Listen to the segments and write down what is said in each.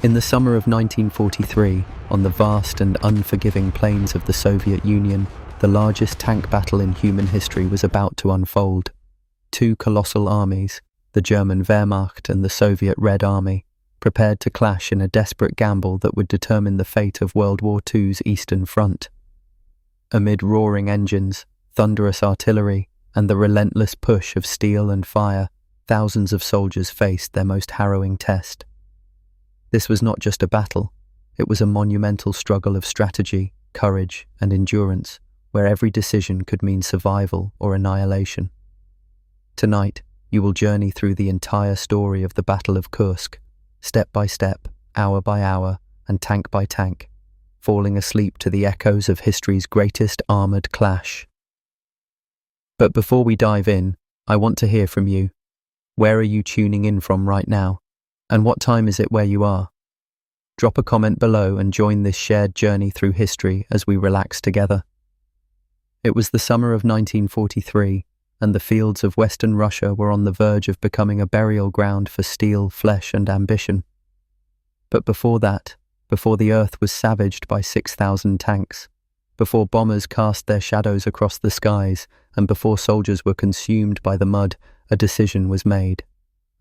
In the summer of 1943, on the vast and unforgiving plains of the Soviet Union, the largest tank battle in human history was about to unfold. Two colossal armies, the German Wehrmacht and the Soviet Red Army, prepared to clash in a desperate gamble that would determine the fate of World War II's Eastern Front. Amid roaring engines, thunderous artillery, and the relentless push of steel and fire, thousands of soldiers faced their most harrowing test. This was not just a battle, it was a monumental struggle of strategy, courage, and endurance, where every decision could mean survival or annihilation. Tonight, you will journey through the entire story of the Battle of Kursk, step by step, hour by hour, and tank by tank, falling asleep to the echoes of history's greatest armoured clash. But before we dive in, I want to hear from you. Where are you tuning in from right now? And what time is it where you are? Drop a comment below and join this shared journey through history as we relax together. It was the summer of 1943, and the fields of Western Russia were on the verge of becoming a burial ground for steel, flesh, and ambition. But before that, before the earth was savaged by 6,000 tanks, before bombers cast their shadows across the skies, and before soldiers were consumed by the mud, a decision was made.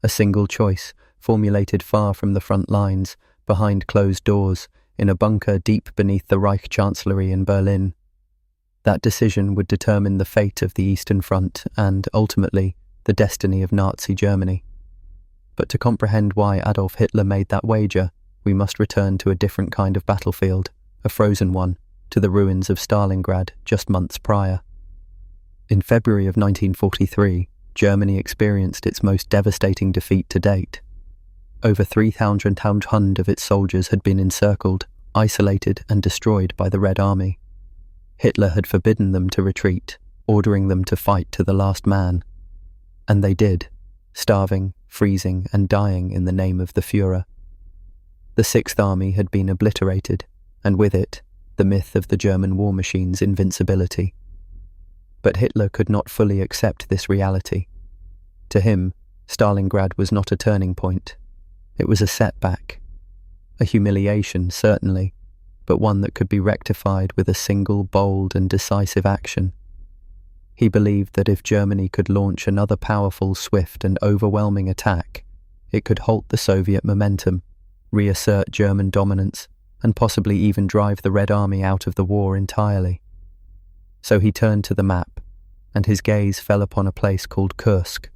A single choice, formulated far from the front lines, behind closed doors, in a bunker deep beneath the Reich Chancellery in Berlin. That decision would determine the fate of the Eastern Front and, ultimately, the destiny of Nazi Germany. But to comprehend why Adolf Hitler made that wager, we must return to a different kind of battlefield, a frozen one, to the ruins of Stalingrad just months prior. In February of 1943, Germany experienced its most devastating defeat to date. Over 3,000 of its soldiers had been encircled, isolated, and destroyed by the Red Army. Hitler had forbidden them to retreat, ordering them to fight to the last man. And they did, starving, freezing, and dying in the name of the Führer. The Sixth Army had been obliterated, and with it, the myth of the German war machine's invincibility. But Hitler could not fully accept this reality. To him, Stalingrad was not a turning point. It was a setback. A humiliation, certainly, but one that could be rectified with a single bold and decisive action. He believed that if Germany could launch another powerful, swift, and overwhelming attack, it could halt the Soviet momentum, reassert German dominance, and possibly even drive the Red Army out of the war entirely. So he turned to the map, and his gaze fell upon a place called Kursk.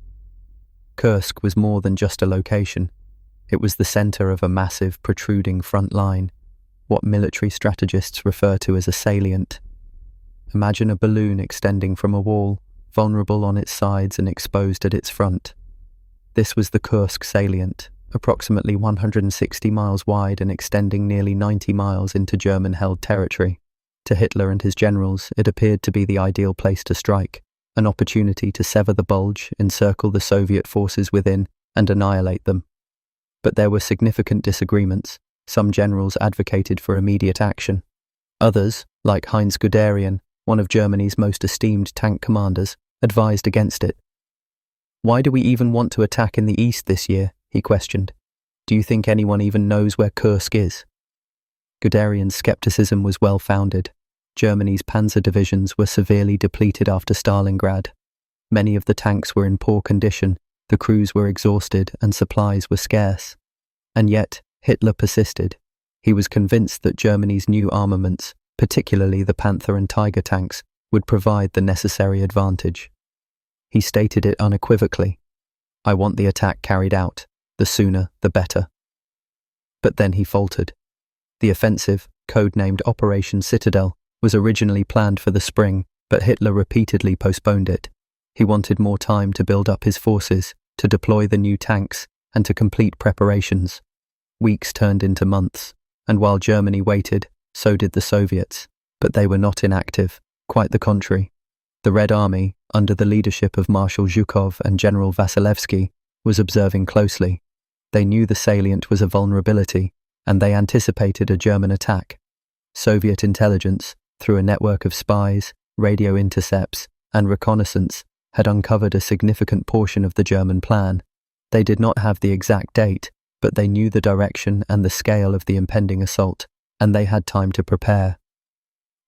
Kursk was more than just a location. It was the centre of a massive, protruding front line, what military strategists refer to as a salient. Imagine a balloon extending from a wall, vulnerable on its sides and exposed at its front. This was the Kursk salient, approximately 160 miles wide and extending nearly 90 miles into German-held territory. To Hitler and his generals, it appeared to be the ideal place to strike, an opportunity to sever the bulge, encircle the Soviet forces within, and annihilate them. But there were significant disagreements. Some generals advocated for immediate action. Others, like Heinz Guderian, one of Germany's most esteemed tank commanders, advised against it. "Why do we even want to attack in the east this year?" he questioned. "Do you think anyone even knows where Kursk is?" Guderian's skepticism was well-founded. Germany's panzer divisions were severely depleted after Stalingrad. Many of the tanks were in poor condition, the crews were exhausted, and supplies were scarce. And yet, Hitler persisted. He was convinced that Germany's new armaments, particularly the Panther and Tiger tanks, would provide the necessary advantage. He stated it unequivocally. "I want the attack carried out. The sooner, the better." But then he faltered. The offensive, codenamed Operation Citadel, was originally planned for the spring, but Hitler repeatedly postponed it. He wanted more time to build up his forces, to deploy the new tanks, and to complete preparations. Weeks turned into months, and while Germany waited, so did the Soviets. But they were not inactive, quite the contrary. The Red Army, under the leadership of Marshal Zhukov and General Vasilevsky, was observing closely. They knew the salient was a vulnerability, and they anticipated a German attack. Soviet intelligence, through a network of spies, radio intercepts, and reconnaissance, had uncovered a significant portion of the German plan. They did not have the exact date, but they knew the direction and the scale of the impending assault, and they had time to prepare.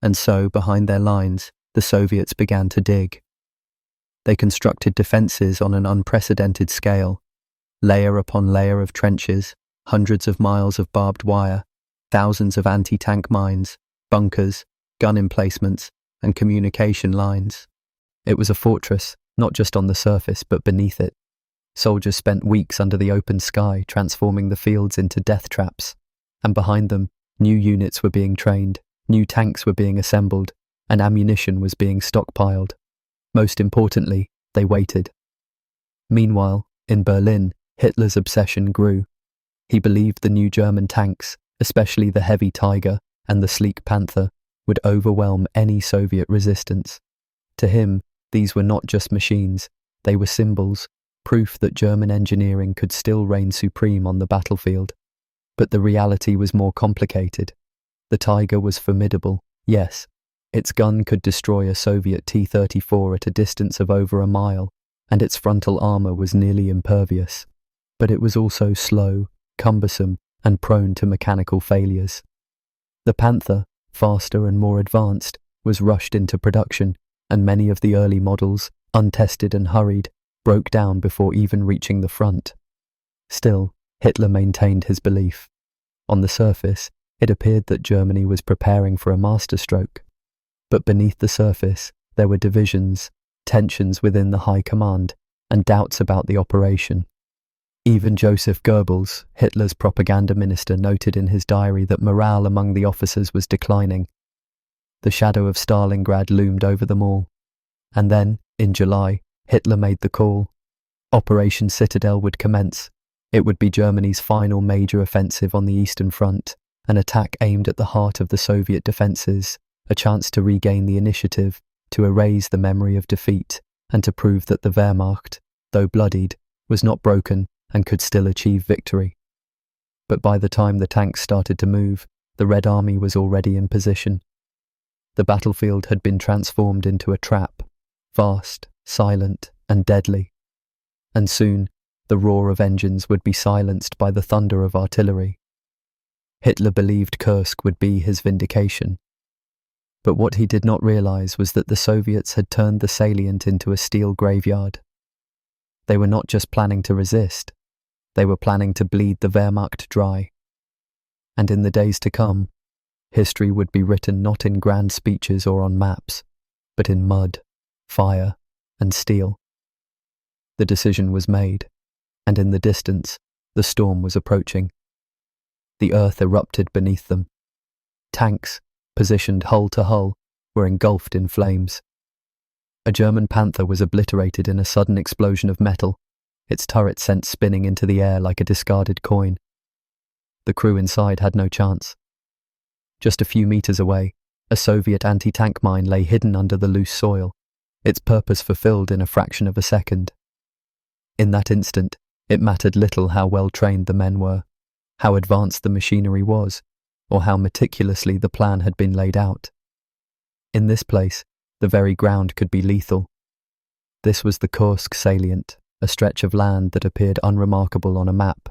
And so, behind their lines, the Soviets began to dig. They constructed defences on an unprecedented scale, layer upon layer of trenches, hundreds of miles of barbed wire, thousands of anti-tank mines, bunkers, gun emplacements, and communication lines. It was a fortress, not just on the surface, but beneath it. Soldiers spent weeks under the open sky, transforming the fields into death traps, and behind them, new units were being trained, new tanks were being assembled, and ammunition was being stockpiled. Most importantly, they waited. Meanwhile, in Berlin, Hitler's obsession grew. He believed the new German tanks, especially the heavy Tiger and the sleek Panther, would overwhelm any Soviet resistance. To him, these were not just machines, they were symbols, proof that German engineering could still reign supreme on the battlefield. But the reality was more complicated. The Tiger was formidable, yes. Its gun could destroy a Soviet T-34 at a distance of over a mile, and its frontal armour was nearly impervious. But it was also slow, cumbersome, and prone to mechanical failures. The Panther, faster and more advanced, was rushed into production, and many of the early models, untested and hurried, broke down before even reaching the front. Still, Hitler maintained his belief. On the surface, it appeared that Germany was preparing for a masterstroke. But beneath the surface, there were divisions, tensions within the high command, and doubts about the operation. Even Joseph Goebbels, Hitler's propaganda minister, noted in his diary that morale among the officers was declining. The shadow of Stalingrad loomed over them all. And then, in July, Hitler made the call. Operation Citadel would commence. It would be Germany's final major offensive on the Eastern Front, an attack aimed at the heart of the Soviet defences, a chance to regain the initiative, to erase the memory of defeat, and to prove that the Wehrmacht, though bloodied, was not broken and could still achieve victory. But by the time the tanks started to move, the Red Army was already in position. The battlefield had been transformed into a trap, vast, silent, and deadly. And soon, the roar of engines would be silenced by the thunder of artillery. Hitler believed Kursk would be his vindication. But what he did not realize was that the Soviets had turned the salient into a steel graveyard. They were not just planning to resist, they were planning to bleed the Wehrmacht dry. And in the days to come, history would be written not in grand speeches or on maps, but in mud, fire, and steel. The decision was made, and in the distance, the storm was approaching. The earth erupted beneath them. Tanks, positioned hull to hull, were engulfed in flames. A German Panther was obliterated in a sudden explosion of metal, its turret sent spinning into the air like a discarded coin. The crew inside had no chance. Just a few meters away, a Soviet anti-tank mine lay hidden under the loose soil, its purpose fulfilled in a fraction of a second. In that instant, it mattered little how well trained the men were, how advanced the machinery was, or how meticulously the plan had been laid out. In this place, the very ground could be lethal. This was the Kursk salient, a stretch of land that appeared unremarkable on a map,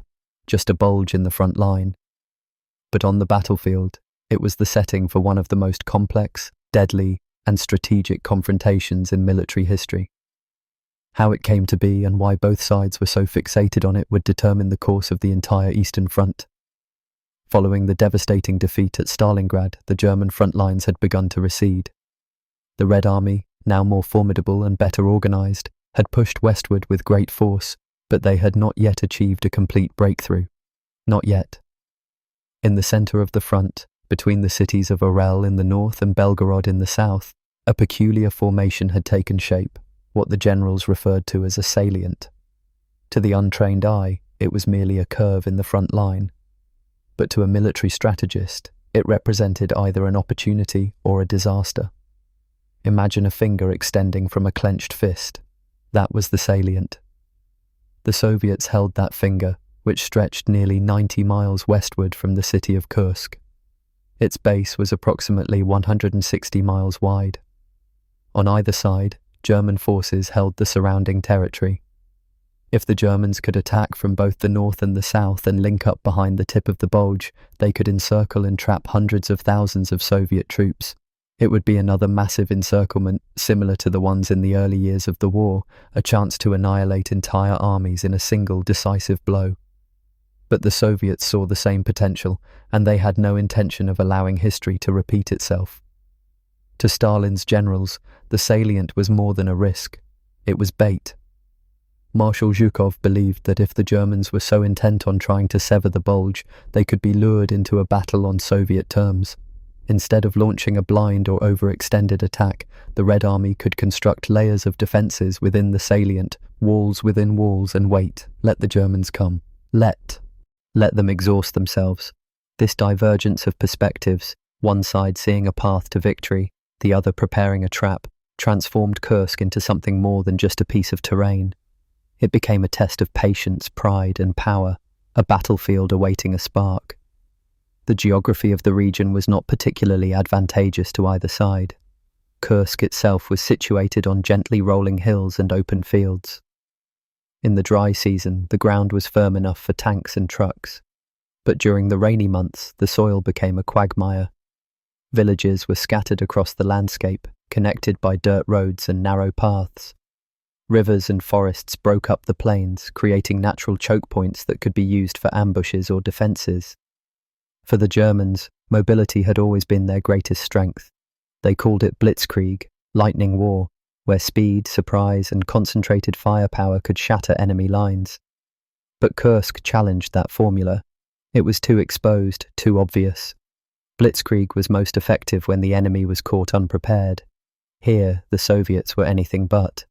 just a bulge in the front line. But on the battlefield, it was the setting for one of the most complex, deadly, and strategic confrontations in military history. How it came to be and why both sides were so fixated on it would determine the course of the entire Eastern Front. Following the devastating defeat at Stalingrad, the German front lines had begun to recede. The Red Army, now more formidable and better organised, had pushed westward with great force, but they had not yet achieved a complete breakthrough. Not yet. In the centre of the front, between the cities of Orel in the north and Belgorod in the south, a peculiar formation had taken shape, what the generals referred to as a salient. To the untrained eye, it was merely a curve in the front line. But to a military strategist, it represented either an opportunity or a disaster. Imagine a finger extending from a clenched fist. That was the salient. The Soviets held that finger, which stretched nearly 90 miles westward from the city of Kursk. Its base was approximately 160 miles wide. On either side, German forces held the surrounding territory. If the Germans could attack from both the north and the south and link up behind the tip of the bulge, they could encircle and trap hundreds of thousands of Soviet troops. It would be another massive encirclement, similar to the ones in the early years of the war, a chance to annihilate entire armies in a single decisive blow. But the Soviets saw the same potential, and they had no intention of allowing history to repeat itself. To Stalin's generals, the salient was more than a risk. It was bait. Marshal Zhukov believed that if the Germans were so intent on trying to sever the bulge, they could be lured into a battle on Soviet terms. Instead of launching a blind or overextended attack, the Red Army could construct layers of defences within the salient, walls within walls, and wait. Let the Germans come. Let them exhaust themselves. This divergence of perspectives, one side seeing a path to victory, the other preparing a trap, transformed Kursk into something more than just a piece of terrain. It became a test of patience, pride, and power, a battlefield awaiting a spark. The geography of the region was not particularly advantageous to either side. Kursk itself was situated on gently rolling hills and open fields. In the dry season, the ground was firm enough for tanks and trucks, but during the rainy months, the soil became a quagmire. Villages were scattered across the landscape, connected by dirt roads and narrow paths. Rivers and forests broke up the plains, creating natural choke points that could be used for ambushes or defences. For the Germans, mobility had always been their greatest strength. They called it blitzkrieg, lightning war, where speed, surprise, and concentrated firepower could shatter enemy lines. But Kursk challenged that formula. It was too exposed, too obvious. Blitzkrieg was most effective when the enemy was caught unprepared. Here, the Soviets were anything but.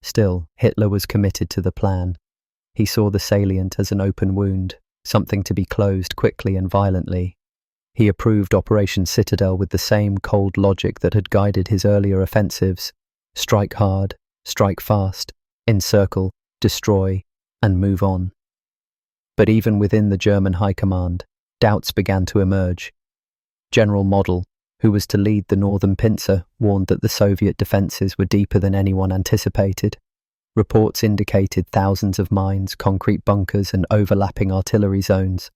Still, Hitler was committed to the plan. He saw the salient as an open wound, something to be closed quickly and violently. He approved Operation Citadel with the same cold logic that had guided his earlier offensives: strike hard, strike fast, encircle, destroy, and move on. But even within the German high command, doubts began to emerge. General Model, who was to lead the northern pincer, warned that the Soviet defences were deeper than anyone anticipated. Reports indicated thousands of mines, concrete bunkers, and overlapping artillery zones.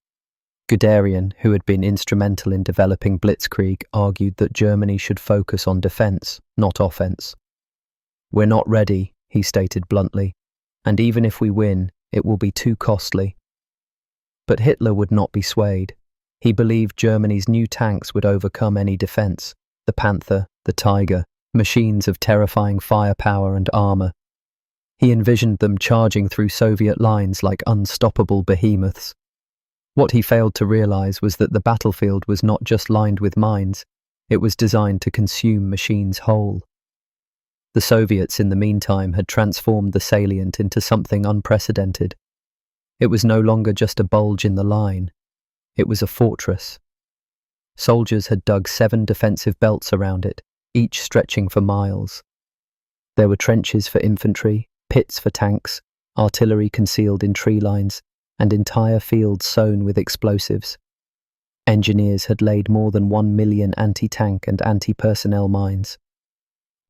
Guderian, who had been instrumental in developing Blitzkrieg, argued that Germany should focus on defence, not offence. "We're not ready," he stated bluntly, "and even if we win, it will be too costly." But Hitler would not be swayed. He believed Germany's new tanks would overcome any defence: the Panther, the Tiger, machines of terrifying firepower and armour. He envisioned them charging through Soviet lines like unstoppable behemoths. What he failed to realise was that the battlefield was not just lined with mines, it was designed to consume machines whole. The Soviets, in the meantime, had transformed the salient into something unprecedented. It was no longer just a bulge in the line. It was a fortress. Soldiers had dug 7 defensive belts around it, each stretching for miles. There were trenches for infantry, pits for tanks, artillery concealed in tree lines, and entire fields sown with explosives. Engineers had laid more than 1 million anti-tank and anti-personnel mines.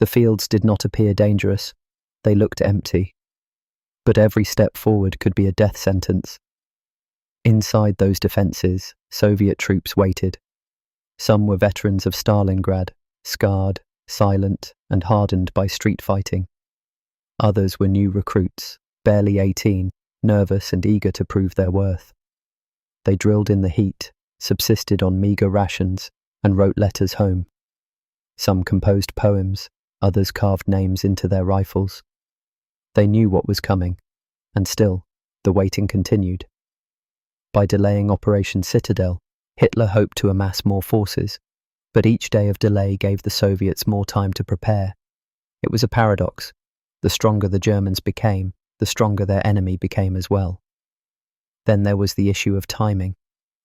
The fields did not appear dangerous. They looked empty. But every step forward could be a death sentence. Inside those defences, Soviet troops waited. Some were veterans of Stalingrad, scarred, silent, and hardened by street fighting. Others were new recruits, barely 18, nervous and eager to prove their worth. They drilled in the heat, subsisted on meagre rations, and wrote letters home. Some composed poems, others carved names into their rifles. They knew what was coming, and still, the waiting continued. By delaying Operation Citadel, Hitler hoped to amass more forces, but each day of delay gave the Soviets more time to prepare. It was a paradox. The stronger the Germans became, the stronger their enemy became as well. Then there was the issue of timing.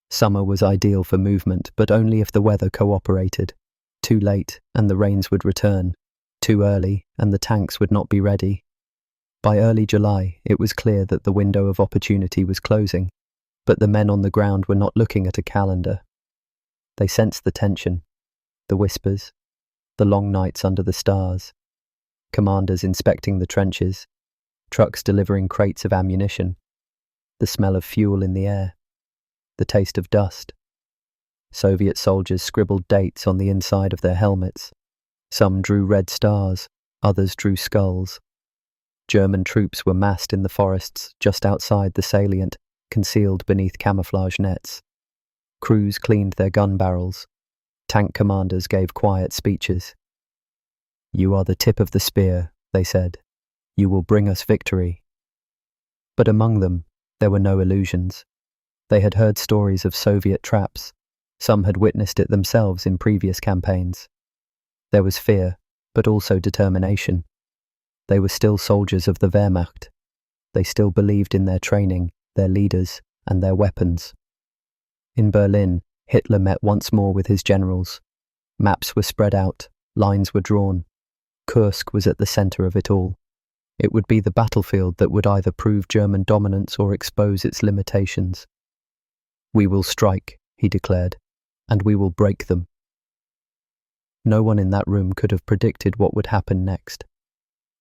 Summer was ideal for movement, but only if the weather cooperated. Too late, and the rains would return. Too early, and the tanks would not be ready. By early July, it was clear that the window of opportunity was closing, but the men on the ground were not looking at a calendar. They sensed the tension, the whispers, the long nights under the stars, commanders inspecting the trenches, trucks delivering crates of ammunition, the smell of fuel in the air, the taste of dust. Soviet soldiers scribbled dates on the inside of their helmets. Some drew red stars, others drew skulls. German troops were massed in the forests just outside the salient, concealed beneath camouflage nets. Crews cleaned their gun barrels. Tank commanders gave quiet speeches. "You are the tip of the spear," they said. "You will bring us victory." But among them, there were no illusions. They had heard stories of Soviet traps. Some had witnessed it themselves in previous campaigns. There was fear, but also determination. They were still soldiers of the Wehrmacht. They still believed in their training, their leaders, and their weapons. In Berlin, Hitler met once more with his generals. Maps were spread out, lines were drawn. Kursk was at the centre of it all. It would be the battlefield that would either prove German dominance or expose its limitations. "We will strike," he declared, "and we will break them." No one in that room could have predicted what would happen next,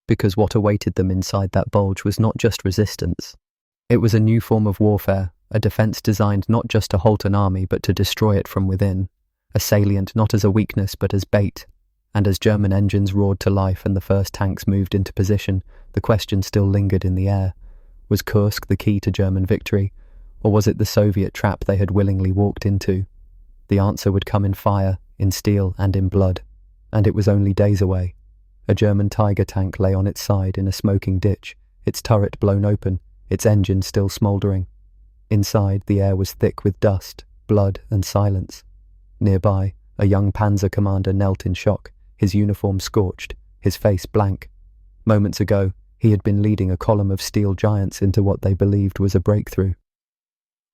because what awaited them inside that bulge was not just resistance. It was a new form of warfare, a defence designed not just to halt an army but to destroy it from within, a salient not as a weakness but as bait. And as German engines roared to life and the first tanks moved into position, the question still lingered in the air. Was Kursk the key to German victory, or was it the Soviet trap they had willingly walked into? The answer would come in fire, in steel and in blood, and it was only days away. A German Tiger tank lay on its side in a smoking ditch, its turret blown open, its engine still smouldering. Inside, the air was thick with dust, blood and silence. Nearby, a young panzer commander knelt in shock, his uniform scorched, his face blank. Moments ago, he had been leading a column of steel giants into what they believed was a breakthrough.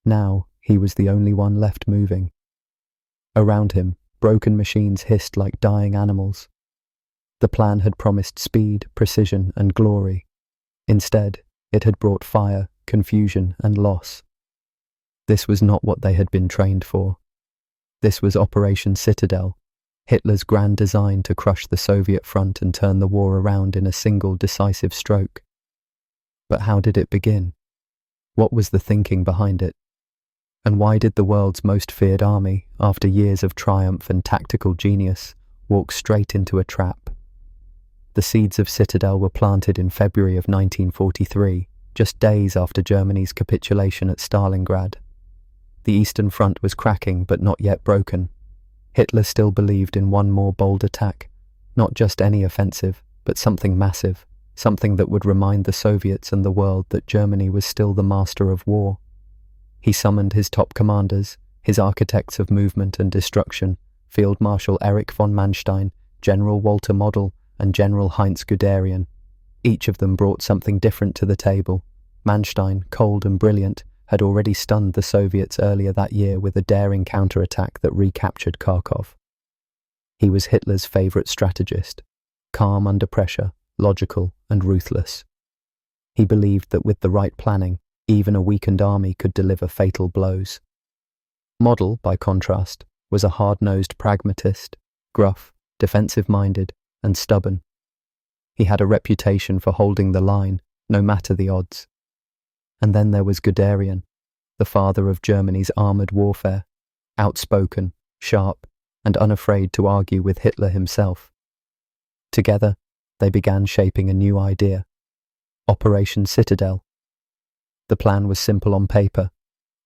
Now, he was the only one left moving. Around him, broken machines hissed like dying animals. The plan had promised speed, precision, and glory. Instead, it had brought fire, confusion, and loss. This was not what they had been trained for. This was Operation Citadel, Hitler's grand design to crush the Soviet front and turn the war around in a single decisive stroke. But how did it begin? What was the thinking behind it? And why did the world's most feared army, after years of triumph and tactical genius, walk straight into a trap? The seeds of Citadel were planted in February of 1943, just days after Germany's capitulation at Stalingrad. The Eastern Front was cracking but not yet broken. Hitler still believed in one more bold attack, not just any offensive, but something massive, something that would remind the Soviets and the world that Germany was still the master of war. He summoned his top commanders, his architects of movement and destruction, Field Marshal Erich von Manstein, General Walter Model, and General Heinz Guderian. Each of them brought something different to the table. Manstein, cold and brilliant, had already stunned the Soviets earlier that year with a daring counterattack that recaptured Kharkov. He was Hitler's favourite strategist, calm under pressure, logical and ruthless. He believed that with the right planning, even a weakened army could deliver fatal blows. Model, by contrast, was a hard-nosed pragmatist, gruff, defensive-minded, and stubborn. He had a reputation for holding the line, no matter the odds. And then there was Guderian, the father of Germany's armoured warfare, outspoken, sharp, and unafraid to argue with Hitler himself. Together, they began shaping a new idea, Operation Citadel. The plan was simple on paper: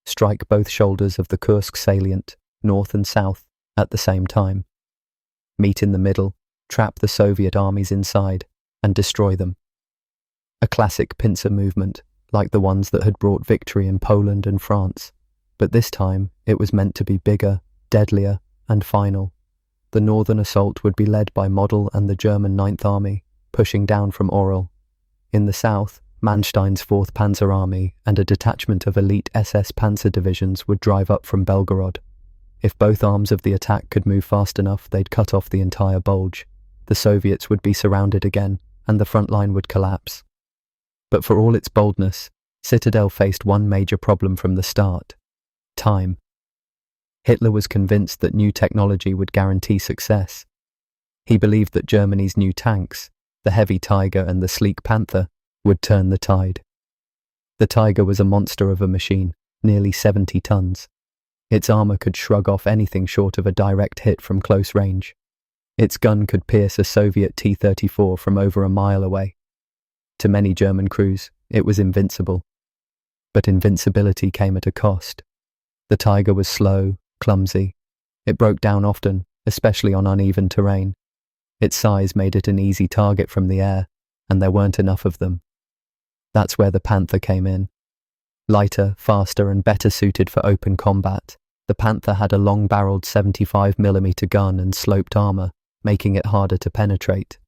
strike both shoulders of the Kursk salient, north and south, at the same time. Meet in the middle, trap the Soviet armies inside, and destroy them. A classic pincer movement, like the ones that had brought victory in Poland and France, but this time it was meant to be bigger, deadlier, and final. The northern assault would be led by Model and the German Ninth Army, pushing down from Orel. In the south, Manstein's 4th Panzer Army and a detachment of elite SS Panzer divisions would drive up from Belgorod. If both arms of the attack could move fast enough, they'd cut off the entire bulge. The Soviets would be surrounded again, and the front line would collapse. But for all its boldness, Citadel faced one major problem from the start: time. Hitler was convinced that new technology would guarantee success. He believed that Germany's new tanks, the heavy Tiger and the sleek Panther, would turn the tide. The Tiger was a monster of a machine, nearly 70 tons. Its armour could shrug off anything short of a direct hit from close range. Its gun could pierce a Soviet T-34 from over a mile away. To many German crews, it was invincible. But invincibility came at a cost. The Tiger was slow, clumsy. It broke down often, especially on uneven terrain. Its size made it an easy target from the air, and there weren't enough of them. That's where the Panther came in. Lighter, faster, and better suited for open combat, the Panther had a long-barreled 75mm gun and sloped armour, making it harder to penetrate.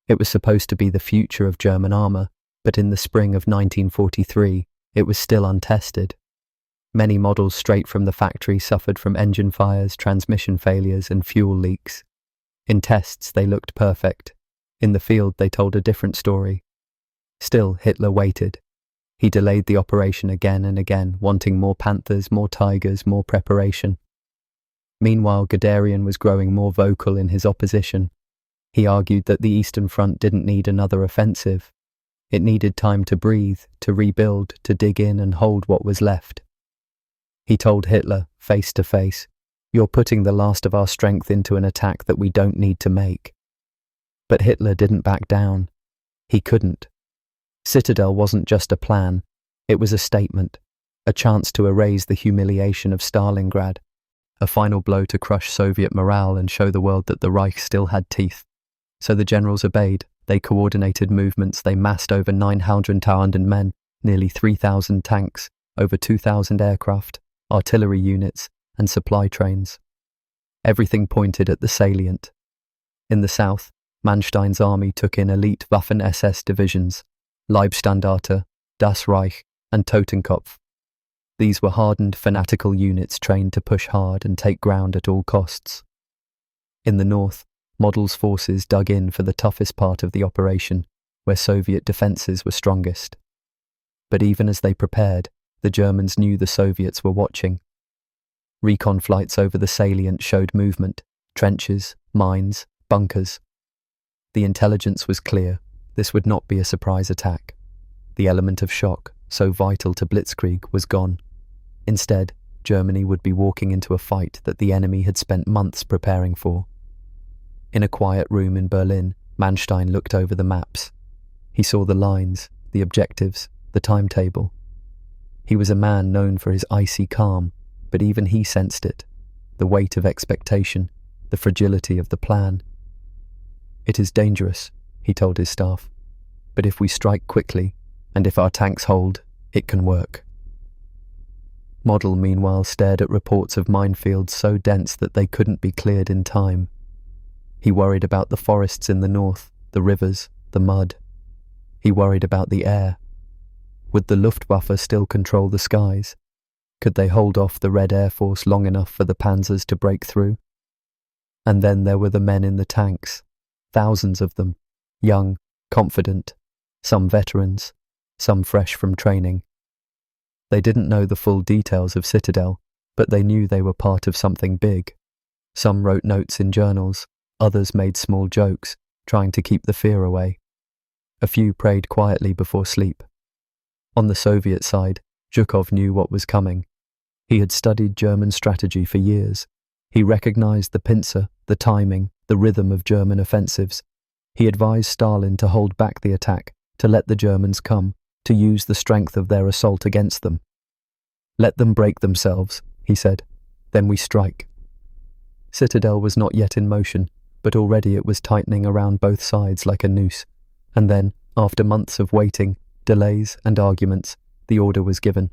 It was supposed to be the future of German armour, but in the spring of 1943, it was still untested. Many models straight from the factory suffered from engine fires, transmission failures, and fuel leaks. In tests, they looked perfect. In the field, they told a different story. Still, Hitler waited. He delayed the operation again and again, wanting more Panthers, more Tigers, more preparation. Meanwhile, Guderian was growing more vocal in his opposition. He argued that the Eastern Front didn't need another offensive. It needed time to breathe, to rebuild, to dig in and hold what was left. He told Hitler, face to face, "You're putting the last of our strength into an attack that we don't need to make." But Hitler didn't back down. He couldn't. Citadel wasn't just a plan, it was a statement, a chance to erase the humiliation of Stalingrad, a final blow to crush Soviet morale and show the world that the Reich still had teeth. So the generals obeyed. They coordinated movements. They massed over 900,000 men, nearly 3,000 tanks, over 2,000 aircraft, artillery units, and supply trains. Everything pointed at the salient. In the south, Manstein's army took in elite Waffen-SS divisions, Leibstandarte, Das Reich, and Totenkopf. These were hardened, fanatical units trained to push hard and take ground at all costs. In the north, Model's forces dug in for the toughest part of the operation, where Soviet defences were strongest. But even as they prepared, the Germans knew the Soviets were watching. Recon flights over the salient showed movement, trenches, mines, bunkers. The intelligence was clear. This would not be a surprise attack. The element of shock, so vital to Blitzkrieg, was gone. Instead, Germany would be walking into a fight that the enemy had spent months preparing for. In a quiet room in Berlin, Manstein looked over the maps. He saw the lines, the objectives, the timetable. He was a man known for his icy calm, but even he sensed it, the weight of expectation, the fragility of the plan. "It is dangerous," he told his staff, "but if we strike quickly, and if our tanks hold, it can work." Model, meanwhile, stared at reports of minefields so dense that they couldn't be cleared in time. He worried about the forests in the north, the rivers, the mud. He worried about the air. Would the Luftwaffe still control the skies? Could they hold off the Red Air Force long enough for the panzers to break through? And then there were the men in the tanks, thousands of them, young, confident, some veterans, some fresh from training. They didn't know the full details of Citadel, but they knew they were part of something big. Some wrote notes in journals, others made small jokes, trying to keep the fear away. A few prayed quietly before sleep. On the Soviet side, Zhukov knew what was coming. He had studied German strategy for years. He recognized the pincer, the timing, the rhythm of German offensives. He advised Stalin to hold back the attack, to let the Germans come, to use the strength of their assault against them. "Let them break themselves," he said. "Then we strike." Citadel was not yet in motion, but already it was tightening around both sides like a noose. And then, after months of waiting, delays and arguments, the order was given.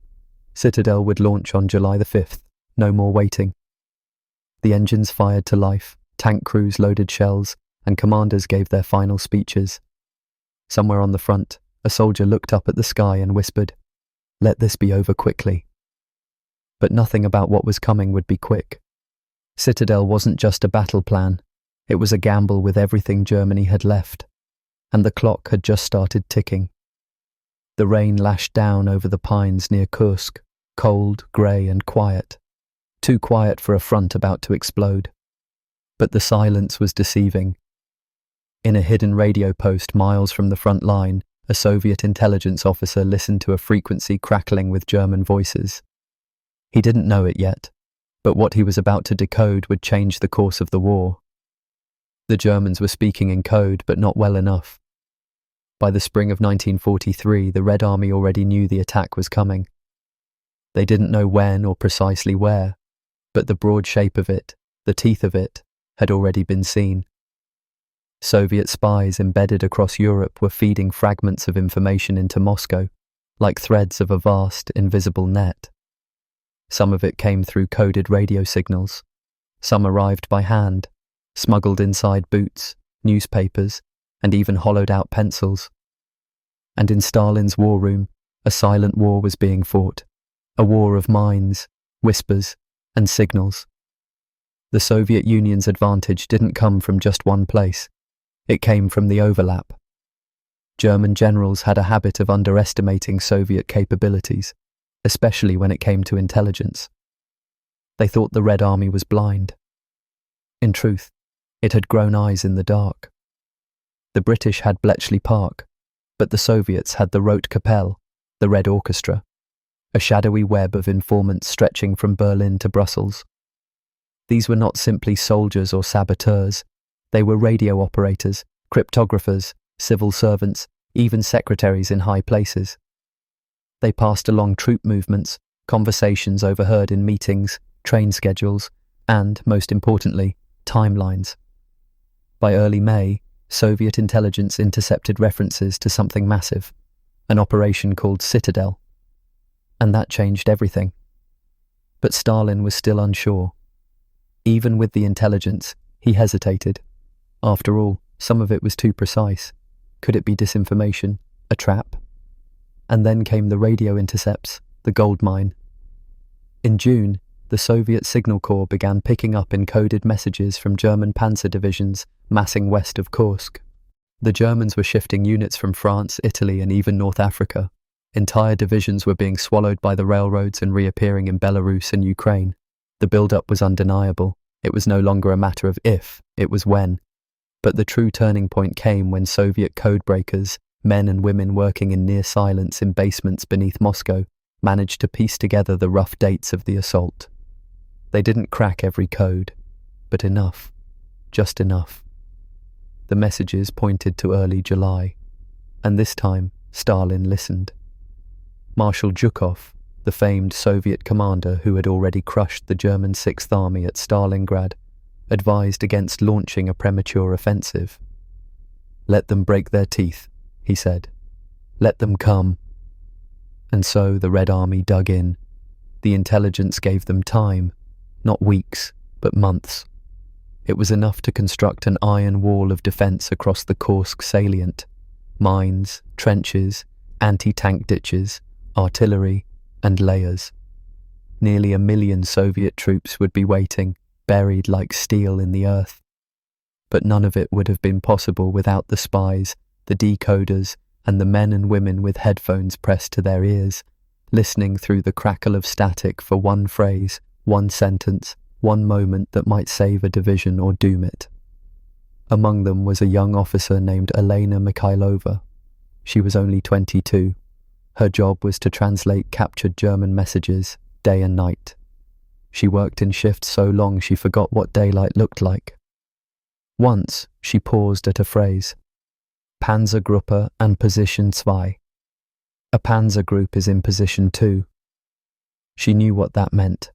Citadel would launch on July the 5th, no more waiting. The engines fired to life, tank crews loaded shells, and commanders gave their final speeches. Somewhere on the front, a soldier looked up at the sky and whispered, "Let this be over quickly." But nothing about what was coming would be quick. Citadel wasn't just a battle plan, it was a gamble with everything Germany had left, and the clock had just started ticking. The rain lashed down over the pines near Kursk, cold, grey and quiet. Too quiet for a front about to explode. But the silence was deceiving. In a hidden radio post miles from the front line, A Soviet intelligence officer listened to a frequency crackling with German voices. He didn't know it yet, but what he was about to decode would change the course of the war. The Germans were speaking in code, but not well enough. By the spring of 1943, the Red Army already knew the attack was coming. They didn't know when or precisely where, but the broad shape of it, the teeth of it, had already been seen. Soviet spies embedded across Europe were feeding fragments of information into Moscow, like threads of a vast, invisible net. Some of it came through coded radio signals. Some arrived by hand, smuggled inside boots, newspapers, and even hollowed-out pencils. And in Stalin's war room, a silent war was being fought, a war of minds, whispers, and signals. The Soviet Union's advantage didn't come from just one place. It came from the overlap. German generals had a habit of underestimating Soviet capabilities, especially when it came to intelligence. They thought the Red Army was blind. In truth, it had grown eyes in the dark. The British had Bletchley Park, but the Soviets had the Rote Kapelle, the Red Orchestra, a shadowy web of informants stretching from Berlin to Brussels. These were not simply soldiers or saboteurs. They were radio operators, cryptographers, civil servants, even secretaries in high places. They passed along troop movements, conversations overheard in meetings, train schedules, and, most importantly, timelines. By early May, Soviet intelligence intercepted references to something massive, an operation called Citadel. And that changed everything. But Stalin was still unsure. Even with the intelligence, he hesitated. After all, some of it was too precise. Could it be disinformation, a trap? And then came the radio intercepts, the gold mine. In June, the Soviet Signal Corps began picking up encoded messages from German panzer divisions massing west of Kursk. The Germans were shifting units from France, Italy, and even North Africa. Entire divisions were being swallowed by the railroads and reappearing in Belarus and Ukraine. The build-up was undeniable. It was no longer a matter of if, it was when. But the true turning point came when Soviet codebreakers, men and women working in near silence in basements beneath Moscow, managed to piece together the rough dates of the assault. They didn't crack every code, but enough. Just enough. The messages pointed to early July, and this time Stalin listened. Marshal Zhukov, the famed Soviet commander who had already crushed the German Sixth Army at Stalingrad, advised against launching a premature offensive. "Let them break their teeth," he said. "Let them come." And so the Red Army dug in. The intelligence gave them time, not weeks, but months. It was enough to construct an iron wall of defence across the Kursk salient. Mines, trenches, anti-tank ditches, artillery, and layers. Nearly 1 million Soviet troops would be waiting, buried like steel in the earth. But none of it would have been possible without the spies, the decoders, and the men and women with headphones pressed to their ears, listening through the crackle of static for one phrase, one sentence, one moment that might save a division or doom it. Among them was a young officer named Elena Mikhailova. She was only 22. Her job was to translate captured German messages, day and night. She worked in shifts so long she forgot what daylight looked like. Once, she paused at a phrase. Panzergruppe an Position 2. A panzer group is in position 2. She knew what that meant.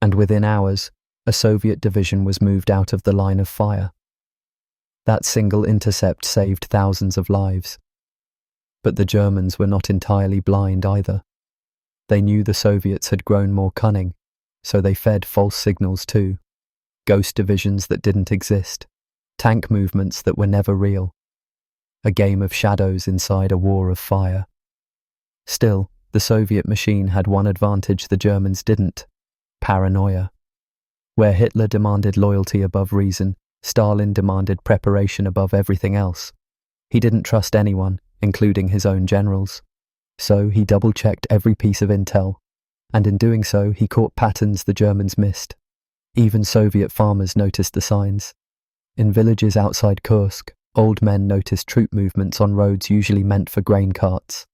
And within hours, a Soviet division was moved out of the line of fire. That single intercept saved thousands of lives. But the Germans were not entirely blind either. They knew the Soviets had grown more cunning, so they fed false signals too. Ghost divisions that didn't exist, tank movements that were never real. A game of shadows inside a war of fire. Still, the Soviet machine had one advantage the Germans didn't: paranoia. Where Hitler demanded loyalty above reason, Stalin demanded preparation above everything else. He didn't trust anyone, including his own generals. So he double-checked every piece of intel, and in doing so he caught patterns the Germans missed. Even Soviet farmers noticed the signs. In villages outside Kursk, Old men noticed troop movements on roads usually meant for grain carts.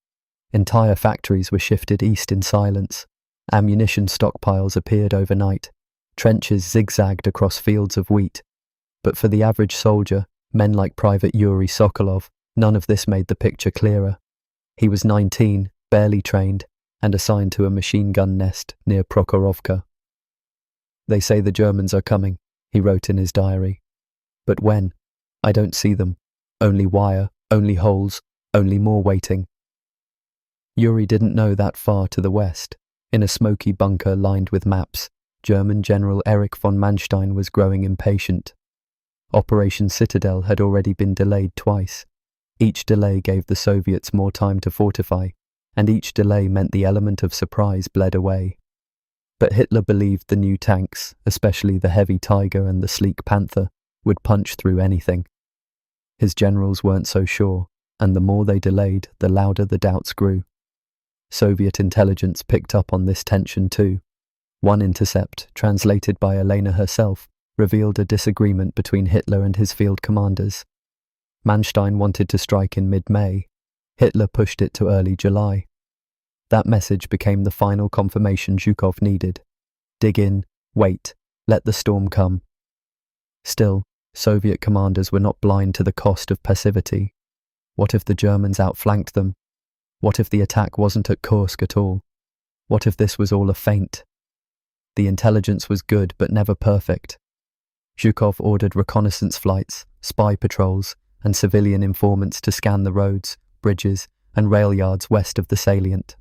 Entire factories were shifted east in silence. Ammunition stockpiles appeared overnight. Trenches zigzagged across fields of wheat. But for the average soldier, men like Private Yuri Sokolov, none of this made the picture clearer. He was 19, barely trained, and assigned to a machine gun nest near Prokhorovka. "They say the Germans are coming," he wrote in his diary. "But when? I don't see them. Only wire, only holes, only more waiting." Yuri didn't know that far to the west. In a smoky bunker lined with maps, German General Erich von Manstein was growing impatient. Operation Citadel had already been delayed twice. Each delay gave the Soviets more time to fortify, and each delay meant the element of surprise bled away. But Hitler believed the new tanks, especially the heavy Tiger and the sleek Panther, would punch through anything. His generals weren't so sure, and the more they delayed, the louder the doubts grew. Soviet intelligence picked up on this tension too. One intercept, translated by Elena herself, revealed a disagreement between Hitler and his field commanders. Manstein wanted to strike in mid-May. Hitler pushed it to early July. That message became the final confirmation Zhukov needed. Dig in, wait, let the storm come. Still, Soviet commanders were not blind to the cost of passivity. What if the Germans outflanked them? What if the attack wasn't at Kursk at all? What if this was all a feint? The intelligence was good but never perfect. Zhukov ordered reconnaissance flights, spy patrols, and civilian informants to scan the roads, bridges, and rail yards west of the salient.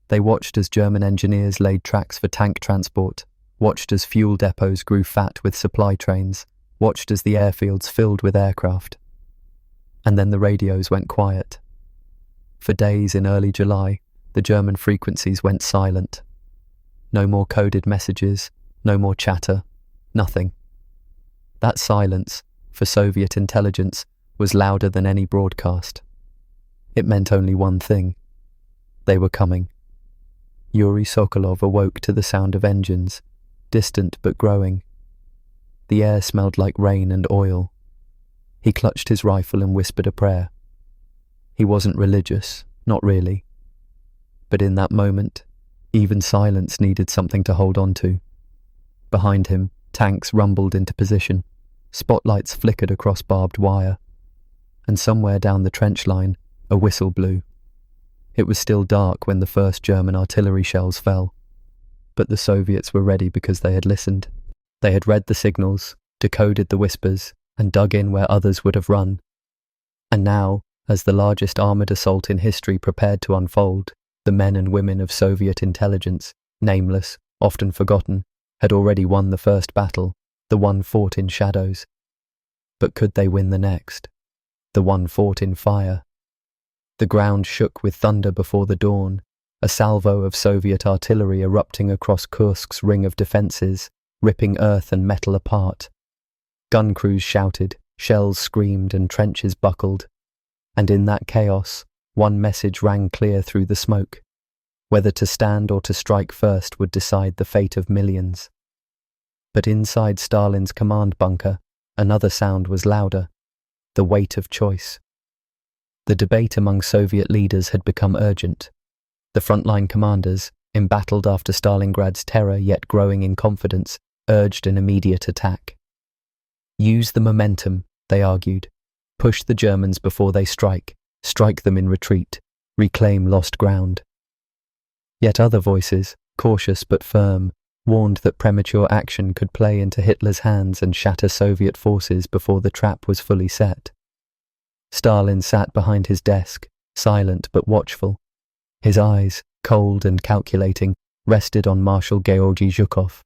They watched as German engineers laid tracks for tank transport, watched as fuel depots grew fat with supply trains, watched as the airfields filled with aircraft. And then the radios went quiet. For days in early July, the German frequencies went silent. No more coded messages, no more chatter, nothing. That silence, for Soviet intelligence, was louder than any broadcast. It meant only one thing. They were coming. Yuri Sokolov awoke to the sound of engines, distant but growing. The air smelled like rain and oil. He clutched his rifle and whispered a prayer. He wasn't religious, not really. But in that moment, even silence needed something to hold on to. Behind him, tanks rumbled into position. Spotlights flickered across barbed wire. And somewhere down the trench line, a whistle blew. It was still dark when the first German artillery shells fell. But the Soviets were ready because they had listened. They had read the signals, decoded the whispers, and dug in where others would have run. And now, as the largest armoured assault in history prepared to unfold, the men and women of Soviet intelligence, nameless, often forgotten, had already won the first battle, the one fought in shadows. But could they win the next? The one fought in fire. The ground shook with thunder before the dawn, a salvo of Soviet artillery erupting across Kursk's ring of defences, ripping earth and metal apart. Gun crews shouted, shells screamed, and trenches buckled. And in that chaos, one message rang clear through the smoke. Whether to stand or to strike first would decide the fate of millions. But inside Stalin's command bunker, another sound was louder, the weight of choice. The debate among Soviet leaders had become urgent. The frontline commanders, embattled after Stalingrad's terror yet growing in confidence, urged an immediate attack. Use the momentum, they argued. Push the Germans before they strike them in retreat, reclaim lost ground. Yet other voices, cautious but firm, warned that premature action could play into Hitler's hands and shatter Soviet forces before the trap was fully set. Stalin sat behind his desk, silent but watchful. His eyes, cold and calculating, rested on Marshal Georgy Zhukov.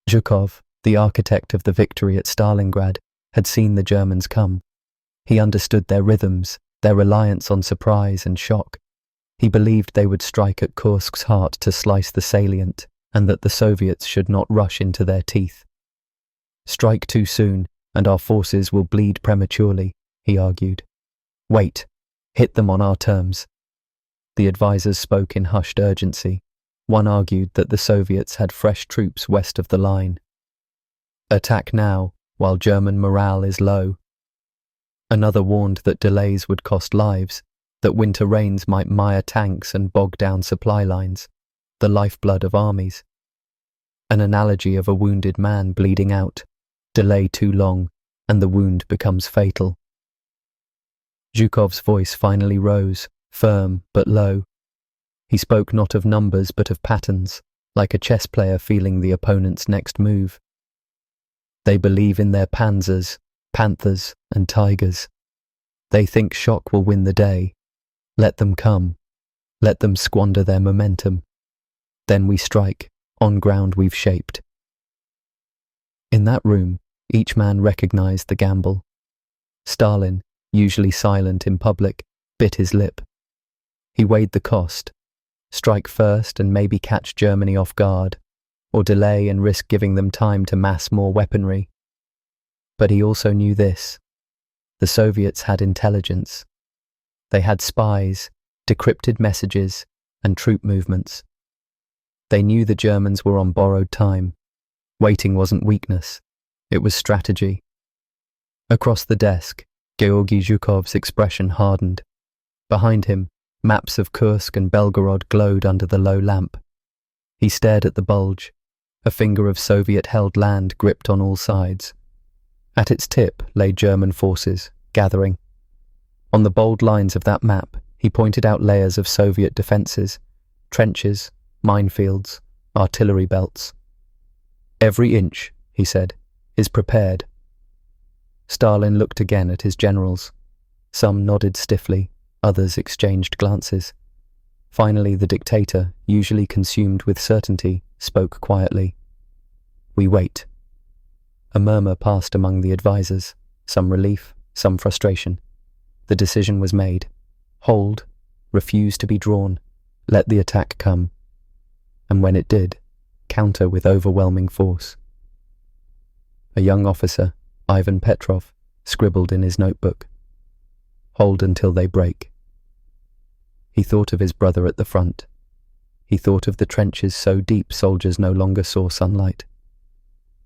Zhukov, the architect of the victory at Stalingrad, had seen the Germans come. He understood their rhythms, their reliance on surprise and shock. He believed they would strike at Kursk's heart to slice the salient, and that the Soviets should not rush into their teeth. Strike too soon, and our forces will bleed prematurely, he argued. Wait, hit them on our terms. The advisers spoke in hushed urgency. One argued that the Soviets had fresh troops west of the line. Attack now, while German morale is low. Another warned that delays would cost lives, that winter rains might mire tanks and bog down supply lines, the lifeblood of armies. An analogy of a wounded man bleeding out, delay too long, and the wound becomes fatal. Zhukov's voice finally rose, firm but low. He spoke not of numbers but of patterns, like a chess player feeling the opponent's next move. They believe in their panzers, panthers, and tigers. They think shock will win the day. Let them come. Let them squander their momentum. Then we strike, on ground we've shaped. In that room, each man recognized the gamble. Stalin, usually silent in public, bit his lip. He weighed the cost. Strike first and maybe catch Germany off guard, or delay and risk giving them time to mass more weaponry. But he also knew this. The Soviets had intelligence. They had spies, decrypted messages, and troop movements. They knew the Germans were on borrowed time. Waiting wasn't weakness, it was strategy. Across the desk, Georgy Zhukov's expression hardened. Behind him, maps of Kursk and Belgorod glowed under the low lamp. He stared at the bulge, a finger of Soviet-held land gripped on all sides. At its tip lay German forces, gathering. On the bold lines of that map, he pointed out layers of Soviet defences, trenches, minefields, artillery belts. Every inch, he said, is prepared. Stalin looked again at his generals. Some nodded stiffly, others exchanged glances. Finally, the dictator, usually consumed with certainty, spoke quietly. We wait. A murmur passed among the advisers, some relief, some frustration. The decision was made. Hold, refuse to be drawn, let the attack come. And when it did, counter with overwhelming force. A young officer, Ivan Petrov, scribbled in his notebook. Hold until they break. He thought of his brother at the front. He thought of the trenches so deep soldiers no longer saw sunlight.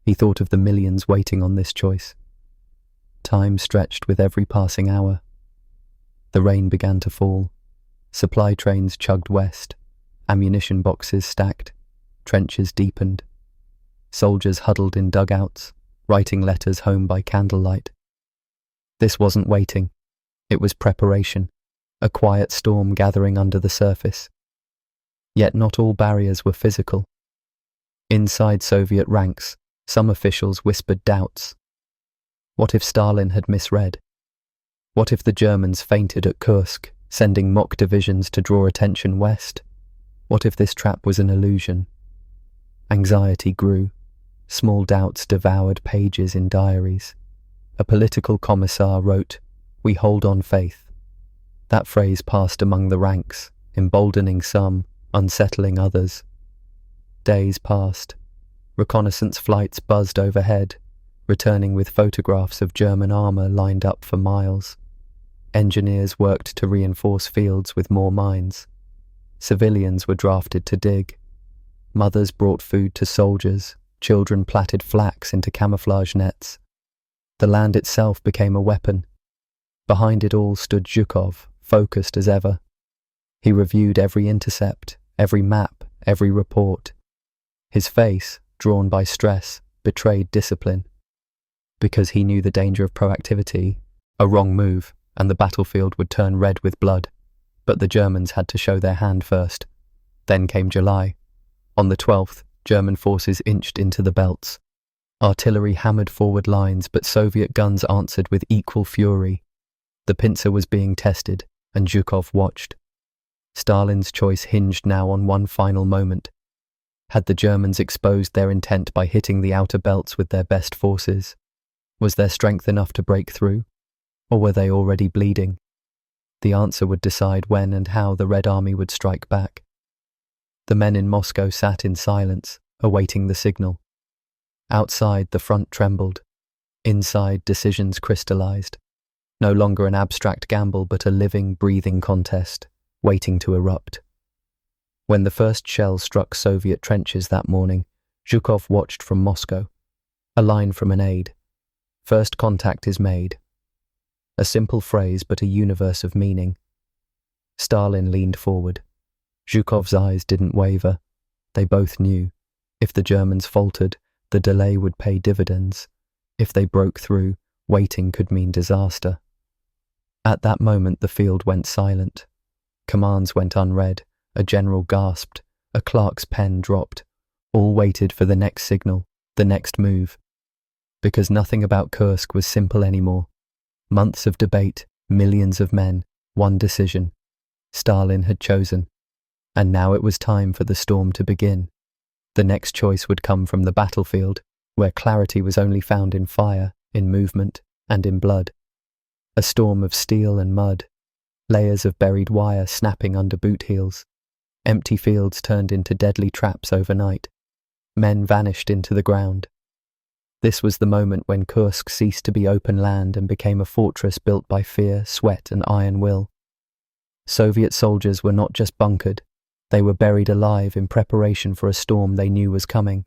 He thought of the millions waiting on this choice. Time stretched with every passing hour. The rain began to fall. Supply trains chugged west. Ammunition boxes stacked. Trenches deepened. Soldiers huddled in dugouts, writing letters home by candlelight. This wasn't waiting. It was preparation, a quiet storm gathering under the surface. Yet not all barriers were physical. Inside Soviet ranks, some officials whispered doubts. What if Stalin had misread? What if the Germans fainted at Kursk, sending mock divisions to draw attention west? What if this trap was an illusion? Anxiety grew. Small doubts devoured pages in diaries. A political commissar wrote, "We hold on faith." That phrase passed among the ranks, emboldening some, unsettling others. Days passed. Reconnaissance flights buzzed overhead, returning with photographs of German armour lined up for miles. Engineers worked to reinforce fields with more mines. Civilians were drafted to dig. Mothers brought food to soldiers. Children plaited flax into camouflage nets. The land itself became a weapon. Behind it all stood Zhukov, focused as ever. He reviewed every intercept, every map, every report. His face, drawn by stress, betrayed discipline. Because he knew the danger of proactivity, a wrong move, and the battlefield would turn red with blood. But the Germans had to show their hand first. Then came July. On the 12th, German forces inched into the belts. Artillery hammered forward lines, but Soviet guns answered with equal fury. The pincer was being tested, and Zhukov watched. Stalin's choice hinged now on one final moment. Had the Germans exposed their intent by hitting the outer belts with their best forces? Was their strength enough to break through? Or were they already bleeding? The answer would decide when and how the Red Army would strike back. The men in Moscow sat in silence, awaiting the signal. Outside, the front trembled. Inside, decisions crystallized. No longer an abstract gamble, but a living, breathing contest, waiting to erupt. When the first shell struck Soviet trenches that morning, Zhukov watched from Moscow. A line from an aide. First contact is made. A simple phrase, but a universe of meaning. Stalin leaned forward. Zhukov's eyes didn't waver. They both knew. If the Germans faltered, the delay would pay dividends. If they broke through, waiting could mean disaster. At that moment, the field went silent. Commands went unread. A general gasped. A clerk's pen dropped. All waited for the next signal, the next move. Because nothing about Kursk was simple anymore. Months of debate, millions of men, one decision. Stalin had chosen. And now it was time for the storm to begin. The next choice would come from the battlefield, where clarity was only found in fire, in movement, and in blood. A storm of steel and mud, layers of buried wire snapping under boot heels. Empty fields turned into deadly traps overnight. Men vanished into the ground. This was the moment when Kursk ceased to be open land and became a fortress built by fear, sweat, and iron will. Soviet soldiers were not just bunkered, they were buried alive in preparation for a storm they knew was coming.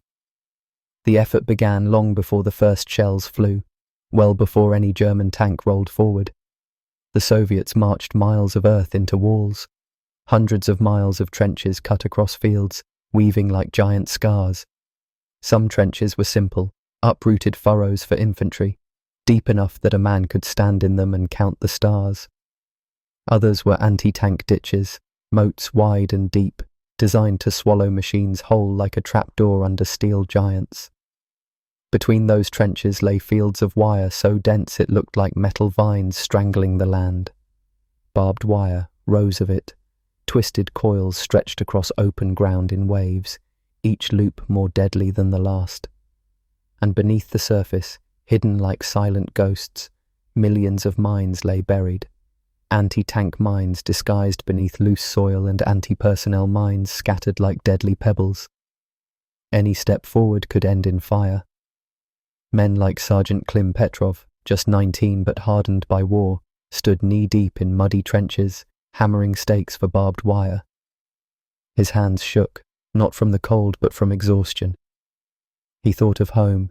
The effort began long before the first shells flew, well before any German tank rolled forward. The Soviets marched miles of earth into walls, hundreds of miles of trenches cut across fields, weaving like giant scars. Some trenches were simple, uprooted furrows for infantry, deep enough that a man could stand in them and count the stars. Others were anti-tank ditches, moats wide and deep, designed to swallow machines whole like a trapdoor under steel giants. Between those trenches lay fields of wire so dense it looked like metal vines strangling the land. Barbed wire, rows of it, twisted coils stretched across open ground in waves, each loop more deadly than the last. And beneath the surface, hidden like silent ghosts, millions of mines lay buried. Anti-tank mines disguised beneath loose soil and anti-personnel mines scattered like deadly pebbles. Any step forward could end in fire. Men like Sergeant Klim Petrov, just 19 but hardened by war, stood knee-deep in muddy trenches, hammering stakes for barbed wire. His hands shook, not from the cold but from exhaustion. He thought of home,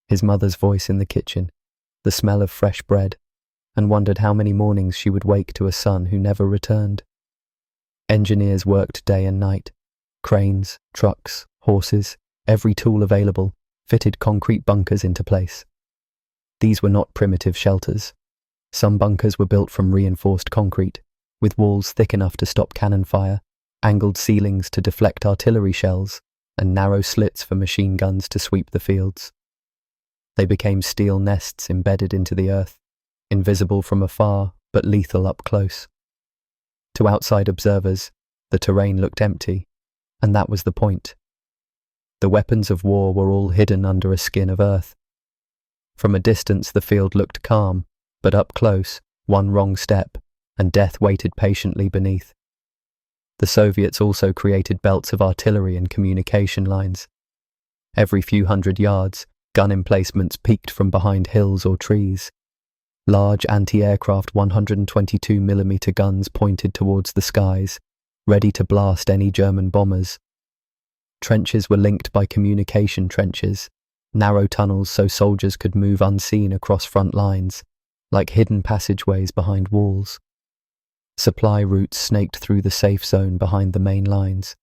his mother's voice in the kitchen, the smell of fresh bread, and wondered how many mornings she would wake to a son who never returned. Engineers worked day and night. Cranes, trucks, horses, every tool available, fitted concrete bunkers into place. These were not primitive shelters. Some bunkers were built from reinforced concrete, with walls thick enough to stop cannon fire, angled ceilings to deflect artillery shells, and narrow slits for machine guns to sweep the fields. They became steel nests embedded into the earth, invisible from afar but lethal up close. To outside observers, the terrain looked empty, and that was the point. The weapons of war were all hidden under a skin of earth. From a distance the field looked calm, but up close, one wrong step, and death waited patiently beneath. The Soviets also created belts of artillery and communication lines. Every few hundred yards, gun emplacements peeked from behind hills or trees. Large anti-aircraft 122mm guns pointed towards the skies, ready to blast any German bombers. Trenches were linked by communication trenches, narrow tunnels so soldiers could move unseen across front lines, like hidden passageways behind walls. Supply routes snaked through the safe zone behind the main lines,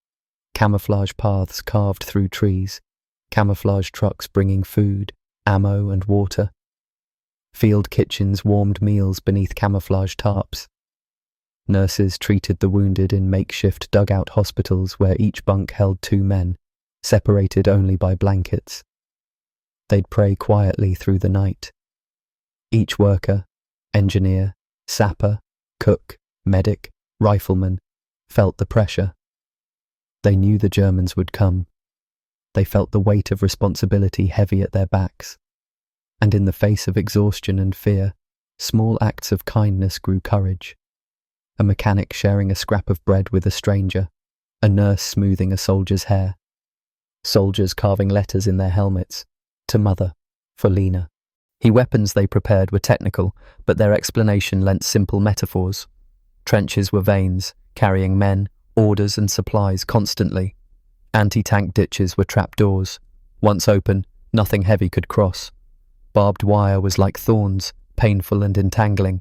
camouflage paths carved through trees, camouflage trucks bringing food, ammo and water. Field kitchens warmed meals beneath camouflage tarps. Nurses treated the wounded in makeshift dugout hospitals where each bunk held 2 men, separated only by blankets. They'd pray quietly through the night. Each worker, engineer, sapper, cook, medic, rifleman, felt the pressure. They knew the Germans would come. They felt the weight of responsibility heavy at their backs. And in the face of exhaustion and fear, small acts of kindness grew courage. A mechanic sharing a scrap of bread with a stranger, a nurse smoothing a soldier's hair, soldiers carving letters in their helmets, to Mother, for Lena. The weapons they prepared were technical, but their explanation lent simple metaphors. Trenches were veins, carrying men, orders and supplies constantly. Anti-tank ditches were trapdoors. Once open, nothing heavy could cross. Barbed wire was like thorns, painful and entangling.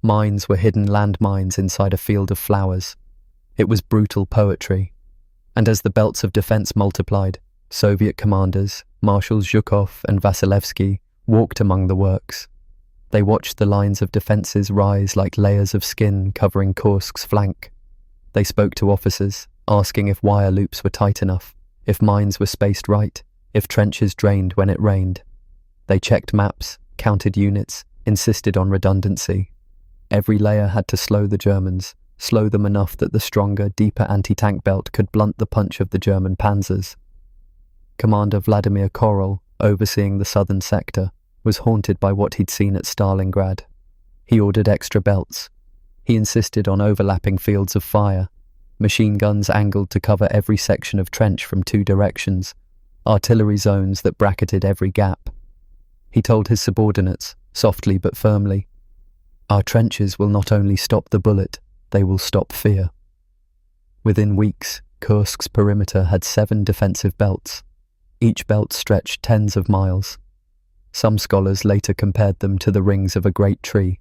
Mines were hidden landmines inside a field of flowers. It was brutal poetry. And as the belts of defense multiplied, Soviet commanders, Marshals Zhukov and Vasilevsky, walked among the works. They watched the lines of defences rise like layers of skin covering Kursk's flank. They spoke to officers, asking if wire loops were tight enough, if mines were spaced right, if trenches drained when it rained. They checked maps, counted units, insisted on redundancy. Every layer had to slow the Germans, slow them enough that the stronger, deeper anti-tank belt could blunt the punch of the German panzers. Commander Vladimir Korol, overseeing the southern sector, was haunted by what he'd seen at Stalingrad. He ordered extra belts. He insisted on overlapping fields of fire, machine guns angled to cover every section of trench from 2 directions, artillery zones that bracketed every gap. He told his subordinates, softly but firmly, "Our trenches will not only stop the bullet, they will stop fear." Within weeks, Kursk's perimeter had 7 defensive belts. Each belt stretched tens of miles. Some scholars later compared them to the rings of a great tree,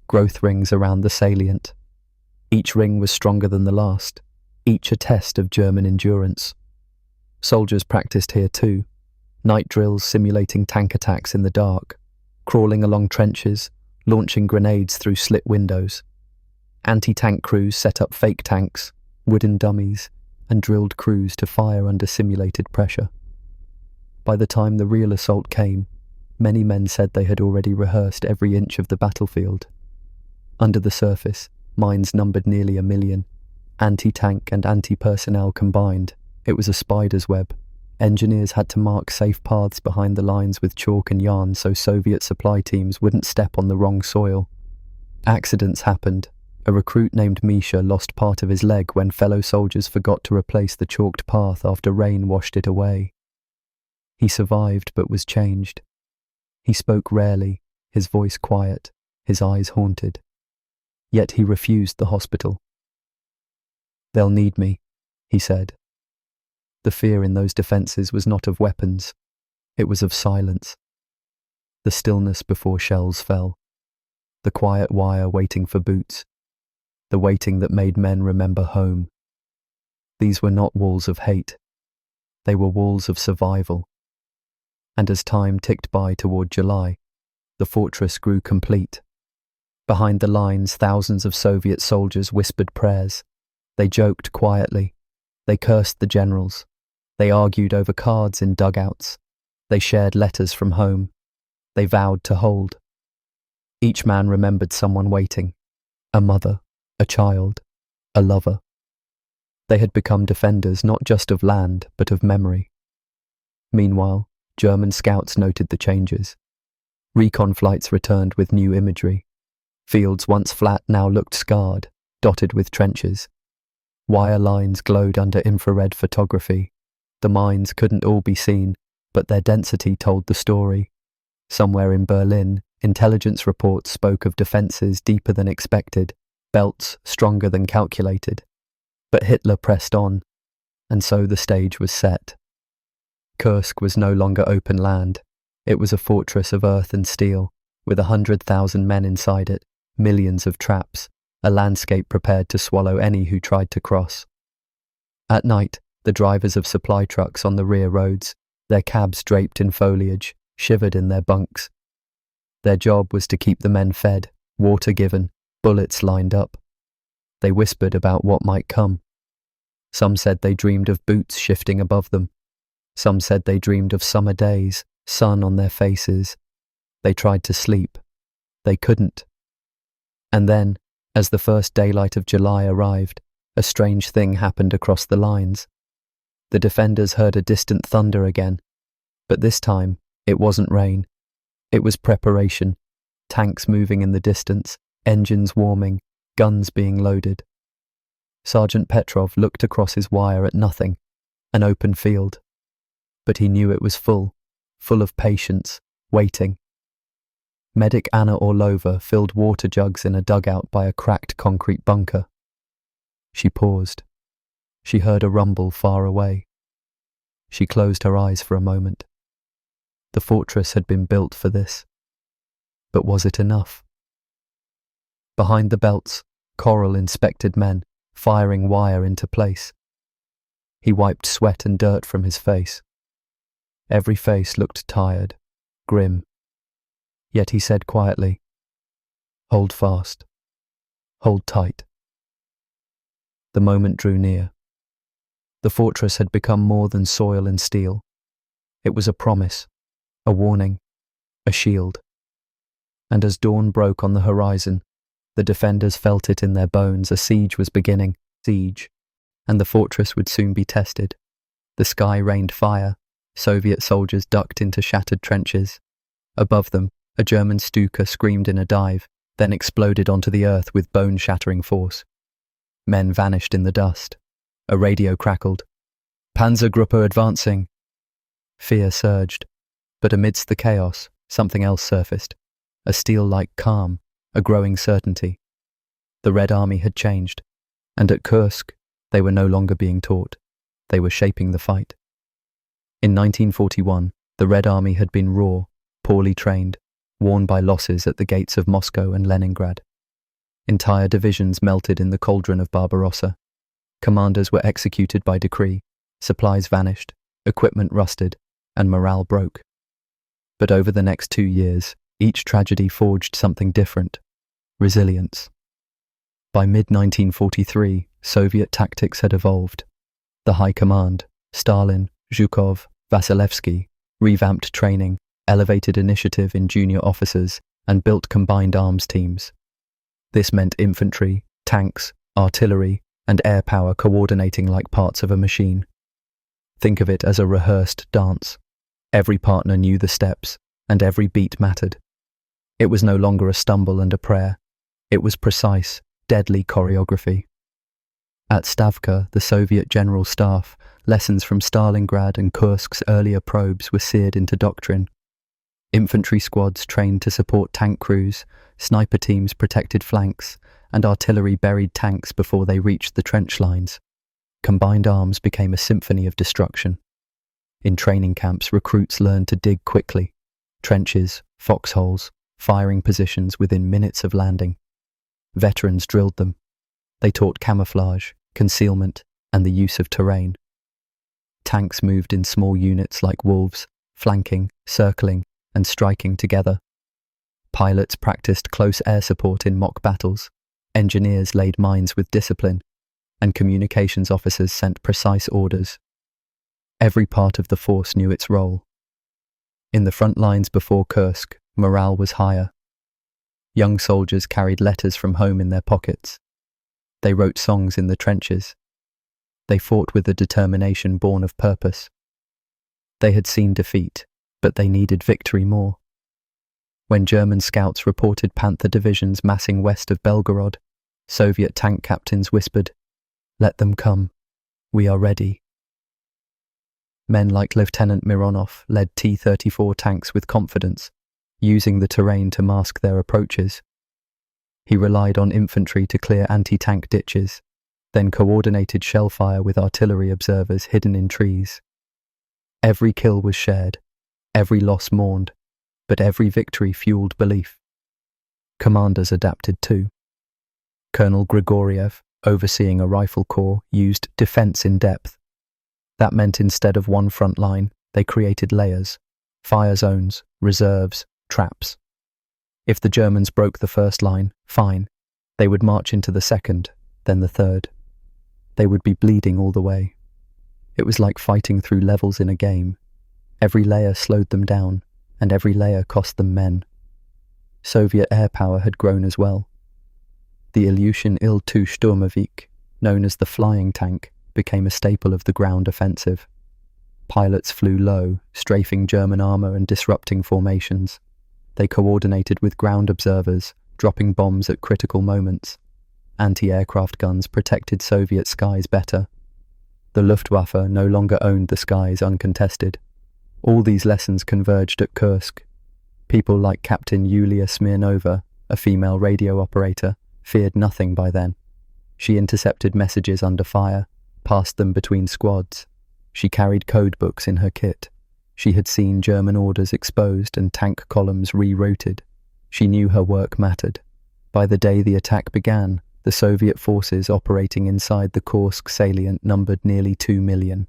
growth rings around the salient. Each ring was stronger than the last, each a test of German endurance. Soldiers practiced here too, night drills simulating tank attacks in the dark, crawling along trenches, launching grenades through slit windows. Anti-tank crews set up fake tanks, wooden dummies, and drilled crews to fire under simulated pressure. By the time the real assault came, many men said they had already rehearsed every inch of the battlefield. Under the surface, mines numbered nearly 1 million. Anti-tank and anti-personnel combined, it was a spider's web. Engineers had to mark safe paths behind the lines with chalk and yarn so Soviet supply teams wouldn't step on the wrong soil. Accidents happened. A recruit named Misha lost part of his leg when fellow soldiers forgot to replace the chalked path after rain washed it away. He survived but was changed. He spoke rarely, his voice quiet, his eyes haunted. Yet he refused the hospital. "They'll need me," he said. The fear in those defences was not of weapons, it was of silence. The stillness before shells fell. The quiet wire waiting for boots. The waiting that made men remember home. These were not walls of hate. They were walls of survival. And as time ticked by toward July, the fortress grew complete. Behind the lines, thousands of Soviet soldiers whispered prayers. They joked quietly. They cursed the generals. They argued over cards in dugouts. They shared letters from home. They vowed to hold. Each man remembered someone waiting. A mother, a child, a lover. They had become defenders not just of land, but of memory. Meanwhile, German scouts noted the changes. Recon flights returned with new imagery. Fields once flat now looked scarred, dotted with trenches. Wire lines glowed under infrared photography. The mines couldn't all be seen, but their density told the story. Somewhere in Berlin, intelligence reports spoke of defences deeper than expected, belts stronger than calculated. But Hitler pressed on, and so the stage was set. Kursk was no longer open land. It was a fortress of earth and steel, with 100,000 men inside it, millions of traps, a landscape prepared to swallow any who tried to cross. At night, the drivers of supply trucks on the rear roads, their cabs draped in foliage, shivered in their bunks. Their job was to keep the men fed, water given, bullets lined up. They whispered about what might come. Some said they dreamed of boots shifting above them. Some said they dreamed of summer days, sun on their faces. They tried to sleep. They couldn't. And then, as the first daylight of July arrived, a strange thing happened across the lines. The defenders heard a distant thunder again, but this time it wasn't rain. It was preparation, tanks moving in the distance, engines warming, guns being loaded. Sergeant Petrov looked across his wire at nothing, an open field. But he knew it was full of patience, waiting. Medic Anna Orlova filled water jugs in a dugout by a cracked concrete bunker. She paused. She heard a rumble far away. She closed her eyes for a moment. The fortress had been built for this. But was it enough? Behind the belts, Coral inspected men, firing wire into place. He wiped sweat and dirt from his face. Every face looked tired, grim. Yet he said quietly, "Hold fast. Hold tight." The moment drew near. The fortress had become more than soil and steel. It was a promise, a warning, a shield. And as dawn broke on the horizon, the defenders felt it in their bones. A siege was beginning, and the fortress would soon be tested. The sky rained fire. Soviet soldiers ducked into shattered trenches. Above them, a German Stuka screamed in a dive, then exploded onto the earth with bone-shattering force. Men vanished in the dust. A radio crackled. "Panzergruppe advancing." Fear surged, but amidst the chaos, something else surfaced. A steel-like calm, a growing certainty. The Red Army had changed, and at Kursk, they were no longer being taught. They were shaping the fight. In 1941, the Red Army had been raw, poorly trained, worn by losses at the gates of Moscow and Leningrad. Entire divisions melted in the cauldron of Barbarossa. Commanders were executed by decree, supplies vanished, equipment rusted, and morale broke. But over the next 2 years, each tragedy forged something different: resilience. By mid-1943, Soviet tactics had evolved. The High Command, Stalin, Zhukov, Vasilevsky, revamped training, elevated initiative in junior officers, and built combined arms teams. This meant infantry, tanks, artillery, and air power coordinating like parts of a machine. Think of it as a rehearsed dance. Every partner knew the steps, and every beat mattered. It was no longer a stumble and a prayer. It was precise, deadly choreography. At Stavka, the Soviet General Staff, lessons from Stalingrad and Kursk's earlier probes were seared into doctrine. Infantry squads trained to support tank crews, sniper teams protected flanks, and artillery buried tanks before they reached the trench lines. Combined arms became a symphony of destruction. In training camps, recruits learned to dig quickly. Trenches, foxholes, firing positions within minutes of landing. Veterans drilled them. They taught camouflage, concealment, and the use of terrain. Tanks moved in small units like wolves, flanking, circling, and striking together. Pilots practiced close air support in mock battles. Engineers laid mines with discipline, and communications officers sent precise orders. Every part of the force knew its role. In the front lines before Kursk, morale was higher. Young soldiers carried letters from home in their pockets. They wrote songs in the trenches. They fought with a determination born of purpose. They had seen defeat, but they needed victory more. When German scouts reported Panther divisions massing west of Belgorod, Soviet tank captains whispered, "Let them come. We are ready." Men like Lieutenant Mironov led T-34 tanks with confidence, using the terrain to mask their approaches. He relied on infantry to clear anti-tank ditches, then coordinated shell fire with artillery observers hidden in trees. Every kill was shared, every loss mourned, but every victory fueled belief. Commanders adapted too. Colonel Grigoriev, overseeing a rifle corps, used defense in depth. That meant instead of one front line, they created layers, fire zones, reserves, traps. If the Germans broke the first line, fine. They would march into the second, then the third. They would be bleeding all the way. It was like fighting through levels in a game. Every layer slowed them down, and every layer cost them men. Soviet air power had grown as well. The Ilyushin Il-2 Sturmovik, known as the flying tank, became a staple of the ground offensive. Pilots flew low, strafing German armour and disrupting formations. They coordinated with ground observers, dropping bombs at critical moments. Anti-aircraft guns protected Soviet skies better. The Luftwaffe no longer owned the skies uncontested. All these lessons converged at Kursk. People like Captain Yulia Smirnova, a female radio operator, feared nothing by then. She intercepted messages under fire, passed them between squads. She carried code books in her kit. She had seen German orders exposed and tank columns rerouted. She knew her work mattered. By the day the attack began, the Soviet forces operating inside the Kursk salient numbered nearly 2 million.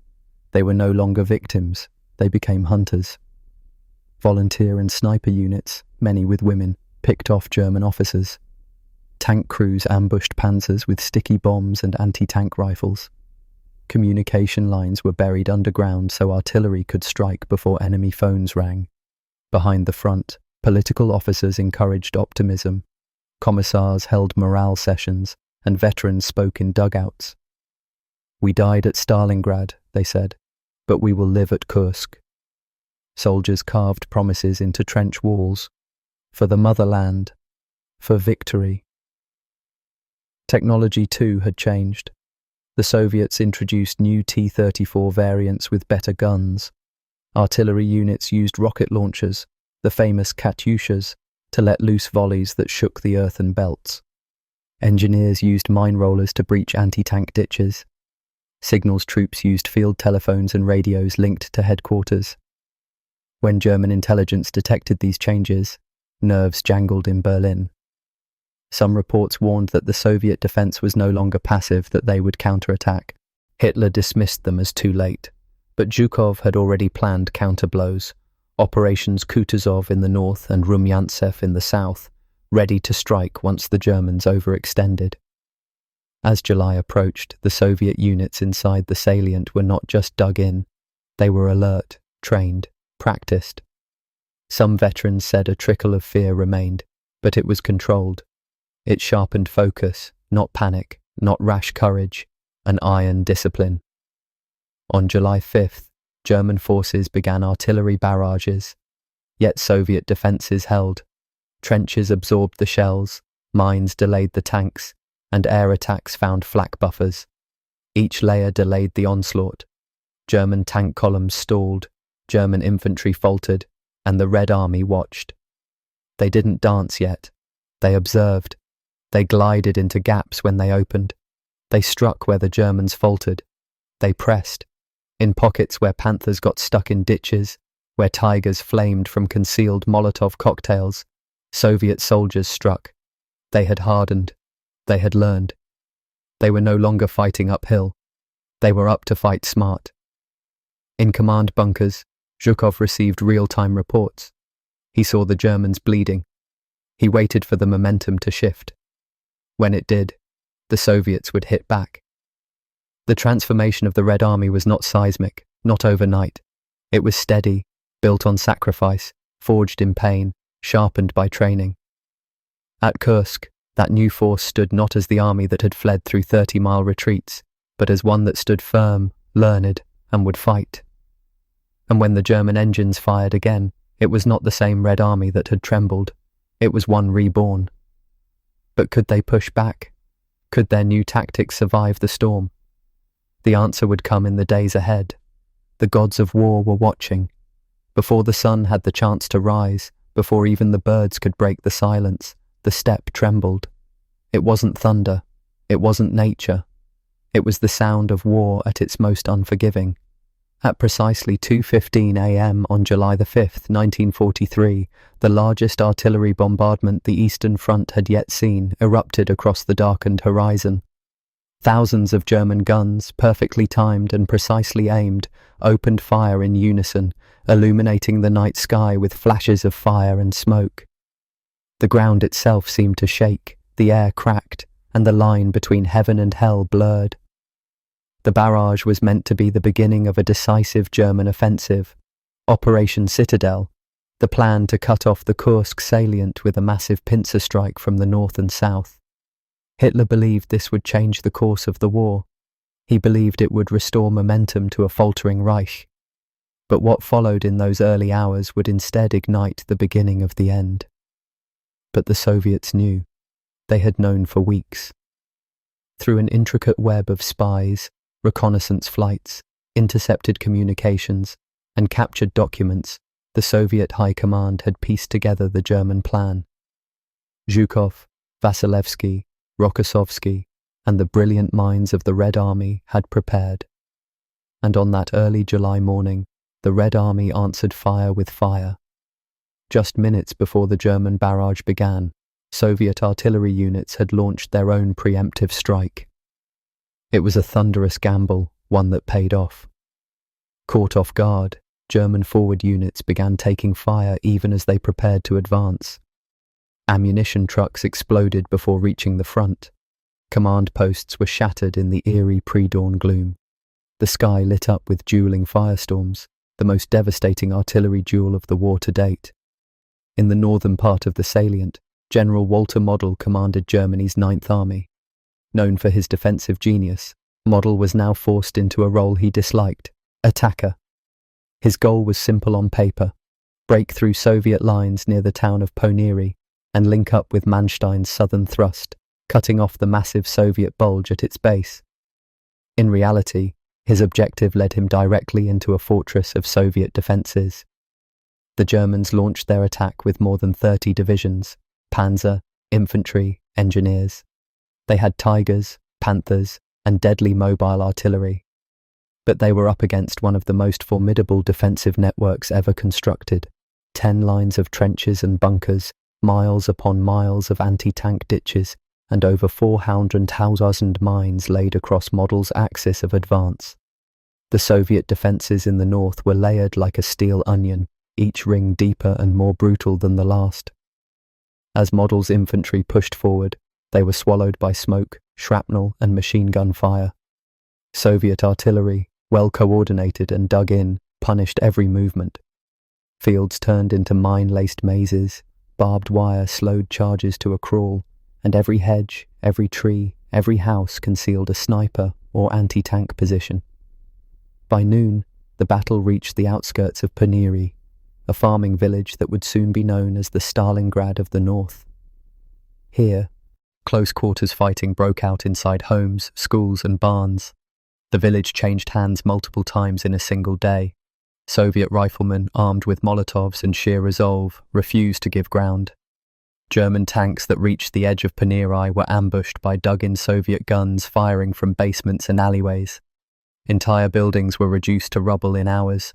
They were no longer victims, they became hunters. Volunteer and sniper units, many with women, picked off German officers. Tank crews ambushed panzers with sticky bombs and anti-tank rifles. Communication lines were buried underground so artillery could strike before enemy phones rang. Behind the front, political officers encouraged optimism. Commissars held morale sessions, and veterans spoke in dugouts. "We died at Stalingrad," they said, "but we will live at Kursk." Soldiers carved promises into trench walls. For the motherland. For victory. Technology too had changed. The Soviets introduced new T-34 variants with better guns. Artillery units used rocket launchers, the famous Katyushas, to let loose volleys that shook the earthen belts. Engineers used mine rollers to breach anti-tank ditches. Signals troops used field telephones and radios linked to headquarters. When German intelligence detected these changes, nerves jangled in Berlin. Some reports warned that the Soviet defense was no longer passive, that they would counterattack. Hitler dismissed them as too late, but Zhukov had already planned counterblows. Operations Kutuzov in the north and Rumyantsev in the south, ready to strike once the Germans overextended. As July approached, the Soviet units inside the salient were not just dug in, they were alert, trained, practiced. Some veterans said a trickle of fear remained, but it was controlled. It sharpened focus, not panic, not rash courage, an iron discipline. On July 5th, German forces began artillery barrages, yet Soviet defences held. Trenches absorbed the shells, mines delayed the tanks, and air attacks found flak buffers. Each layer delayed the onslaught. German tank columns stalled, German infantry faltered, and the Red Army watched. They didn't dance yet. They observed. They glided into gaps when they opened. They struck where the Germans faltered. They pressed. In pockets where panthers got stuck in ditches, where tigers flamed from concealed Molotov cocktails, Soviet soldiers struck. They had hardened. They had learned. They were no longer fighting uphill. They were up to fight smart. In command bunkers, Zhukov received real-time reports. He saw the Germans bleeding. He waited for the momentum to shift. When it did, the Soviets would hit back. The transformation of the Red Army was not seismic, not overnight. It was steady, built on sacrifice, forged in pain, sharpened by training. At Kursk, that new force stood not as the army that had fled through 30-mile retreats, but as one that stood firm, learned, and would fight. And when the German engines fired again, it was not the same Red Army that had trembled. It was one reborn. But could they push back? Could their new tactics survive the storm? The answer would come in the days ahead. The gods of war were watching. Before the sun had the chance to rise, before even the birds could break the silence, the steppe trembled. It wasn't thunder. It wasn't nature. It was the sound of war at its most unforgiving. At precisely 2:15 a.m. on July the 5th, 1943, the largest artillery bombardment the Eastern Front had yet seen erupted across the darkened horizon. Thousands of German guns, perfectly timed and precisely aimed, opened fire in unison, illuminating the night sky with flashes of fire and smoke. The ground itself seemed to shake, the air cracked, and the line between heaven and hell blurred. The barrage was meant to be the beginning of a decisive German offensive. Operation Citadel, the plan to cut off the Kursk salient with a massive pincer strike from the north and south. Hitler believed this would change the course of the war. He believed it would restore momentum to a faltering Reich. But what followed in those early hours would instead ignite the beginning of the end. But the Soviets knew. They had known for weeks. Through an intricate web of spies, reconnaissance flights, intercepted communications, and captured documents, the Soviet High Command had pieced together the German plan. Zhukov, Vasilevsky, Rokossovsky, and the brilliant minds of the Red Army had prepared. And on that early July morning, the Red Army answered fire with fire. Just minutes before the German barrage began, Soviet artillery units had launched their own preemptive strike. It was a thunderous gamble, one that paid off. Caught off guard, German forward units began taking fire even as they prepared to advance. Ammunition trucks exploded before reaching the front. Command posts were shattered in the eerie pre-dawn gloom. The sky lit up with dueling firestorms, the most devastating artillery duel of the war to date. In the northern part of the salient, General Walter Model commanded Germany's Ninth Army. Known for his defensive genius, Model was now forced into a role he disliked: attacker. His goal was simple on paper: break through Soviet lines near the town of Ponieri and link up with Manstein's southern thrust, cutting off the massive Soviet bulge at its base. In reality, his objective led him directly into a fortress of Soviet defences. The Germans launched their attack with more than 30 divisions: Panzer, Infantry, Engineers. They had Tigers, Panthers, and deadly mobile artillery. But they were up against one of the most formidable defensive networks ever constructed: 10 lines of trenches and bunkers, miles upon miles of anti-tank ditches, and over 400,000 mines laid across Model's axis of advance. The Soviet defences in the north were layered like a steel onion, each ring deeper and more brutal than the last. As Model's infantry pushed forward, they were swallowed by smoke, shrapnel, and machine gun fire. Soviet artillery, well coordinated and dug in, punished every movement. Fields turned into mine-laced mazes, barbed wire slowed charges to a crawl, and every hedge, every tree, every house concealed a sniper or anti-tank position. By noon, the battle reached the outskirts of Ponieri, a farming village that would soon be known as the Stalingrad of the North. Here, close quarters fighting broke out inside homes, schools, and barns. The village changed hands multiple times in a single day. Soviet riflemen, armed with Molotovs and sheer resolve, refused to give ground. German tanks that reached the edge of Ponieri were ambushed by dug-in Soviet guns firing from basements and alleyways. Entire buildings were reduced to rubble in hours.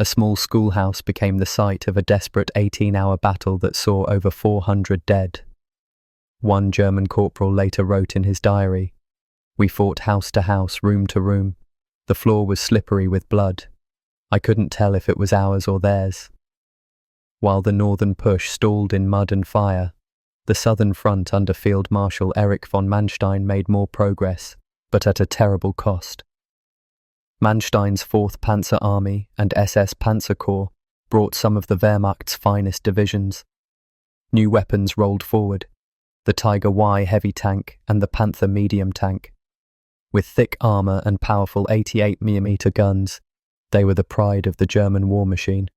A small schoolhouse became the site of a desperate 18-hour battle that saw over 400 dead. One German corporal later wrote in his diary, "We fought house to house, room to room. The floor was slippery with blood. I couldn't tell if it was ours or theirs." While the northern push stalled in mud and fire, the southern front under Field Marshal Erich von Manstein made more progress, but at a terrible cost. Manstein's 4th Panzer Army and SS Panzer Corps brought some of the Wehrmacht's finest divisions. New weapons rolled forward: the Tiger Y heavy tank and the Panther medium tank. With thick armour and powerful 88mm guns, they were the pride of the German war machine.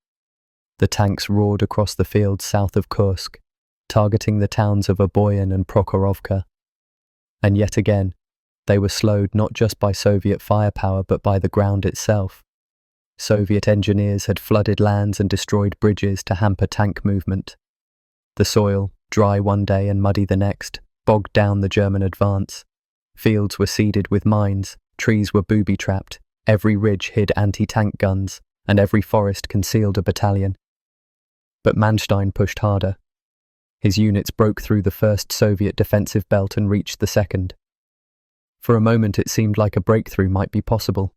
The tanks roared across the fields south of Kursk, targeting the towns of Oboyan and Prokhorovka. And yet again, they were slowed not just by Soviet firepower but by the ground itself. Soviet engineers had flooded lands and destroyed bridges to hamper tank movement. The soil, dry one day and muddy the next, bogged down the German advance. Fields were seeded with mines, trees were booby-trapped, every ridge hid anti-tank guns, and every forest concealed a battalion. But Manstein pushed harder. His units broke through the first Soviet defensive belt and reached the second. For a moment it seemed like a breakthrough might be possible.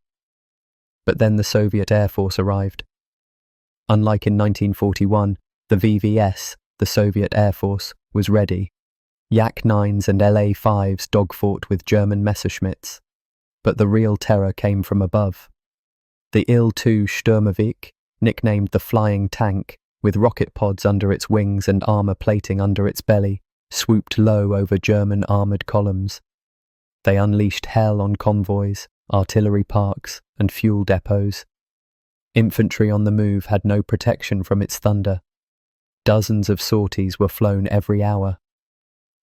But then the Soviet Air Force arrived. Unlike in 1941, the VVS, the Soviet Air Force, was ready. Yak-9s and LA-5s dogfought with German Messerschmitts. But the real terror came from above. The Il-2 Sturmovik, nicknamed the Flying Tank, with rocket pods under its wings and armour plating under its belly, swooped low over German armoured columns. They unleashed hell on convoys, artillery parks, and fuel depots. Infantry on the move had no protection from its thunder. Dozens of sorties were flown every hour.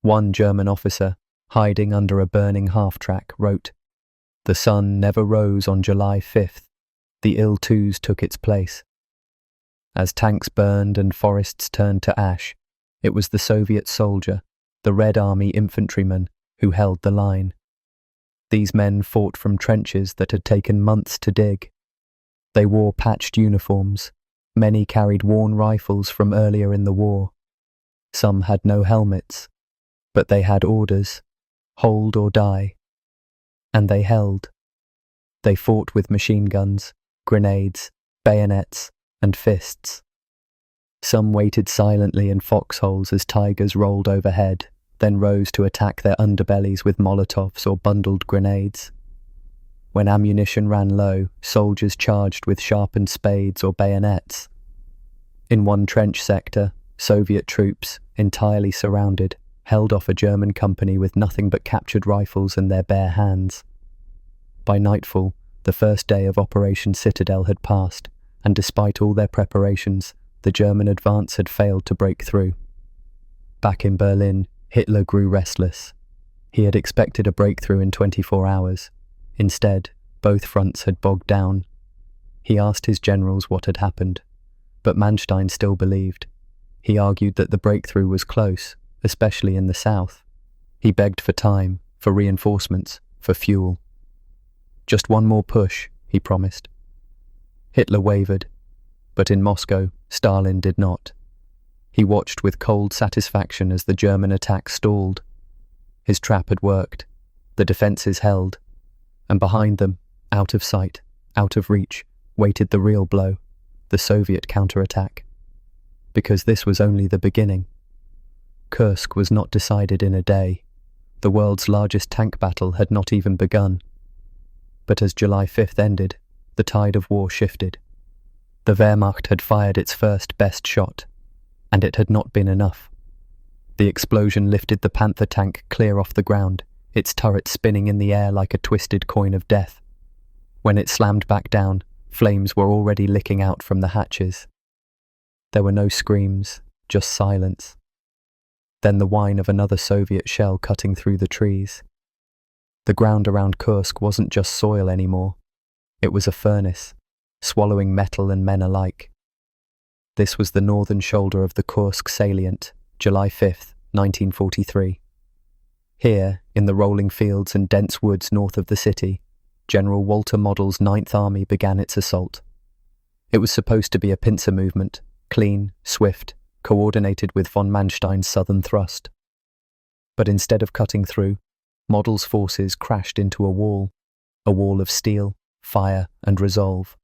One German officer, hiding under a burning half-track, wrote, "The sun never rose on July 5th. The Il-2s took its place." As tanks burned and forests turned to ash, it was the Soviet soldier, the Red Army infantryman, who held the line. These men fought from trenches that had taken months to dig. They wore patched uniforms. Many carried worn rifles from earlier in the war. Some had no helmets, but they had orders, hold or die. And they held. They fought with machine guns, grenades, bayonets, and fists. Some waited silently in foxholes as tigers rolled overhead, then rose to attack their underbellies with Molotovs or bundled grenades. When ammunition ran low, soldiers charged with sharpened spades or bayonets. In one trench sector, Soviet troops, entirely surrounded, held off a German company with nothing but captured rifles in their bare hands. By nightfall, the first day of Operation Citadel had passed, and despite all their preparations, the German advance had failed to break through. Back in Berlin, Hitler grew restless. He had expected a breakthrough in 24 hours. Instead, both fronts had bogged down. He asked his generals what had happened, but Manstein still believed. He argued that the breakthrough was close, especially in the south. He begged for time, for reinforcements, for fuel. Just one more push, he promised. Hitler wavered, but in Moscow, Stalin did not. He watched with cold satisfaction as the German attack stalled. His trap had worked, the defences held, and behind them, out of sight, out of reach, waited the real blow, the Soviet counterattack. Because this was only the beginning. Kursk was not decided in a day. The world's largest tank battle had not even begun. But as July 5th ended, the tide of war shifted. The Wehrmacht had fired its first best shot, and it had not been enough. The explosion lifted the Panther tank clear off the ground, its turret spinning in the air like a twisted coin of death. When it slammed back down, flames were already licking out from the hatches. There were no screams, just silence. Then the whine of another Soviet shell cutting through the trees. The ground around Kursk wasn't just soil anymore. It was a furnace, swallowing metal and men alike. This was the northern shoulder of the Kursk salient, July 5th, 1943. Here, in the rolling fields and dense woods north of the city, General Walter Model's Ninth Army began its assault. It was supposed to be a pincer movement, clean, swift, coordinated with von Manstein's southern thrust. But instead of cutting through, Model's forces crashed into a wall of steel, fire, and resolve.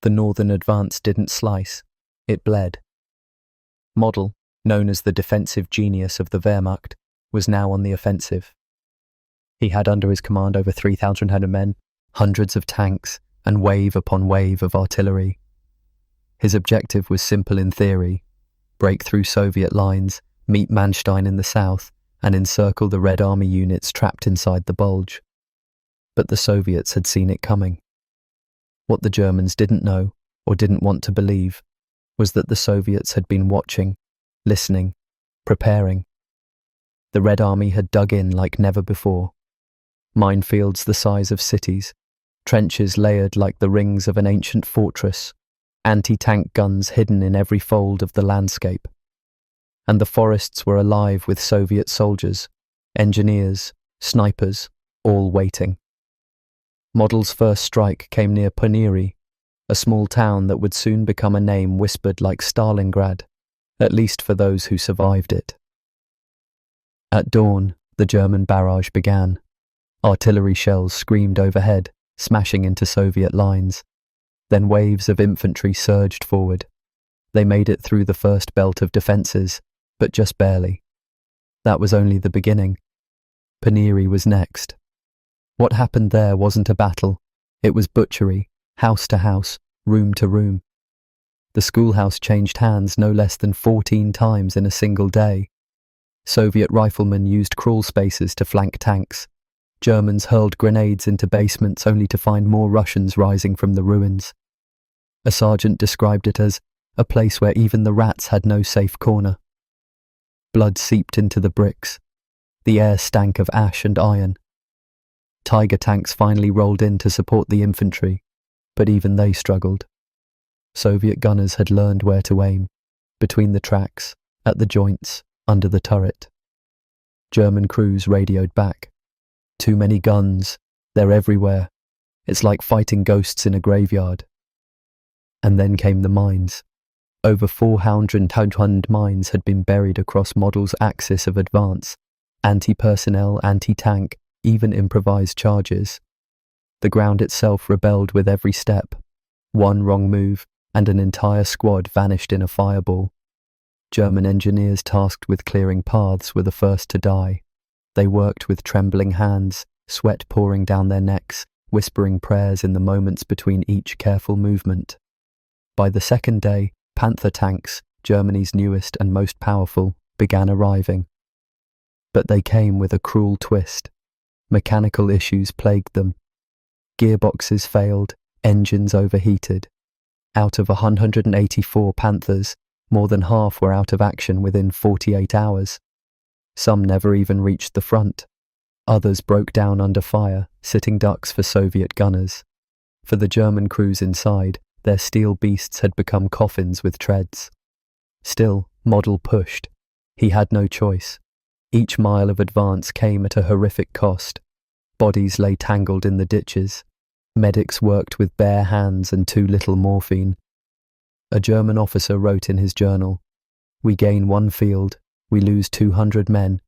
The northern advance didn't slice, it bled. Model, known as the defensive genius of the Wehrmacht, was now on the offensive. He had under his command over 3,000 men, hundreds of tanks, and wave upon wave of artillery. His objective was simple in theory: break through Soviet lines, meet Manstein in the south, and encircle the Red Army units trapped inside the bulge. But the Soviets had seen it coming. What the Germans didn't know, or didn't want to believe, was that the Soviets had been watching, listening, preparing. The Red Army had dug in like never before. Minefields the size of cities, trenches layered like the rings of an ancient fortress, anti-tank guns hidden in every fold of the landscape. And the forests were alive with Soviet soldiers, engineers, snipers, all waiting. Model's first strike came near Poniri, a small town that would soon become a name whispered like Stalingrad, at least for those who survived it. At dawn, the German barrage began. Artillery shells screamed overhead, smashing into Soviet lines. Then waves of infantry surged forward. They made it through the first belt of defences, but just barely. That was only the beginning. Poniri was next. What happened there wasn't a battle. It was butchery, house to house, room to room. The schoolhouse changed hands no less than 14 times in a single day. Soviet riflemen used crawl spaces to flank tanks. Germans hurled grenades into basements only to find more Russians rising from the ruins. A sergeant described it as a place where even the rats had no safe corner. Blood seeped into the bricks. The air stank of ash and iron. Tiger tanks finally rolled in to support the infantry, but even they struggled. Soviet gunners had learned where to aim, between the tracks, at the joints, under the turret. German crews radioed back. Too many guns, they're everywhere. It's like fighting ghosts in a graveyard. And then came the mines. Over 400 mines had been buried across Model's axis of advance, anti-personnel, anti-tank, even improvised charges. The ground itself rebelled with every step. One wrong move, and an entire squad vanished in a fireball. German engineers tasked with clearing paths were the first to die. They worked with trembling hands, sweat pouring down their necks, whispering prayers in the moments between each careful movement. By the second day, Panther tanks, Germany's newest and most powerful, began arriving. But they came with a cruel twist. Mechanical issues plagued them. Gearboxes failed, engines overheated. Out of 184 Panthers, more than half were out of action within 48 hours. Some never even reached the front. Others broke down under fire, sitting ducks for Soviet gunners. For the German crews inside, their steel beasts had become coffins with treads. Still, Model pushed. He had no choice. Each mile of advance came at a horrific cost. Bodies lay tangled in the ditches. Medics worked with bare hands and too little morphine. A German officer wrote in his journal, "We gain one field, we lose 200 men.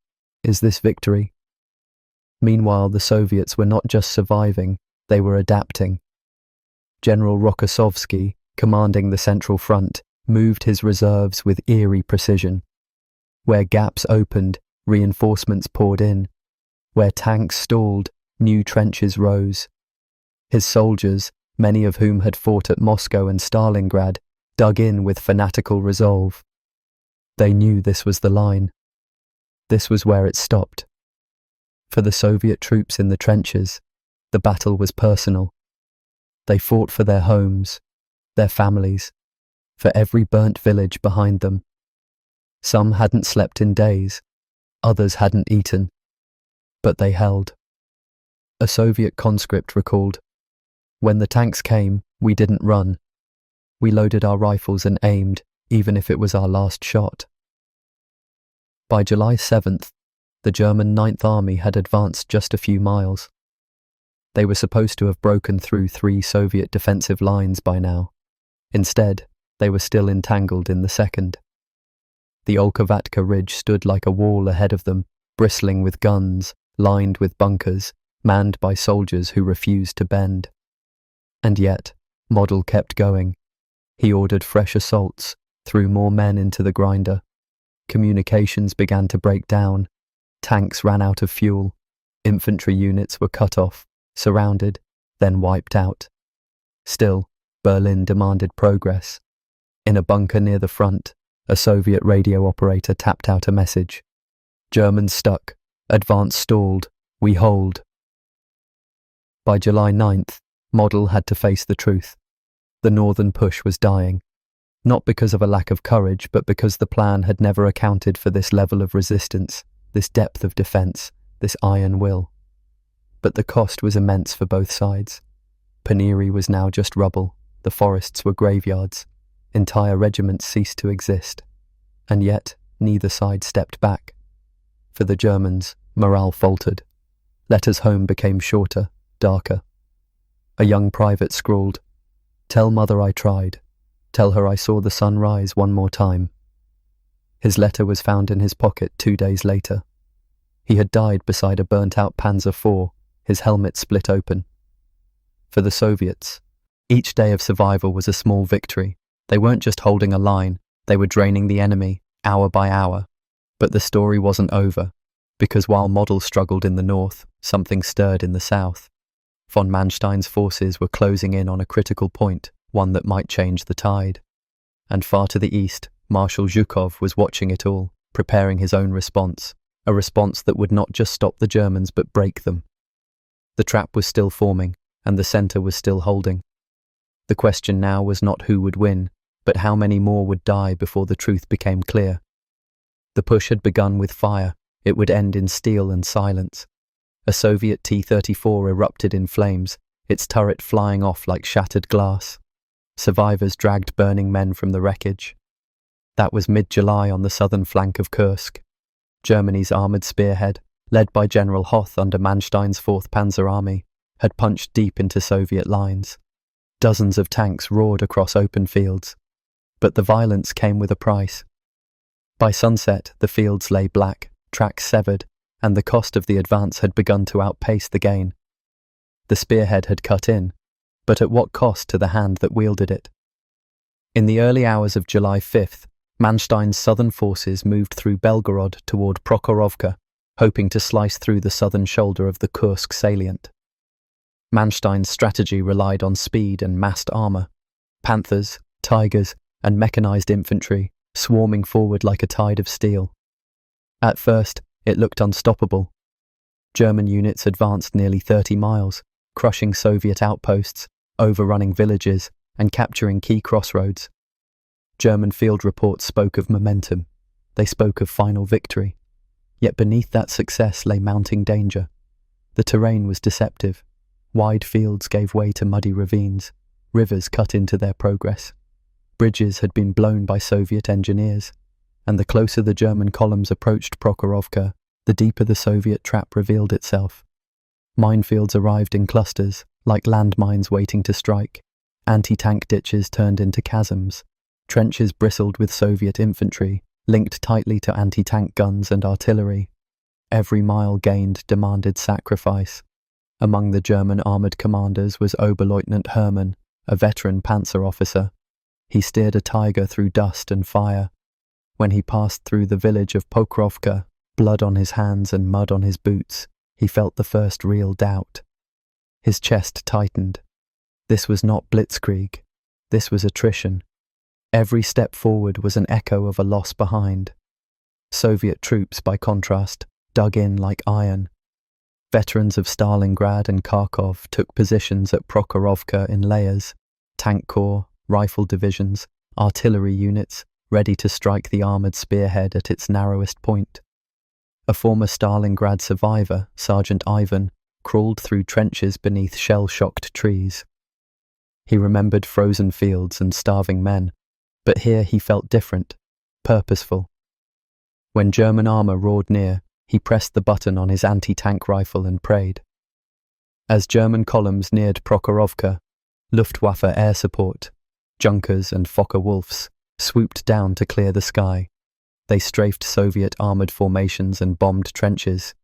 Is this victory?" Meanwhile, the Soviets were not just surviving, they were adapting. General Rokossovsky, commanding the Central Front, moved his reserves with eerie precision. Where gaps opened, reinforcements poured in. Where tanks stalled, new trenches rose. His soldiers, many of whom had fought at Moscow and Stalingrad, dug in with fanatical resolve. They knew this was the line. This was where it stopped. For the Soviet troops in the trenches, the battle was personal. They fought for their homes, their families, for every burnt village behind them. Some hadn't slept in days, others hadn't eaten, but they held. A Soviet conscript recalled, "When the tanks came, we didn't run. We loaded our rifles and aimed, even if it was our last shot." By July 7th, the German 9th Army had advanced just a few miles. They were supposed to have broken through 3 Soviet defensive lines by now. Instead, they were still entangled in the second. The Olkovatka Ridge stood like a wall ahead of them, bristling with guns, lined with bunkers, manned by soldiers who refused to bend. And yet, Model kept going. He ordered fresh assaults, threw more men into the grinder. Communications began to break down. Tanks ran out of fuel. Infantry units were cut off, surrounded, then wiped out. Still, Berlin demanded progress. In a bunker near the front, a Soviet radio operator tapped out a message. "Germans stuck. Advance stalled. We hold." By July 9th, Model had to face the truth. The northern push was dying. Not because of a lack of courage, but because the plan had never accounted for this level of resistance, this depth of defence, this iron will. But the cost was immense for both sides. Paneri was now just rubble. The forests were graveyards. Entire regiments ceased to exist. And yet, neither side stepped back. For the Germans, morale faltered. Letters home became shorter, darker. A young private scrawled, "Tell mother I tried. Tell her I saw the sun rise one more time." His letter was found in his pocket 2 days later. He had died beside a burnt-out Panzer IV, his helmet split open. For the Soviets, each day of survival was a small victory. They weren't just holding a line, they were draining the enemy, hour by hour. But the story wasn't over, because while Model struggled in the north, something stirred in the south. Von Manstein's forces were closing in on a critical point, one that might change the tide. And far to the east, Marshal Zhukov was watching it all, preparing his own response, a response that would not just stop the Germans but break them. The trap was still forming, and the centre was still holding. The question now was not who would win, but how many more would die before the truth became clear. The push had begun with fire, it would end in steel and silence. A Soviet T-34 erupted in flames, its turret flying off like shattered glass. Survivors dragged burning men from the wreckage. That was mid-July on the southern flank of Kursk. Germany's armoured spearhead, led by General Hoth under Manstein's 4th Panzer Army, had punched deep into Soviet lines. Dozens of tanks roared across open fields. But the violence came with a price. By sunset, the fields lay black, tracks severed, and the cost of the advance had begun to outpace the gain. The spearhead had cut in, but at what cost to the hand that wielded it? In the early hours of July 5th, Manstein's southern forces moved through Belgorod toward Prokhorovka, hoping to slice through the southern shoulder of the Kursk salient. Manstein's strategy relied on speed and massed armour, panthers, tigers, and mechanized infantry swarming forward like a tide of steel. At first, it looked unstoppable. German units advanced nearly 30 miles, crushing Soviet outposts, overrunning villages, and capturing key crossroads. German field reports spoke of momentum. They spoke of final victory. Yet beneath that success lay mounting danger. The terrain was deceptive. Wide fields gave way to muddy ravines. Rivers cut into their progress. Bridges had been blown by Soviet engineers, and the closer the German columns approached Prokhorovka, the deeper the Soviet trap revealed itself. Minefields arrived in clusters, like landmines waiting to strike. Anti-tank ditches turned into chasms. Trenches bristled with Soviet infantry, linked tightly to anti-tank guns and artillery. Every mile gained demanded sacrifice. Among the German armoured commanders was Oberleutnant Hermann, a veteran panzer officer. He steered a tiger through dust and fire. When he passed through the village of Pokrovka, blood on his hands and mud on his boots, he felt the first real doubt. His chest tightened. This was not blitzkrieg. This was attrition. Every step forward was an echo of a loss behind. Soviet troops, by contrast, dug in like iron. Veterans of Stalingrad and Kharkov took positions at Prokhorovka in layers, tank corps, rifle divisions, artillery units, ready to strike the armoured spearhead at its narrowest point. A former Stalingrad survivor, Sergeant Ivan, crawled through trenches beneath shell-shocked trees. He remembered frozen fields and starving men, but here he felt different, purposeful. When German armour roared near, he pressed the button on his anti-tank rifle and prayed. As German columns neared Prokhorovka, Luftwaffe air support, Junkers and Fokker-Wulfs, swooped down to clear the sky. They strafed Soviet armoured formations and bombed trenches,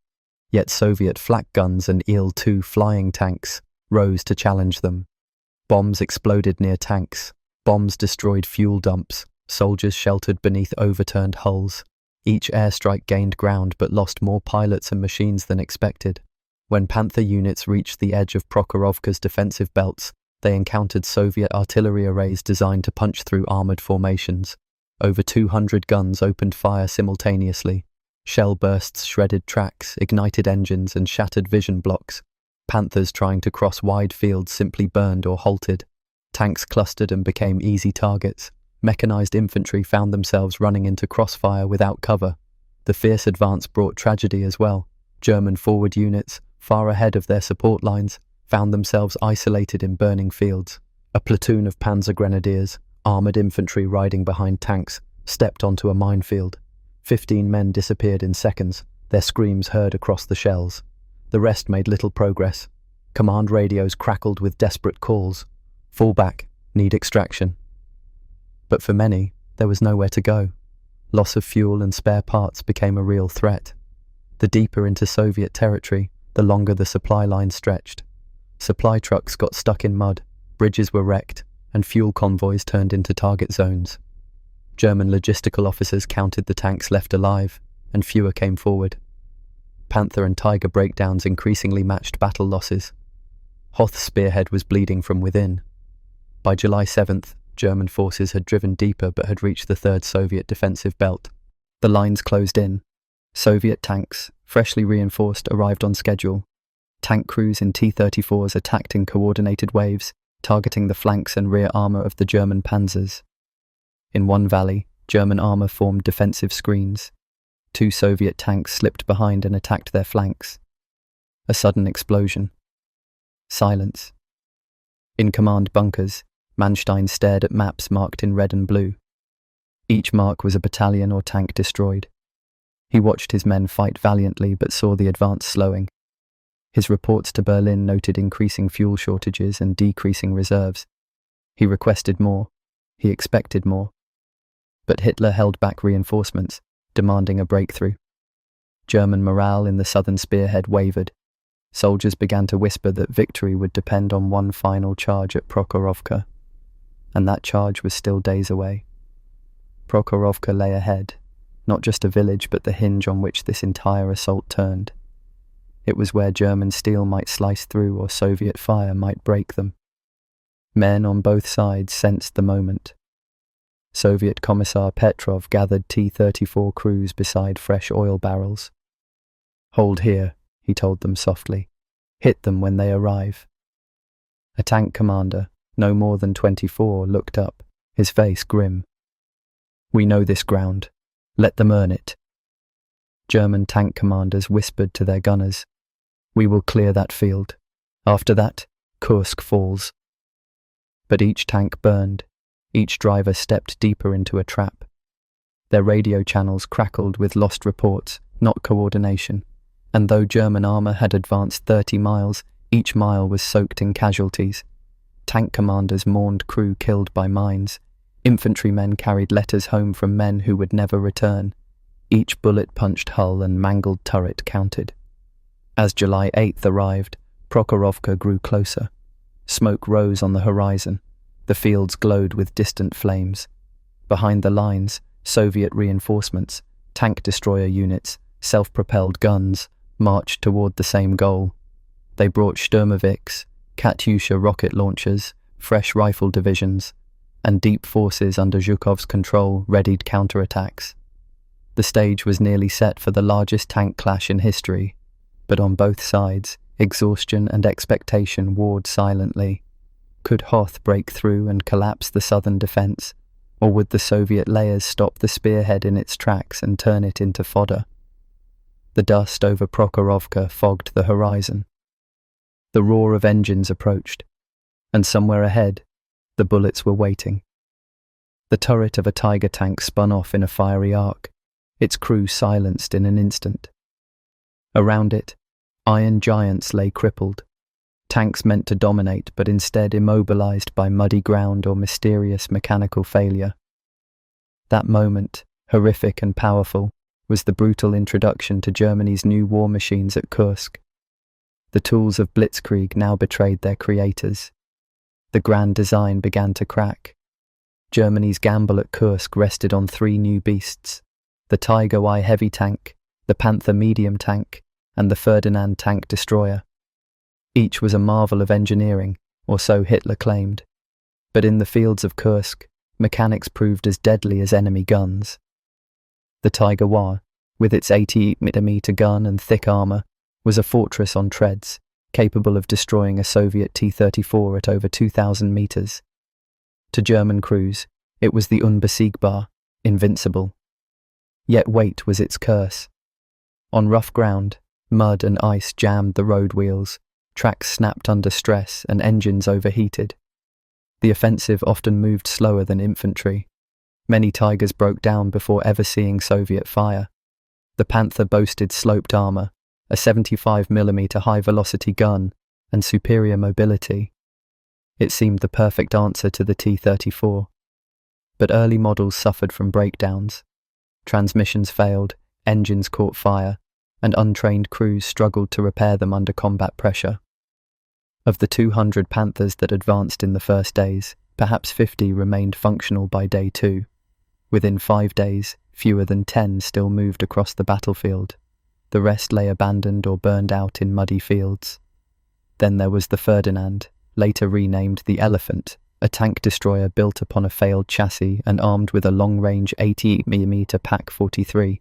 yet Soviet flak guns and Il-2 flying tanks rose to challenge them. Bombs exploded near tanks, bombs destroyed fuel dumps, soldiers sheltered beneath overturned hulls. Each airstrike gained ground but lost more pilots and machines than expected. When Panther units reached the edge of Prokhorovka's defensive belts, they encountered Soviet artillery arrays designed to punch through armoured formations. Over 200 guns opened fire simultaneously. Shell bursts shredded tracks, ignited engines, and shattered vision blocks. Panthers trying to cross wide fields simply burned or halted. Tanks clustered and became easy targets. Mechanized infantry found themselves running into crossfire without cover. The fierce advance brought tragedy as well. German forward units, far ahead of their support lines, found themselves isolated in burning fields. A platoon of panzer grenadiers, armoured infantry riding behind tanks, stepped onto a minefield. 15 men disappeared in seconds, their screams heard across the shells. The rest made little progress. Command radios crackled with desperate calls. Fall back, need extraction. But for many, there was nowhere to go. Loss of fuel and spare parts became a real threat. The deeper into Soviet territory, the longer the supply line stretched. Supply trucks got stuck in mud, bridges were wrecked, and fuel convoys turned into target zones. German logistical officers counted the tanks left alive, and fewer came forward. Panther and Tiger breakdowns increasingly matched battle losses. Hoth's spearhead was bleeding from within. By July 7th, German forces had driven deeper but had reached the third Soviet defensive belt. The lines closed in. Soviet tanks, freshly reinforced, arrived on schedule. Tank crews in T-34s attacked in coordinated waves, targeting the flanks and rear armour of the German panzers. In one valley, German armour formed defensive screens. 2 Soviet tanks slipped behind and attacked their flanks. A sudden explosion. Silence. In command bunkers, Manstein stared at maps marked in red and blue. Each mark was a battalion or tank destroyed. He watched his men fight valiantly but saw the advance slowing. His reports to Berlin noted increasing fuel shortages and decreasing reserves. He requested more. He expected more. But Hitler held back reinforcements, demanding a breakthrough. German morale in the southern spearhead wavered. Soldiers began to whisper that victory would depend on one final charge at Prokhorovka, and that charge was still days away. Prokhorovka lay ahead, not just a village but the hinge on which this entire assault turned. It was where German steel might slice through or Soviet fire might break them. Men on both sides sensed the moment. Soviet Commissar Petrov gathered T-34 crews beside fresh oil barrels. "Hold here," he told them softly. "Hit them when they arrive." A tank commander, no more than 24, looked up, his face grim. "We know this ground. Let them earn it." German tank commanders whispered to their gunners, "We will clear that field. After that, Kursk falls." But each tank burned. Each driver stepped deeper into a trap. Their radio channels crackled with lost reports, not coordination. And though German armour had advanced 30 miles, each mile was soaked in casualties. Tank commanders mourned crew killed by mines. Infantrymen carried letters home from men who would never return. Each bullet-punched hull and mangled turret counted. As July 8th arrived, Prokhorovka grew closer. Smoke rose on the horizon. The fields glowed with distant flames. Behind the lines, Soviet reinforcements, tank destroyer units, self-propelled guns, marched toward the same goal. They brought Sturmoviks, Katyusha rocket launchers, fresh rifle divisions, and deep forces under Zhukov's control readied counterattacks. The stage was nearly set for the largest tank clash in history, but on both sides, exhaustion and expectation warred silently. Could Hoth break through and collapse the southern defense, or would the Soviet layers stop the spearhead in its tracks and turn it into fodder? The dust over Prokhorovka fogged the horizon. The roar of engines approached, and somewhere ahead, the bullets were waiting. The turret of a Tiger tank spun off in a fiery arc, its crew silenced in an instant. Around it, iron giants lay crippled, tanks meant to dominate but instead immobilized by muddy ground or mysterious mechanical failure. That moment, horrific and powerful, was the brutal introduction to Germany's new war machines at Kursk. The tools of blitzkrieg now betrayed their creators. The grand design began to crack. Germany's gamble at Kursk rested on three new beasts: the Tiger I heavy tank, the Panther medium tank, and the Ferdinand tank destroyer. Each was a marvel of engineering, or so Hitler claimed. But in the fields of Kursk, mechanics proved as deadly as enemy guns. The Tiger I, with its 80mm gun and thick armour, was a fortress on treads, capable of destroying a Soviet T-34 at over 2,000 metres. To German crews, it was the unbesiegbar, invincible. Yet weight was its curse. On rough ground, mud and ice jammed the road wheels, tracks snapped under stress and engines overheated. The offensive often moved slower than infantry. Many Tigers broke down before ever seeing Soviet fire. The Panther boasted sloped armour, a 75mm high-velocity gun, and superior mobility. It seemed the perfect answer to the T-34. But early models suffered from breakdowns. Transmissions failed, engines caught fire, and untrained crews struggled to repair them under combat pressure. Of the 200 Panthers that advanced in the first days, perhaps 50 remained functional by day 2. Within 5 days, fewer than 10 still moved across the battlefield. The rest lay abandoned or burned out in muddy fields. Then there was the Ferdinand, later renamed the Elephant, a tank destroyer built upon a failed chassis and armed with a long-range 80mm PaK-43.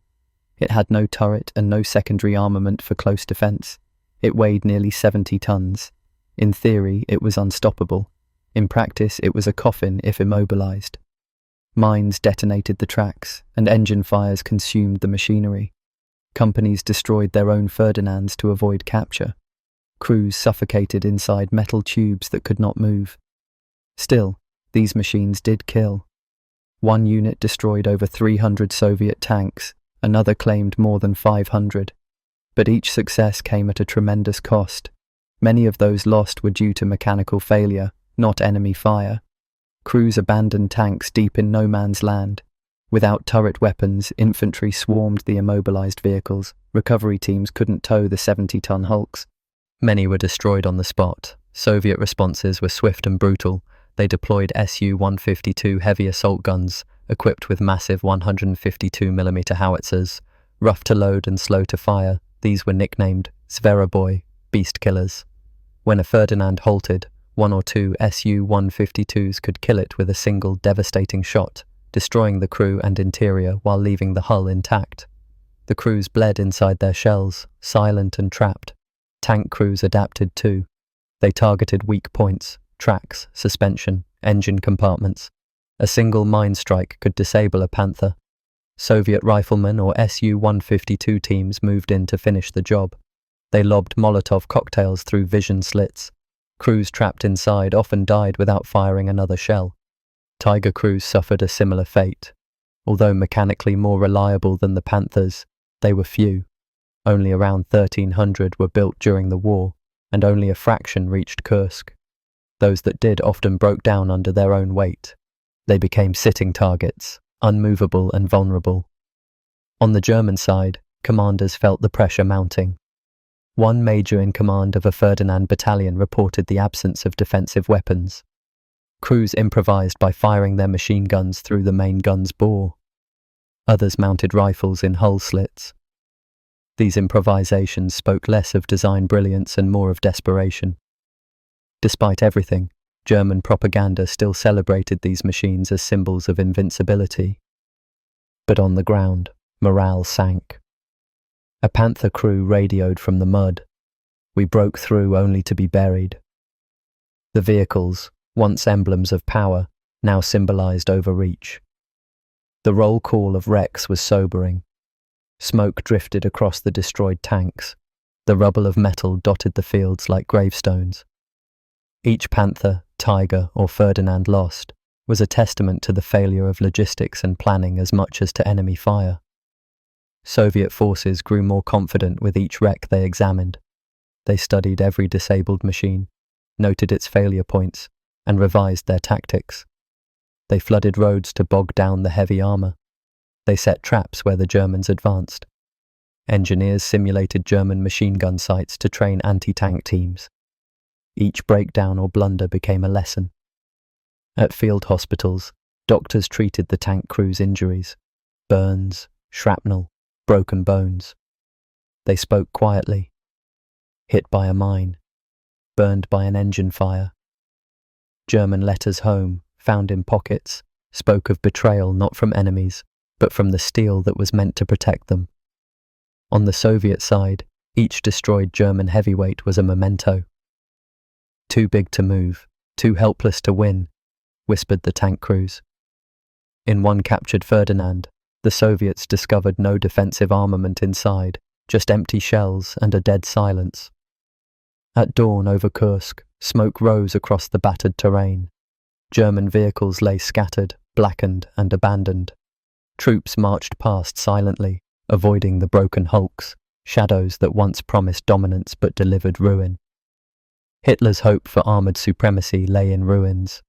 It had no turret and no secondary armament for close defence. It weighed nearly 70 tons. In theory, it was unstoppable. In practice, it was a coffin if immobilised. Mines detonated the tracks, and engine fires consumed the machinery. Companies destroyed their own Ferdinands to avoid capture. Crews suffocated inside metal tubes that could not move. Still, these machines did kill. One unit destroyed over 300 Soviet tanks, another claimed more than 500. But each success came at a tremendous cost. Many of those lost were due to mechanical failure, not enemy fire. Crews abandoned tanks deep in no man's land. Without turret weapons, infantry swarmed the immobilized vehicles. Recovery teams couldn't tow the 70-ton hulks. Many were destroyed on the spot. Soviet responses were swift and brutal. They deployed Su-152 heavy assault guns, equipped with massive 152mm howitzers. Rough to load and slow to fire, these were nicknamed Zveroboy, beast killers. When a Ferdinand halted, 1 or 2 Su-152s could kill it with a single devastating shot, destroying the crew and interior while leaving the hull intact. The crews bled inside their shells, silent and trapped. Tank crews adapted too. They targeted weak points, tracks, suspension, engine compartments. A single mine strike could disable a Panther. Soviet riflemen or Su-152 teams moved in to finish the job. They lobbed Molotov cocktails through vision slits. Crews trapped inside often died without firing another shell. Tiger crews suffered a similar fate. Although mechanically more reliable than the Panthers, they were few. Only around 1,300 were built during the war, and only a fraction reached Kursk. Those that did often broke down under their own weight. They became sitting targets, unmovable and vulnerable. On the German side, commanders felt the pressure mounting. One major in command of a Ferdinand battalion reported the absence of defensive weapons. Crews improvised by firing their machine guns through the main gun's bore. Others mounted rifles in hull slits. These improvisations spoke less of design brilliance and more of desperation. Despite everything, German propaganda still celebrated these machines as symbols of invincibility. But on the ground, morale sank. A Panther crew radioed from the mud. "We broke through only to be buried." The vehicles, once emblems of power, now symbolized overreach. The roll call of wrecks was sobering. Smoke drifted across the destroyed tanks. The rubble of metal dotted the fields like gravestones. Each Panther, Tiger, or Ferdinand lost was a testament to the failure of logistics and planning as much as to enemy fire. Soviet forces grew more confident with each wreck they examined. They studied every disabled machine, noted its failure points, and revised their tactics. They flooded roads to bog down the heavy armour. They set traps where the Germans advanced. Engineers simulated German machine gun sites to train anti-tank teams. Each breakdown or blunder became a lesson. At field hospitals, doctors treated the tank crew's injuries: burns, shrapnel, broken bones. They spoke quietly. Hit by a mine, burned by an engine fire. German letters home, found in pockets, spoke of betrayal not from enemies, but from the steel that was meant to protect them. On the Soviet side, each destroyed German heavyweight was a memento. "Too big to move, too helpless to win," whispered the tank crews. In one captured Ferdinand, the Soviets discovered no defensive armament inside, just empty shells and a dead silence. At dawn over Kursk, smoke rose across the battered terrain. German vehicles lay scattered, blackened and abandoned. Troops marched past silently, avoiding the broken hulks, shadows that once promised dominance but delivered ruin. Hitler's hope for armoured supremacy lay in ruins.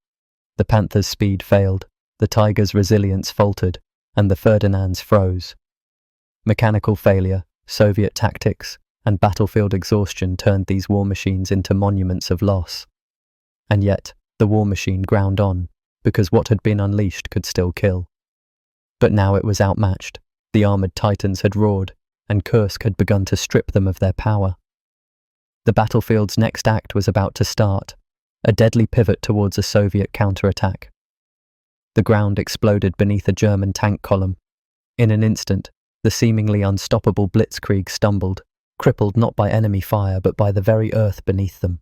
The Panther's speed failed, the Tiger's resilience faltered, and the Ferdinands froze. Mechanical failure, Soviet tactics, and battlefield exhaustion turned these war machines into monuments of loss. And yet, the war machine ground on, because what had been unleashed could still kill. But now it was outmatched. The armoured titans had roared, and Kursk had begun to strip them of their power. The battlefield's next act was about to start, a deadly pivot towards a Soviet counterattack. The ground exploded beneath a German tank column. In an instant, the seemingly unstoppable blitzkrieg stumbled, crippled not by enemy fire but by the very earth beneath them.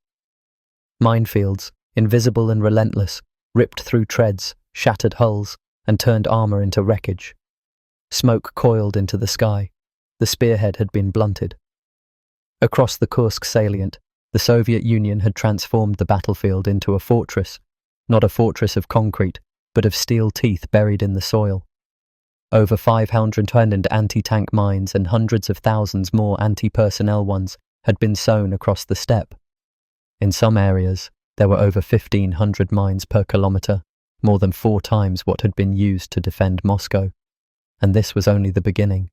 Minefields, invisible and relentless, ripped through treads, shattered hulls, and turned armour into wreckage. Smoke coiled into the sky. The spearhead had been blunted. Across the Kursk salient, the Soviet Union had transformed the battlefield into a fortress, not a fortress of concrete, but of steel teeth buried in the soil. Over 500 anti-tank mines and hundreds of thousands more anti-personnel ones had been sown across the steppe. In some areas, there were over 1,500 mines per kilometre, more than 4 times what had been used to defend Moscow. And this was only the beginning.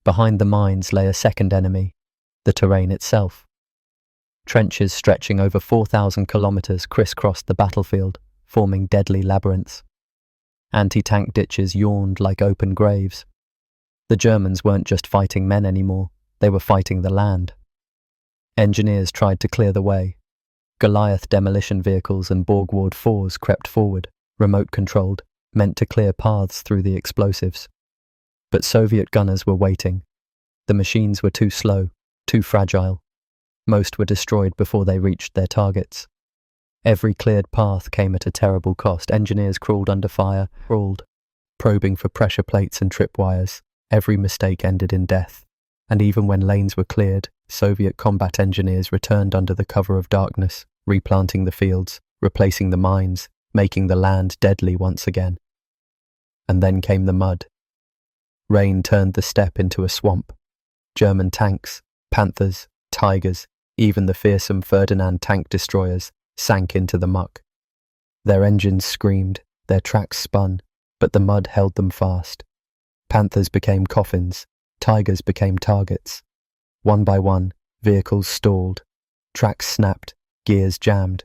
Behind the mines lay a second enemy, the terrain itself. Trenches stretching over 4,000 kilometers crisscrossed the battlefield, forming deadly labyrinths. Anti-tank ditches yawned like open graves. The Germans weren't just fighting men anymore, they were fighting the land. Engineers tried to clear the way. Goliath demolition vehicles and Borgward 4s crept forward, remote-controlled, meant to clear paths through the explosives. But Soviet gunners were waiting. The machines were too slow, too fragile. Most were destroyed before they reached their targets. Every cleared path came at a terrible cost. Engineers crawled under fire, probing for pressure plates and tripwires. Every mistake ended in death. And even when lanes were cleared, Soviet combat engineers returned under the cover of darkness, replanting the fields, replacing the mines, making the land deadly once again. And then came the mud. Rain turned the steppe into a swamp. German tanks, Panthers, Tigers, even the fearsome Ferdinand tank destroyers sank into the muck. Their engines screamed, their tracks spun, but the mud held them fast. Panthers became coffins, Tigers became targets. One by one, vehicles stalled, tracks snapped, gears jammed.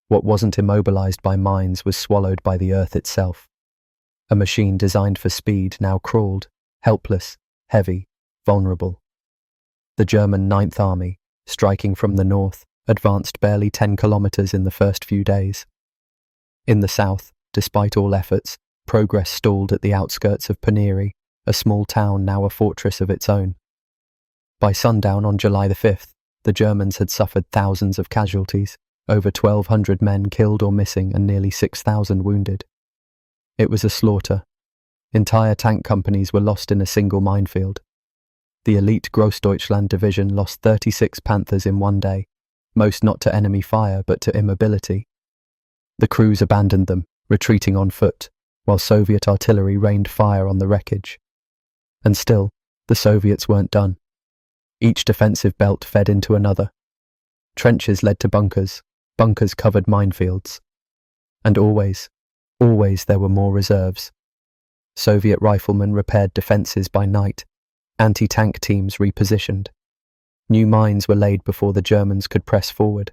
What wasn't immobilized by mines was swallowed by the earth itself. A machine designed for speed now crawled, helpless, heavy, vulnerable. The German Ninth Army, striking from the north, advanced barely 10 kilometers in the first few days. In the south, despite all efforts, progress stalled at the outskirts of Paneri, a small town now a fortress of its own. By sundown on July the 5th, the Germans had suffered thousands of casualties, over 1,200 men killed or missing and nearly 6,000 wounded. It was a slaughter. Entire tank companies were lost in a single minefield. The elite Grossdeutschland division lost 36 Panthers in one day, most not to enemy fire but to immobility. The crews abandoned them, retreating on foot, while Soviet artillery rained fire on the wreckage. And still, the Soviets weren't done. Each defensive belt fed into another. Trenches led to bunkers, bunkers covered minefields. And always there were more reserves. Soviet riflemen repaired defences by night. Anti-tank teams repositioned. New mines were laid before the Germans could press forward.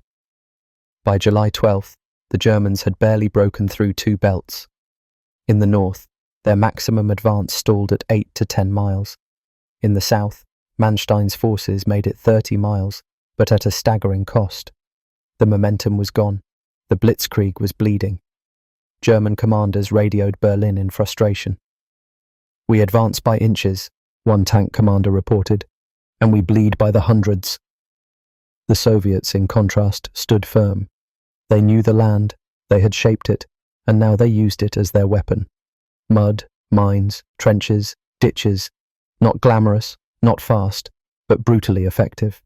By July 12th, the Germans had barely broken through two belts. In the north, their maximum advance stalled at 8 to 10 miles. In the south, Manstein's forces made it 30 miles, but at a staggering cost. The momentum was gone. The blitzkrieg was bleeding. German commanders radioed Berlin in frustration. "We advance by inches," one tank commander reported, "and we bleed by the hundreds." The Soviets, in contrast, stood firm. They knew the land, they had shaped it, and now they used it as their weapon. Mud, mines, trenches, ditches, not glamorous, not fast, but brutally effective.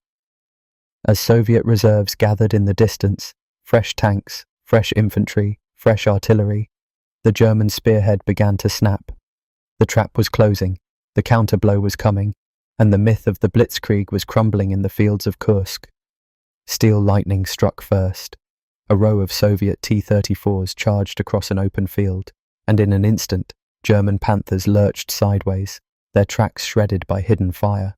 As Soviet reserves gathered in the distance, fresh tanks, fresh infantry, fresh artillery, the German spearhead began to snap. The trap was closing, the counterblow was coming, and the myth of the blitzkrieg was crumbling in the fields of Kursk. Steel lightning struck first. A row of Soviet T-34s charged across an open field, and in an instant, German Panthers lurched sideways, their tracks shredded by hidden fire.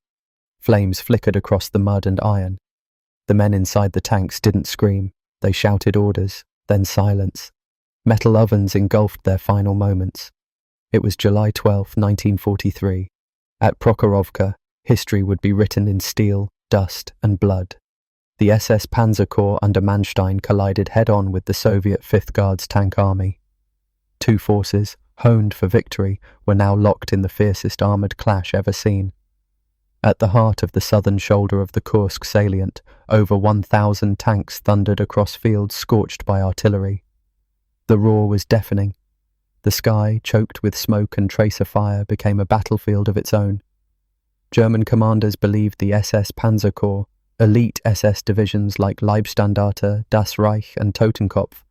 Flames flickered across the mud and iron. The men inside the tanks didn't scream, they shouted orders, then silence. Metal ovens engulfed their final moments. It was July 12, 1943. At Prokhorovka, history would be written in steel, dust, and blood. The SS Panzer Corps under Manstein collided head-on with the Soviet 5th Guards Tank Army. Two forces, honed for victory, were now locked in the fiercest armoured clash ever seen. At the heart of the southern shoulder of the Kursk salient, over 1,000 tanks thundered across fields scorched by artillery. The roar was deafening. The sky, choked with smoke and tracer fire, became a battlefield of its own. German commanders believed the SS Panzer Corps, elite SS divisions like Leibstandarte, Das Reich and Totenkopf,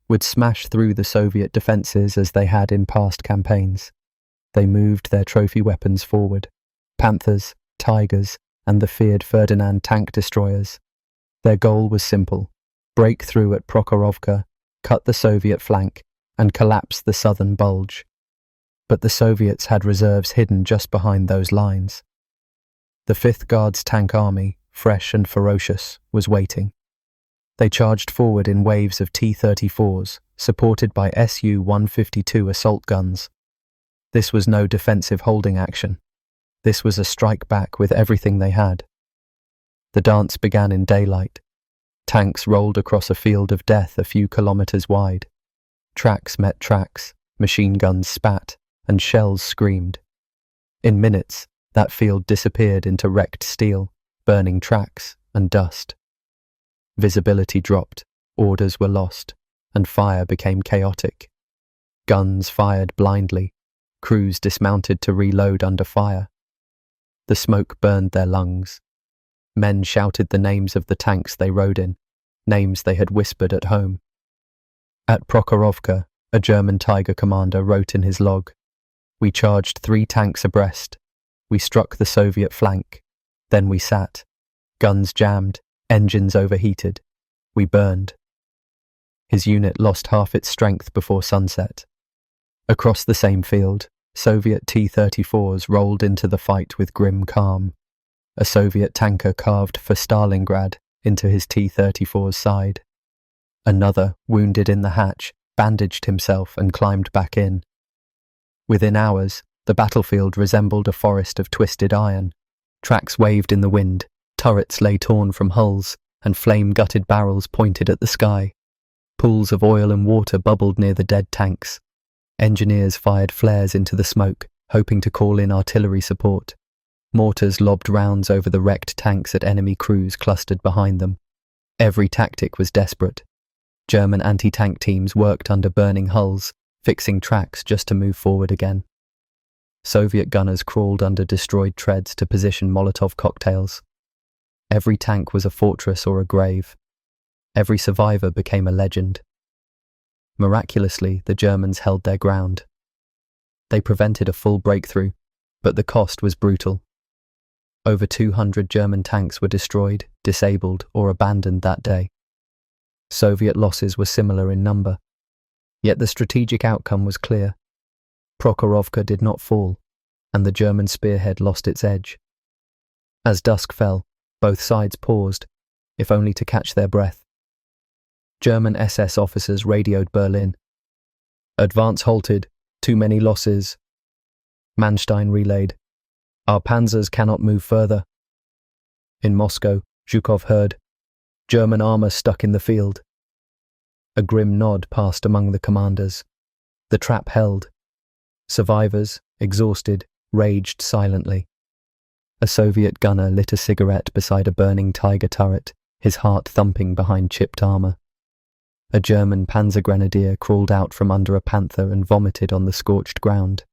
would smash through the Soviet defences as they had in past campaigns. They moved their trophy weapons forward, Panthers, Tigers, and the feared Ferdinand tank destroyers. Their goal was simple: break through at Prokhorovka, cut the Soviet flank, and collapse the southern bulge. But the Soviets had reserves hidden just behind those lines. The 5th Guards Tank Army, fresh and ferocious, was waiting. They charged forward in waves of T-34s, supported by Su-152 assault guns. This was no defensive holding action. This was a strike back with everything they had. The dance began in daylight. Tanks rolled across a field of death a few kilometers wide. Tracks met tracks, machine guns spat, and shells screamed. In minutes, that field disappeared into wrecked steel, burning tracks, and dust. Visibility dropped, orders were lost, and fire became chaotic. Guns fired blindly, crews dismounted to reload under fire. The smoke burned their lungs. Men shouted the names of the tanks they rode in, names they had whispered at home. At Prokhorovka, a German Tiger commander wrote in his log, "We charged 3 tanks abreast. We struck the Soviet flank. Then we sat. Guns jammed, engines overheated. We burned." His unit lost half its strength before sunset. Across the same field, Soviet T-34s rolled into the fight with grim calm. A Soviet tanker carved for Stalingrad into his T-34's side. Another, wounded in the hatch, bandaged himself and climbed back in. Within hours, the battlefield resembled a forest of twisted iron. Tracks waved in the wind, turrets lay torn from hulls, and flame-gutted barrels pointed at the sky. Pools of oil and water bubbled near the dead tanks. Engineers fired flares into the smoke, hoping to call in artillery support. Mortars lobbed rounds over the wrecked tanks at enemy crews clustered behind them. Every tactic was desperate. German anti-tank teams worked under burning hulls, fixing tracks just to move forward again. Soviet gunners crawled under destroyed treads to position Molotov cocktails. Every tank was a fortress or a grave. Every survivor became a legend. Miraculously, the Germans held their ground. They prevented a full breakthrough, but the cost was brutal. Over 200 German tanks were destroyed, disabled, or abandoned that day. Soviet losses were similar in number, yet the strategic outcome was clear. Prokhorovka did not fall, and the German spearhead lost its edge. As dusk fell, both sides paused, if only to catch their breath. German SS officers radioed Berlin. "Advance halted, too many losses." Manstein relayed, "Our panzers cannot move further." In Moscow, Zhukov heard, "German armour stuck in the field." A grim nod passed among the commanders. The trap held. Survivors, exhausted, raged silently. A Soviet gunner lit a cigarette beside a burning Tiger turret, his heart thumping behind chipped armour. A German panzer grenadier crawled out from under a panther and vomited on the scorched ground.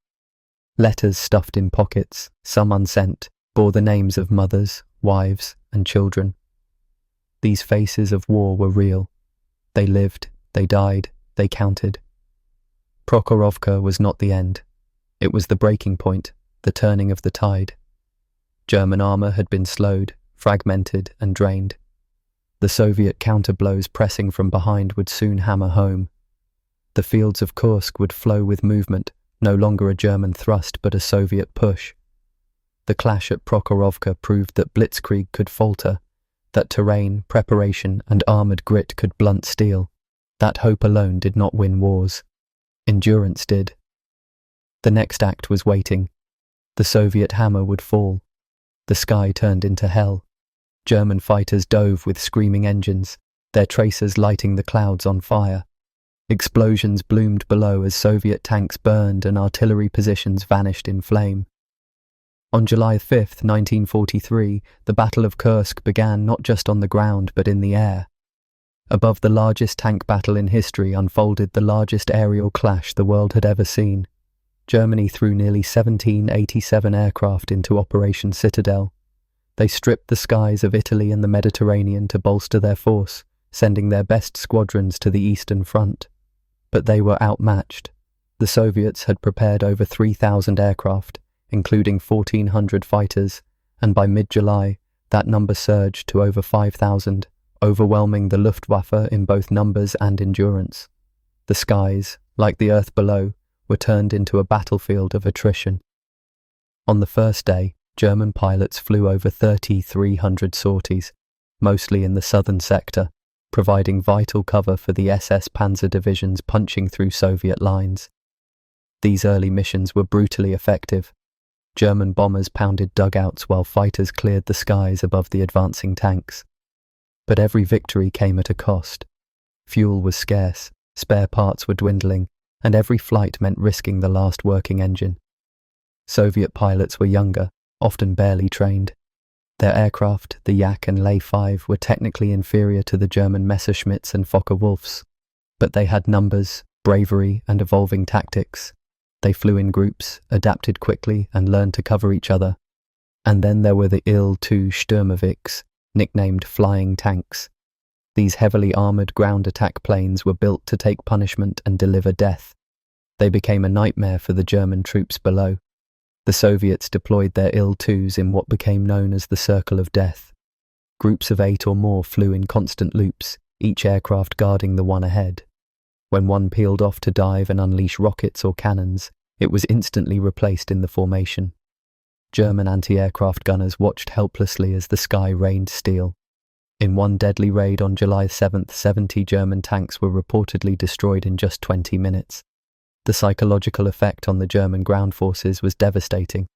Letters stuffed in pockets, some unsent, bore the names of mothers, wives, and children. These faces of war were real. They lived, they died, they counted. Prokhorovka was not the end. It was the breaking point, the turning of the tide. German armour had been slowed, fragmented, and drained. The Soviet counterblows pressing from behind would soon hammer home. The fields of Kursk would flow with movement, no longer a German thrust but a Soviet push. The clash at Prokhorovka proved that blitzkrieg could falter, that terrain, preparation, and armoured grit could blunt steel. That hope alone did not win wars. Endurance did. The next act was waiting. The Soviet hammer would fall. The sky turned into hell. German fighters dove with screaming engines, their tracers lighting the clouds on fire. Explosions bloomed below as Soviet tanks burned and artillery positions vanished in flame. On July 5, 1943, the Battle of Kursk began not just on the ground but in the air. Above the largest tank battle in history unfolded the largest aerial clash the world had ever seen. Germany threw nearly 1787 aircraft into Operation Citadel. They stripped the skies of Italy and the Mediterranean to bolster their force, sending their best squadrons to the Eastern Front. But they were outmatched. The Soviets had prepared over 3,000 aircraft, including 1,400 fighters, and by mid-July, that number surged to over 5,000, overwhelming the Luftwaffe in both numbers and endurance. The skies, like the earth below, were turned into a battlefield of attrition. On the first day, German pilots flew over 3,300 sorties, mostly in the southern sector, providing vital cover for the SS Panzer divisions punching through Soviet lines. These early missions were brutally effective. German bombers pounded dugouts while fighters cleared the skies above the advancing tanks. But every victory came at a cost. Fuel was scarce, spare parts were dwindling, and every flight meant risking the last working engine. Soviet pilots were younger, often barely trained. Their aircraft, the Yak and Ley 5, were technically inferior to the German Messerschmitts and Fokker-Wulfs, but they had numbers, bravery, and evolving tactics. They flew in groups, adapted quickly, and learned to cover each other. And then there were the Il-2 Sturmoviks, nicknamed flying tanks. These heavily armoured ground attack planes were built to take punishment and deliver death. They became a nightmare for the German troops below. The Soviets deployed their Il-2s in what became known as the Circle of Death. Groups of 8 or more flew in constant loops, each aircraft guarding the one ahead. When one peeled off to dive and unleash rockets or cannons, it was instantly replaced in the formation. German anti-aircraft gunners watched helplessly as the sky rained steel. In one deadly raid on July 7th, 70 German tanks were reportedly destroyed in just 20 minutes. The psychological effect on the German ground forces was devastating.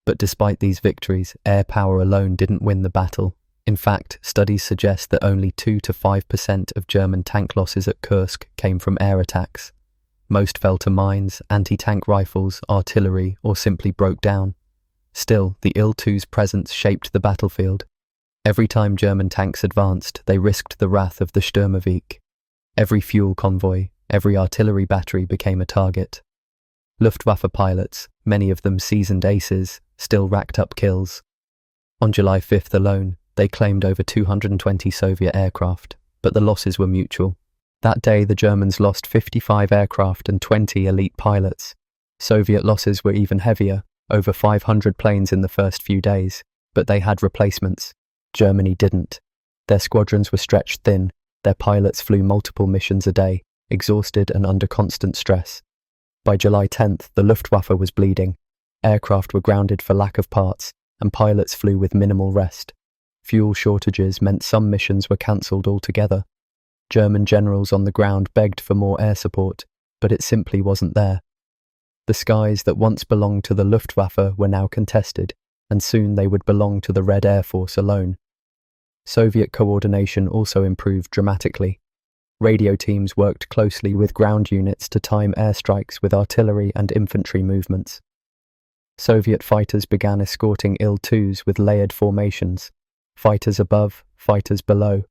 But despite these victories, air power alone didn't win the battle. In fact, studies suggest that only 2 to 5% of German tank losses at Kursk came from air attacks. Most fell to mines, anti-tank rifles, artillery, or simply broke down. Still, the Il-2's presence shaped the battlefield. Every time German tanks advanced, they risked the wrath of the Sturmovik. Every fuel convoy, every artillery battery became a target. Luftwaffe pilots, many of them seasoned aces, still racked up kills. On July 5th alone, they claimed over 220 Soviet aircraft, but the losses were mutual. That day, the Germans lost 55 aircraft and 20 elite pilots. Soviet losses were even heavier, over 500 planes in the first few days, but they had replacements. Germany didn't. Their squadrons were stretched thin, their pilots flew multiple missions a day, exhausted and under constant stress. By July 10th, the Luftwaffe was bleeding. Aircraft were grounded for lack of parts, and pilots flew with minimal rest. Fuel shortages meant some missions were cancelled altogether. German generals on the ground begged for more air support, but it simply wasn't there. The skies that once belonged to the Luftwaffe were now contested, and soon they would belong to the Red Air Force alone. Soviet coordination also improved dramatically. Radio teams worked closely with ground units to time airstrikes with artillery and infantry movements. Soviet fighters began escorting Il-2s with layered formations, fighters above, fighters below.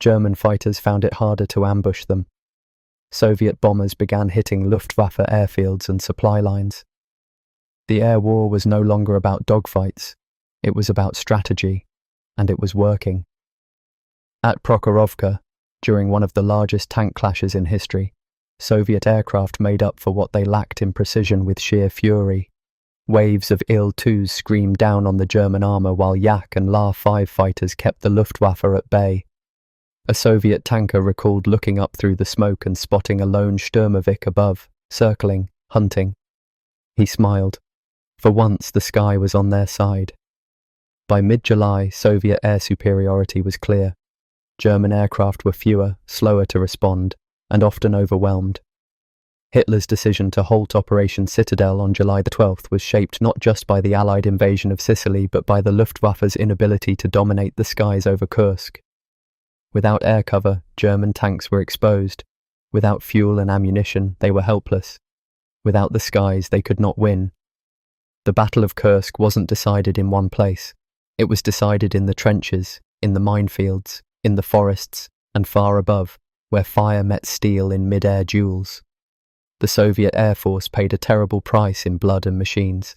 German fighters found it harder to ambush them. Soviet bombers began hitting Luftwaffe airfields and supply lines. The air war was no longer about dogfights, it was about strategy, and it was working. At Prokhorovka, during one of the largest tank clashes in history, Soviet aircraft made up for what they lacked in precision with sheer fury. Waves of Il-2s screamed down on the German armour while Yak and La-5 fighters kept the Luftwaffe at bay. A Soviet tanker recalled looking up through the smoke and spotting a lone Sturmovik above, circling, hunting. He smiled. For once, the sky was on their side. By mid-July, Soviet air superiority was clear. German aircraft were fewer, slower to respond, and often overwhelmed. Hitler's decision to halt Operation Citadel on July the 12th was shaped not just by the Allied invasion of Sicily but by the Luftwaffe's inability to dominate the skies over Kursk. Without air cover, German tanks were exposed. Without fuel and ammunition, they were helpless. Without the skies, they could not win. The Battle of Kursk wasn't decided in one place. It was decided in the trenches, in the minefields, in the forests, and far above, where fire met steel in mid-air duels. The Soviet Air Force paid a terrible price in blood and machines.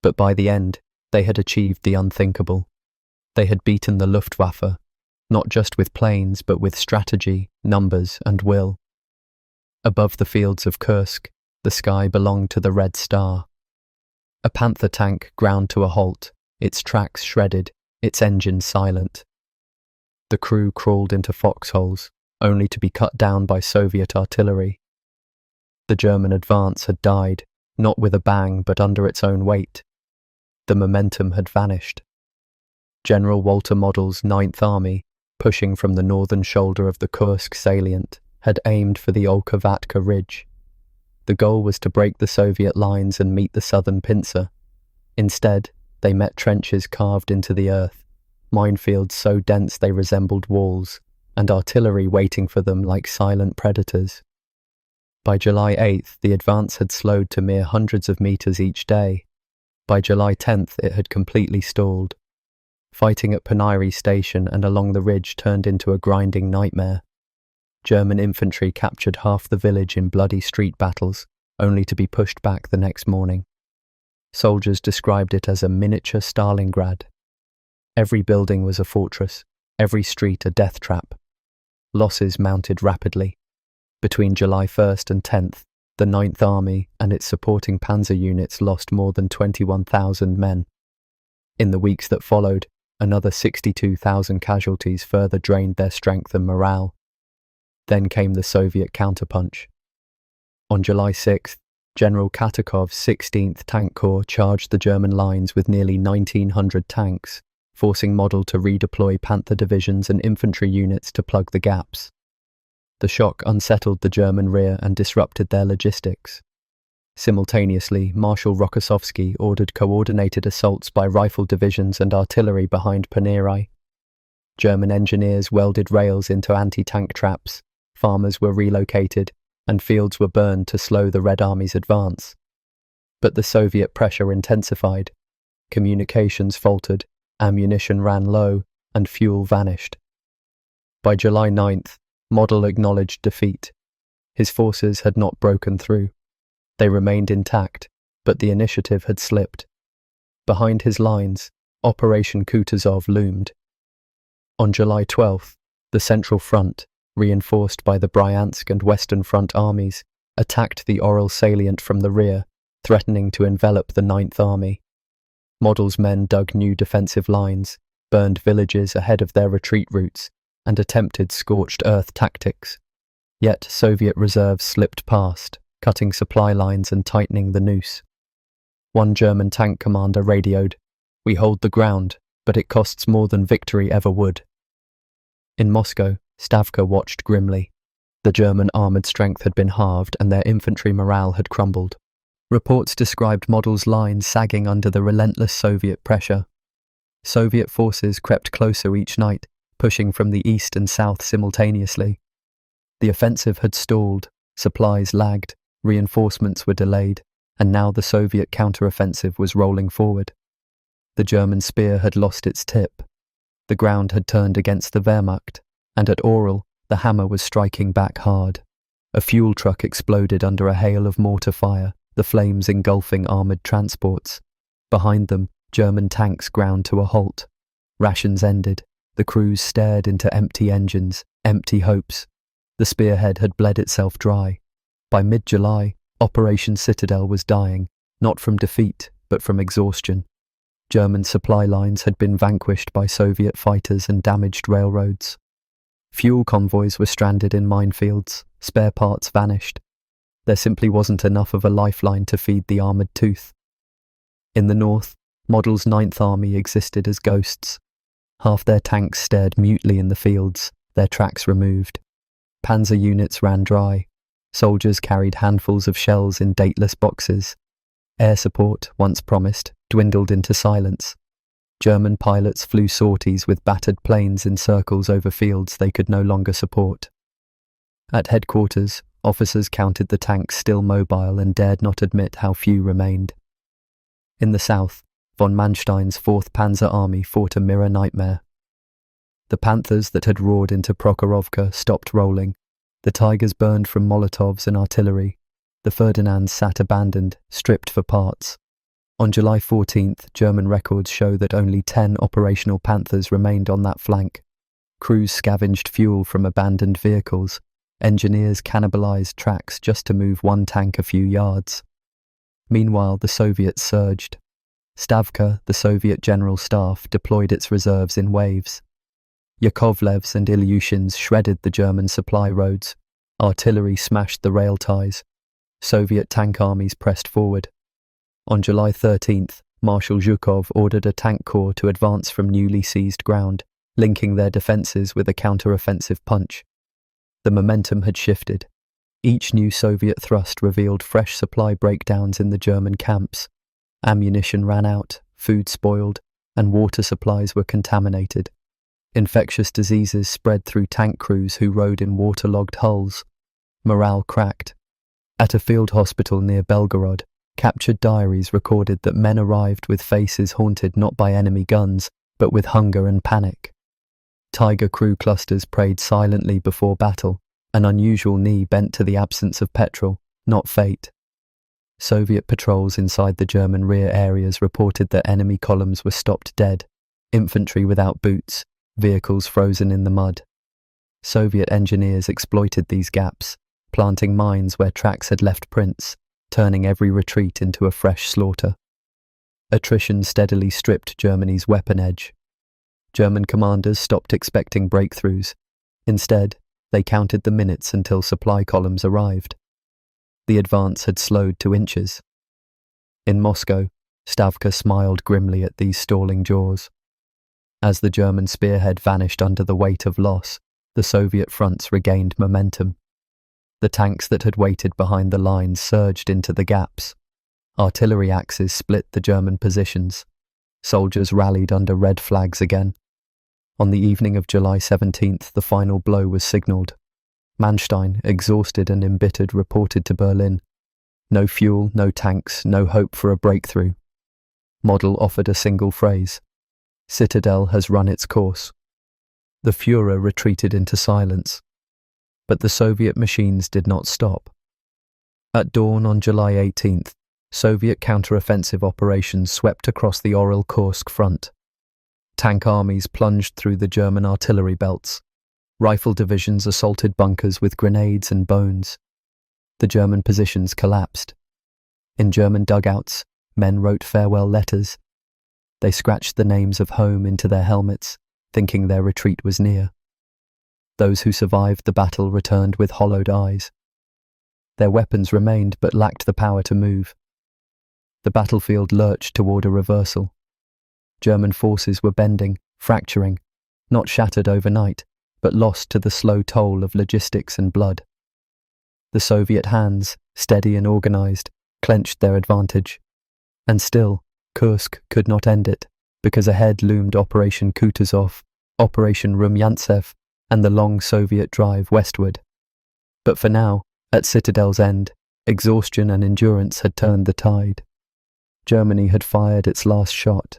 But by the end, they had achieved the unthinkable. They had beaten the Luftwaffe, not just with planes but with strategy, numbers, and will. Above the fields of Kursk, the sky belonged to the Red Star. A Panther tank ground to a halt, its tracks shredded, its engine silent. The crew crawled into foxholes, only to be cut down by Soviet artillery. The German advance had died, not with a bang but under its own weight. The momentum had vanished. General Walter Model's Ninth Army, pushing from the northern shoulder of the Kursk salient, had aimed for the Olkhovatka Ridge. The goal was to break the Soviet lines and meet the southern pincer. Instead, they met trenches carved into the earth, minefields so dense they resembled walls, and artillery waiting for them like silent predators. By July 8th, the advance had slowed to mere hundreds of meters each day. By July 10th, it had completely stalled. Fighting at Paniri Station and along the ridge turned into a grinding nightmare. German infantry captured half the village in bloody street battles, only to be pushed back the next morning. Soldiers described it as a miniature Stalingrad. Every building was a fortress, every street a death trap. Losses mounted rapidly. Between July 1st and 10th, the Ninth Army and its supporting panzer units lost more than 21,000 men. In the weeks that followed, another 62,000 casualties further drained their strength and morale. Then came the Soviet counterpunch. On July 6th, General Katakov's 16th Tank Corps charged the German lines with nearly 1,900 tanks, forcing Model to redeploy Panther divisions and infantry units to plug the gaps. The shock unsettled the German rear and disrupted their logistics. Simultaneously, Marshal Rokossovsky ordered coordinated assaults by rifle divisions and artillery behind Paniri. German engineers welded rails into anti-tank traps, farmers were relocated, and fields were burned to slow the Red Army's advance. But the Soviet pressure intensified. Communications faltered, ammunition ran low, and fuel vanished. By July 9th, Model acknowledged defeat. His forces had not broken through. They remained intact, but the initiative had slipped. Behind his lines, Operation Kutuzov loomed. On July 12th, the Central Front, reinforced by the Bryansk and Western Front armies, attacked the Oral salient from the rear, threatening to envelop the Ninth Army. Model's men dug new defensive lines, burned villages ahead of their retreat routes, and attempted scorched earth tactics. Yet Soviet reserves slipped past, cutting supply lines and tightening the noose. One German tank commander radioed, "We hold the ground, but it costs more than victory ever would." In Moscow, Stavka watched grimly. The German armoured strength had been halved and their infantry morale had crumbled. Reports described Model's lines sagging under the relentless Soviet pressure. Soviet forces crept closer each night, pushing from the east and south simultaneously. The offensive had stalled, supplies lagged, reinforcements were delayed, and now the Soviet counteroffensive was rolling forward. The German spear had lost its tip. The ground had turned against the Wehrmacht, and at Oral, the hammer was striking back hard. A fuel truck exploded under a hail of mortar fire, the flames engulfing armoured transports. Behind them, German tanks ground to a halt. Rations ended. The crews stared into empty engines, empty hopes. The spearhead had bled itself dry. By mid-July, Operation Citadel was dying, not from defeat, but from exhaustion. German supply lines had been vanquished by Soviet fighters and damaged railroads. Fuel convoys were stranded in minefields, spare parts vanished. There simply wasn't enough of a lifeline to feed the armoured tooth. In the north, Model's Ninth Army existed as ghosts. Half their tanks stared mutely in the fields, their tracks removed. Panzer units ran dry. Soldiers carried handfuls of shells in dateless boxes. Air support, once promised, dwindled into silence. German pilots flew sorties with battered planes in circles over fields they could no longer support. At headquarters, officers counted the tanks still mobile and dared not admit how few remained. In the south, von Manstein's 4th Panzer Army fought a mirror nightmare. The Panthers that had roared into Prokhorovka stopped rolling. The Tigers burned from Molotovs and artillery. The Ferdinands sat abandoned, stripped for parts. On July 14th, German records show that only 10 operational Panthers remained on that flank. Crews scavenged fuel from abandoned vehicles. Engineers cannibalized tracks just to move one tank a few yards. Meanwhile, the Soviets surged. Stavka, the Soviet General Staff, deployed its reserves in waves. Yakovlevs and Ilyushins shredded the German supply roads. Artillery smashed the rail ties. Soviet tank armies pressed forward. On July 13th, Marshal Zhukov ordered a tank corps to advance from newly seized ground, linking their defences with a counteroffensive punch. The momentum had shifted. Each new Soviet thrust revealed fresh supply breakdowns in the German camps. Ammunition ran out, food spoiled, and water supplies were contaminated. Infectious diseases spread through tank crews who rode in waterlogged hulls. Morale cracked. At a field hospital near Belgorod, captured diaries recorded that men arrived with faces haunted not by enemy guns, but with hunger and panic. Tiger crew clusters prayed silently before battle, an unusual knee bent to the absence of petrol, not fate. Soviet patrols inside the German rear areas reported that enemy columns were stopped dead, infantry without boots, vehicles frozen in the mud. Soviet engineers exploited these gaps, planting mines where tracks had left prints, turning every retreat into a fresh slaughter. Attrition steadily stripped Germany's weapon edge. German commanders stopped expecting breakthroughs. Instead, they counted the minutes until supply columns arrived. The advance had slowed to inches. In Moscow, Stavka smiled grimly at these stalling jaws. As the German spearhead vanished under the weight of loss, the Soviet fronts regained momentum. The tanks that had waited behind the lines surged into the gaps. Artillery axes split the German positions. Soldiers rallied under red flags again. On the evening of July 17th, the final blow was signalled. Manstein, exhausted and embittered, reported to Berlin. No fuel, no tanks, no hope for a breakthrough. Model offered a single phrase. Citadel has run its course. The Führer retreated into silence. But the Soviet machines did not stop. At dawn on July 18th, Soviet counteroffensive operations swept across the Kursk front. Tank armies plunged through the German artillery belts. Rifle divisions assaulted bunkers with grenades and bones. The German positions collapsed. In German dugouts, men wrote farewell letters. They scratched the names of home into their helmets, thinking their retreat was near. Those who survived the battle returned with hollowed eyes. Their weapons remained but lacked the power to move. The battlefield lurched toward a reversal. German forces were bending, fracturing, not shattered overnight, but lost to the slow toll of logistics and blood. The Soviet hands, steady and organized, clenched their advantage. And still, Kursk could not end it, because ahead loomed Operation Kutuzov, Operation Rumyantsev, and the long Soviet drive westward. But for now, at Citadel's end, exhaustion and endurance had turned the tide. Germany had fired its last shot,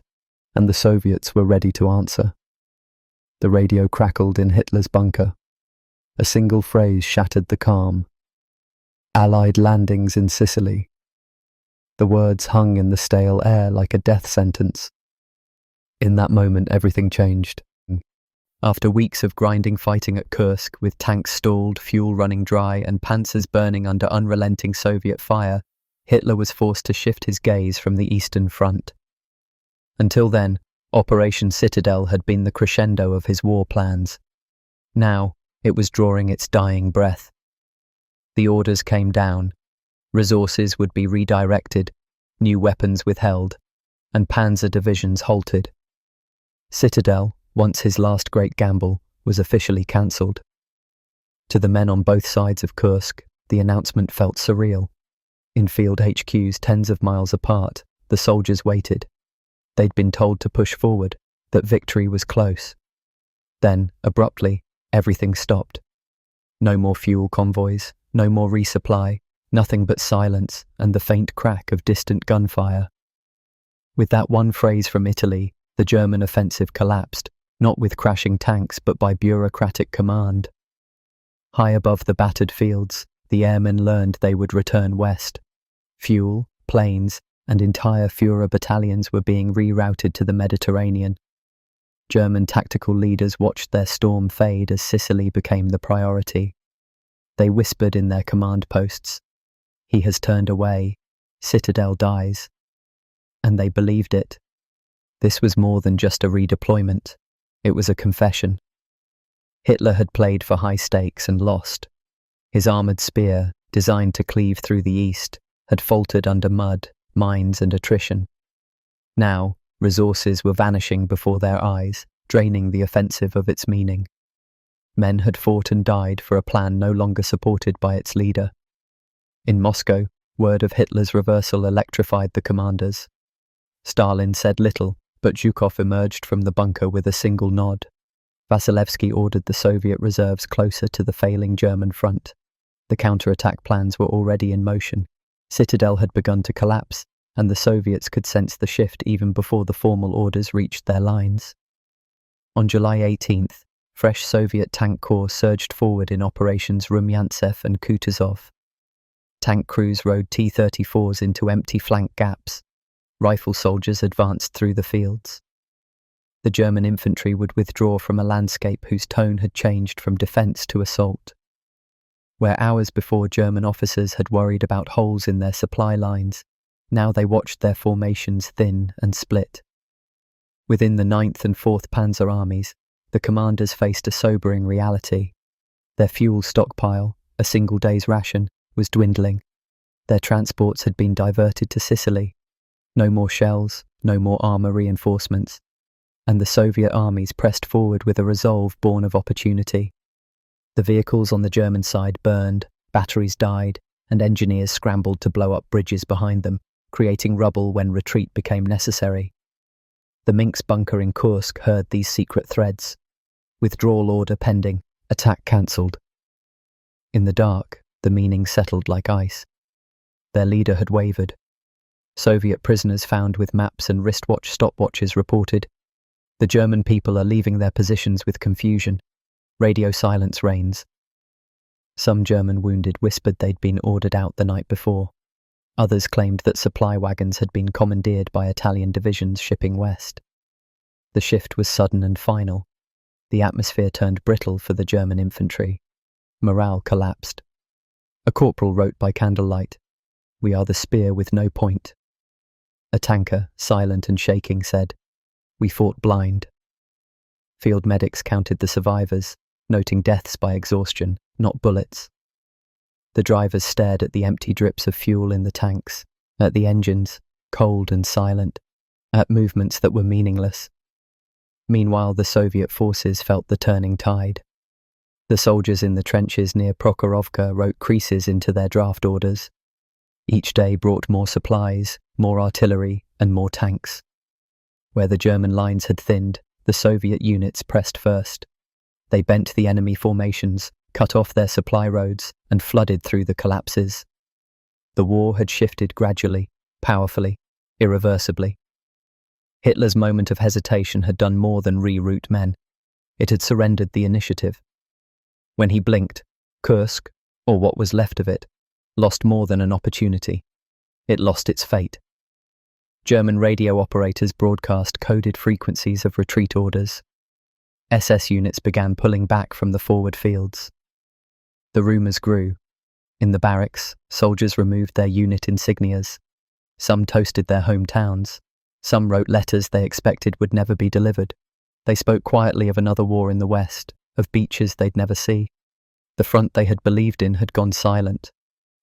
and the Soviets were ready to answer. The radio crackled in Hitler's bunker. A single phrase shattered the calm. Allied landings in Sicily. The words hung in the stale air like a death sentence. In that moment, everything changed. After weeks of grinding fighting at Kursk, with tanks stalled, fuel running dry, and panzers burning under unrelenting Soviet fire, Hitler was forced to shift his gaze from the Eastern Front. Until then, Operation Citadel had been the crescendo of his war plans. Now, it was drawing its dying breath. The orders came down. Resources would be redirected, new weapons withheld, and panzer divisions halted. Citadel, once his last great gamble, was officially cancelled. To the men on both sides of Kursk, the announcement felt surreal. In field HQs tens of miles apart, the soldiers waited. They'd been told to push forward, that victory was close. Then, abruptly, everything stopped. No more fuel convoys, no more resupply, nothing but silence and the faint crack of distant gunfire. With that one phrase from Italy, the German offensive collapsed, not with crashing tanks but by bureaucratic command. High above the battered fields, the airmen learned they would return west. Fuel, planes, and entire Führer battalions were being rerouted to the Mediterranean. German tactical leaders watched their storm fade as Sicily became the priority. They whispered in their command posts, "He has turned away. Citadel dies." And they believed it. This was more than just a redeployment. It was a confession. Hitler had played for high stakes and lost. His armoured spear, designed to cleave through the east, had faltered under mud, mines and attrition. Now, resources were vanishing before their eyes, draining the offensive of its meaning. Men had fought and died for a plan no longer supported by its leader. In Moscow, word of Hitler's reversal electrified the commanders. Stalin said little, but Zhukov emerged from the bunker with a single nod. Vasilevsky ordered the Soviet reserves closer to the failing German front. The counterattack plans were already in motion. Citadel had begun to collapse, and the Soviets could sense the shift even before the formal orders reached their lines. On July 18th, fresh Soviet tank corps surged forward in operations Rumyantsev and Kutuzov. Tank crews rode T-34s into empty flank gaps. Rifle soldiers advanced through the fields. The German infantry would withdraw from a landscape whose tone had changed from defence to assault. Where hours before German officers had worried about holes in their supply lines, now they watched their formations thin and split. Within the 9th and 4th Panzer armies, the commanders faced a sobering reality. Their fuel stockpile, a single day's ration, was dwindling. Their transports had been diverted to Sicily. No more shells, no more armour reinforcements. And the Soviet armies pressed forward with a resolve born of opportunity. The vehicles on the German side burned, batteries died, and engineers scrambled to blow up bridges behind them, creating rubble when retreat became necessary. The Minsk bunker in Kursk heard these secret threads. Withdrawal order pending, attack cancelled. In the dark, the meaning settled like ice. Their leader had wavered. Soviet prisoners found with maps and wristwatch stopwatches reported, "The German people are leaving their positions with confusion. Radio silence reigns." Some German wounded whispered they'd been ordered out the night before. Others claimed that supply wagons had been commandeered by Italian divisions shipping west. The shift was sudden and final. The atmosphere turned brittle for the German infantry. Morale collapsed. A corporal wrote by candlelight, "We are the spear with no point." A tanker, silent and shaking, said, "We fought blind." Field medics counted the survivors, noting deaths by exhaustion, not bullets. The drivers stared at the empty drips of fuel in the tanks, at the engines, cold and silent, at movements that were meaningless. Meanwhile, the Soviet forces felt the turning tide. The soldiers in the trenches near Prokhorovka wrote creases into their draft orders. Each day brought more supplies, more artillery, and more tanks. Where the German lines had thinned, the Soviet units pressed first. They bent the enemy formations, cut off their supply roads, and flooded through the collapses. The war had shifted gradually, powerfully, irreversibly. Hitler's moment of hesitation had done more than reroute men. It had surrendered the initiative. When he blinked, Kursk, or what was left of it, lost more than an opportunity. It lost its fate. German radio operators broadcast coded frequencies of retreat orders. SS units began pulling back from the forward fields. The rumours grew. In the barracks, soldiers removed their unit insignias. Some toasted their hometowns. Some wrote letters they expected would never be delivered. They spoke quietly of another war in the West, of beaches they'd never see. The front they had believed in had gone silent.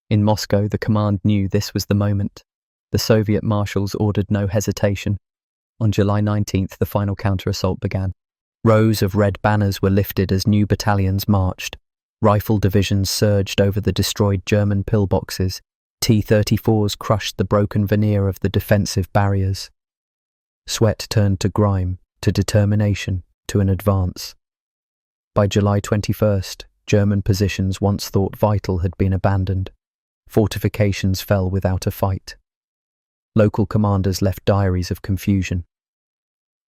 In Moscow, the command knew this was the moment. The Soviet marshals ordered no hesitation. On July 19th, the final counter-assault began. Rows of red banners were lifted as new battalions marched. Rifle divisions surged over the destroyed German pillboxes. T-34s crushed the broken veneer of the defensive barriers. Sweat turned to grime, to determination, to an advance. By July 21st, German positions once thought vital had been abandoned. Fortifications fell without a fight. Local commanders left diaries of confusion.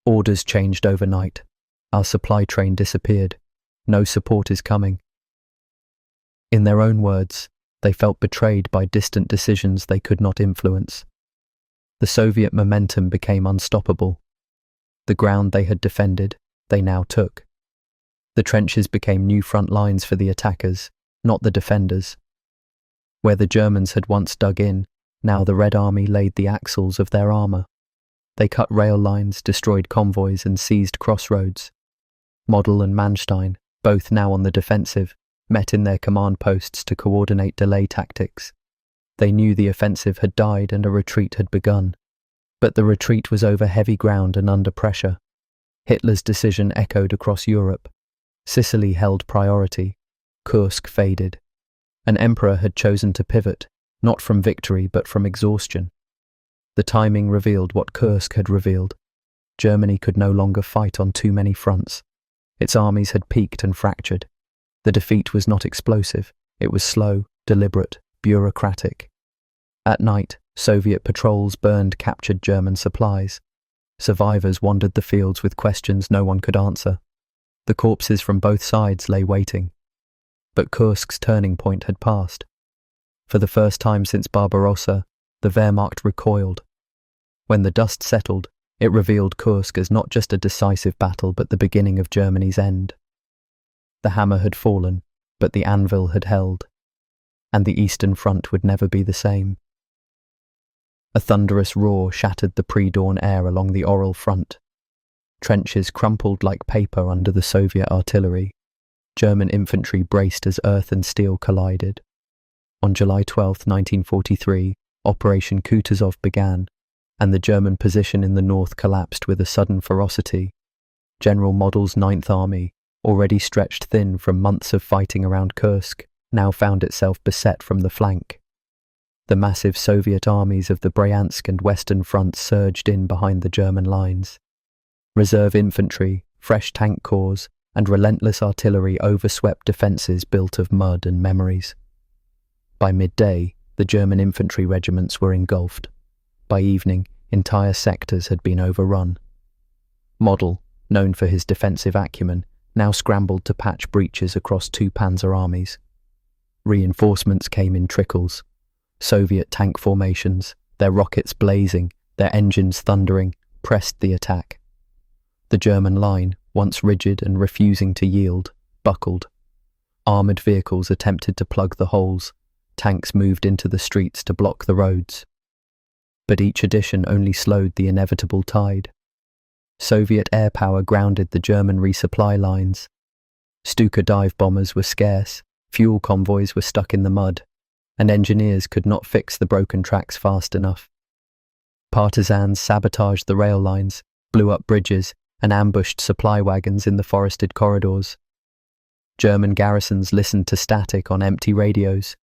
Orders changed overnight. Our supply train disappeared. No support is coming. In their own words, they felt betrayed by distant decisions they could not influence. The Soviet momentum became unstoppable. The ground they had defended, they now took. The trenches became new front lines for the attackers, not the defenders. Where the Germans had once dug in, now the Red Army laid the axles of their armour. They cut rail lines, destroyed convoys and seized crossroads. Model and Manstein, both now on the defensive, met in their command posts to coordinate delay tactics. They knew the offensive had died and a retreat had begun. But the retreat was over heavy ground and under pressure. Hitler's decision echoed across Europe. Sicily held priority. Kursk faded. An emperor had chosen to pivot, not from victory but from exhaustion. The timing revealed what Kursk had revealed. Germany could no longer fight on too many fronts. Its armies had peaked and fractured. The defeat was not explosive. It was slow, deliberate, bureaucratic. At night, Soviet patrols burned captured German supplies. Survivors wandered the fields with questions no one could answer. The corpses from both sides lay waiting. But Kursk's turning point had passed. For the first time since Barbarossa, the Wehrmacht recoiled. When the dust settled, it revealed Kursk as not just a decisive battle but the beginning of Germany's end. The hammer had fallen, but the anvil had held, and the Eastern Front would never be the same. A thunderous roar shattered the pre-dawn air along the Oral front. Trenches crumpled like paper under the Soviet artillery. German infantry braced as earth and steel collided. On July 12, 1943, Operation Kutuzov began, and the German position in the north collapsed with a sudden ferocity. General Model's Ninth Army, already stretched thin from months of fighting around Kursk, now found itself beset from the flank. The massive Soviet armies of the Bryansk and Western fronts surged in behind the German lines. Reserve infantry, fresh tank corps, and relentless artillery overswept defences built of mud and memories. By midday, the German infantry regiments were engulfed. By evening, entire sectors had been overrun. Model, known for his defensive acumen, now scrambled to patch breaches across two panzer armies. Reinforcements came in trickles. Soviet tank formations, their rockets blazing, their engines thundering, pressed the attack. The German line, once rigid and refusing to yield, buckled. Armoured vehicles attempted to plug the holes. Tanks moved into the streets to block the roads. But each addition only slowed the inevitable tide. Soviet air power grounded the German resupply lines. Stuka dive bombers were scarce, fuel convoys were stuck in the mud, and engineers could not fix the broken tracks fast enough. Partisans sabotaged the rail lines, blew up bridges, and ambushed supply wagons in the forested corridors. German garrisons listened to static on empty radios.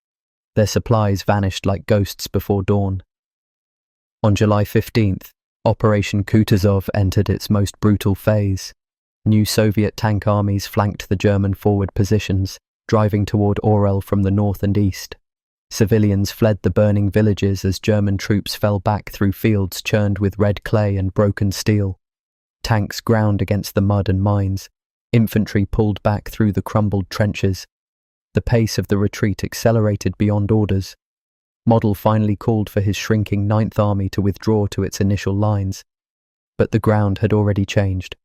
Their supplies vanished like ghosts before dawn. On July 15th, Operation Kutuzov entered its most brutal phase. New Soviet tank armies flanked the German forward positions, driving toward Orel from the north and east. Civilians fled the burning villages as German troops fell back through fields churned with red clay and broken steel. Tanks ground against the mud and mines. Infantry pulled back through the crumbled trenches. The pace of the retreat accelerated beyond orders. Model finally called for his shrinking Ninth Army to withdraw to its initial lines. But the ground had already changed.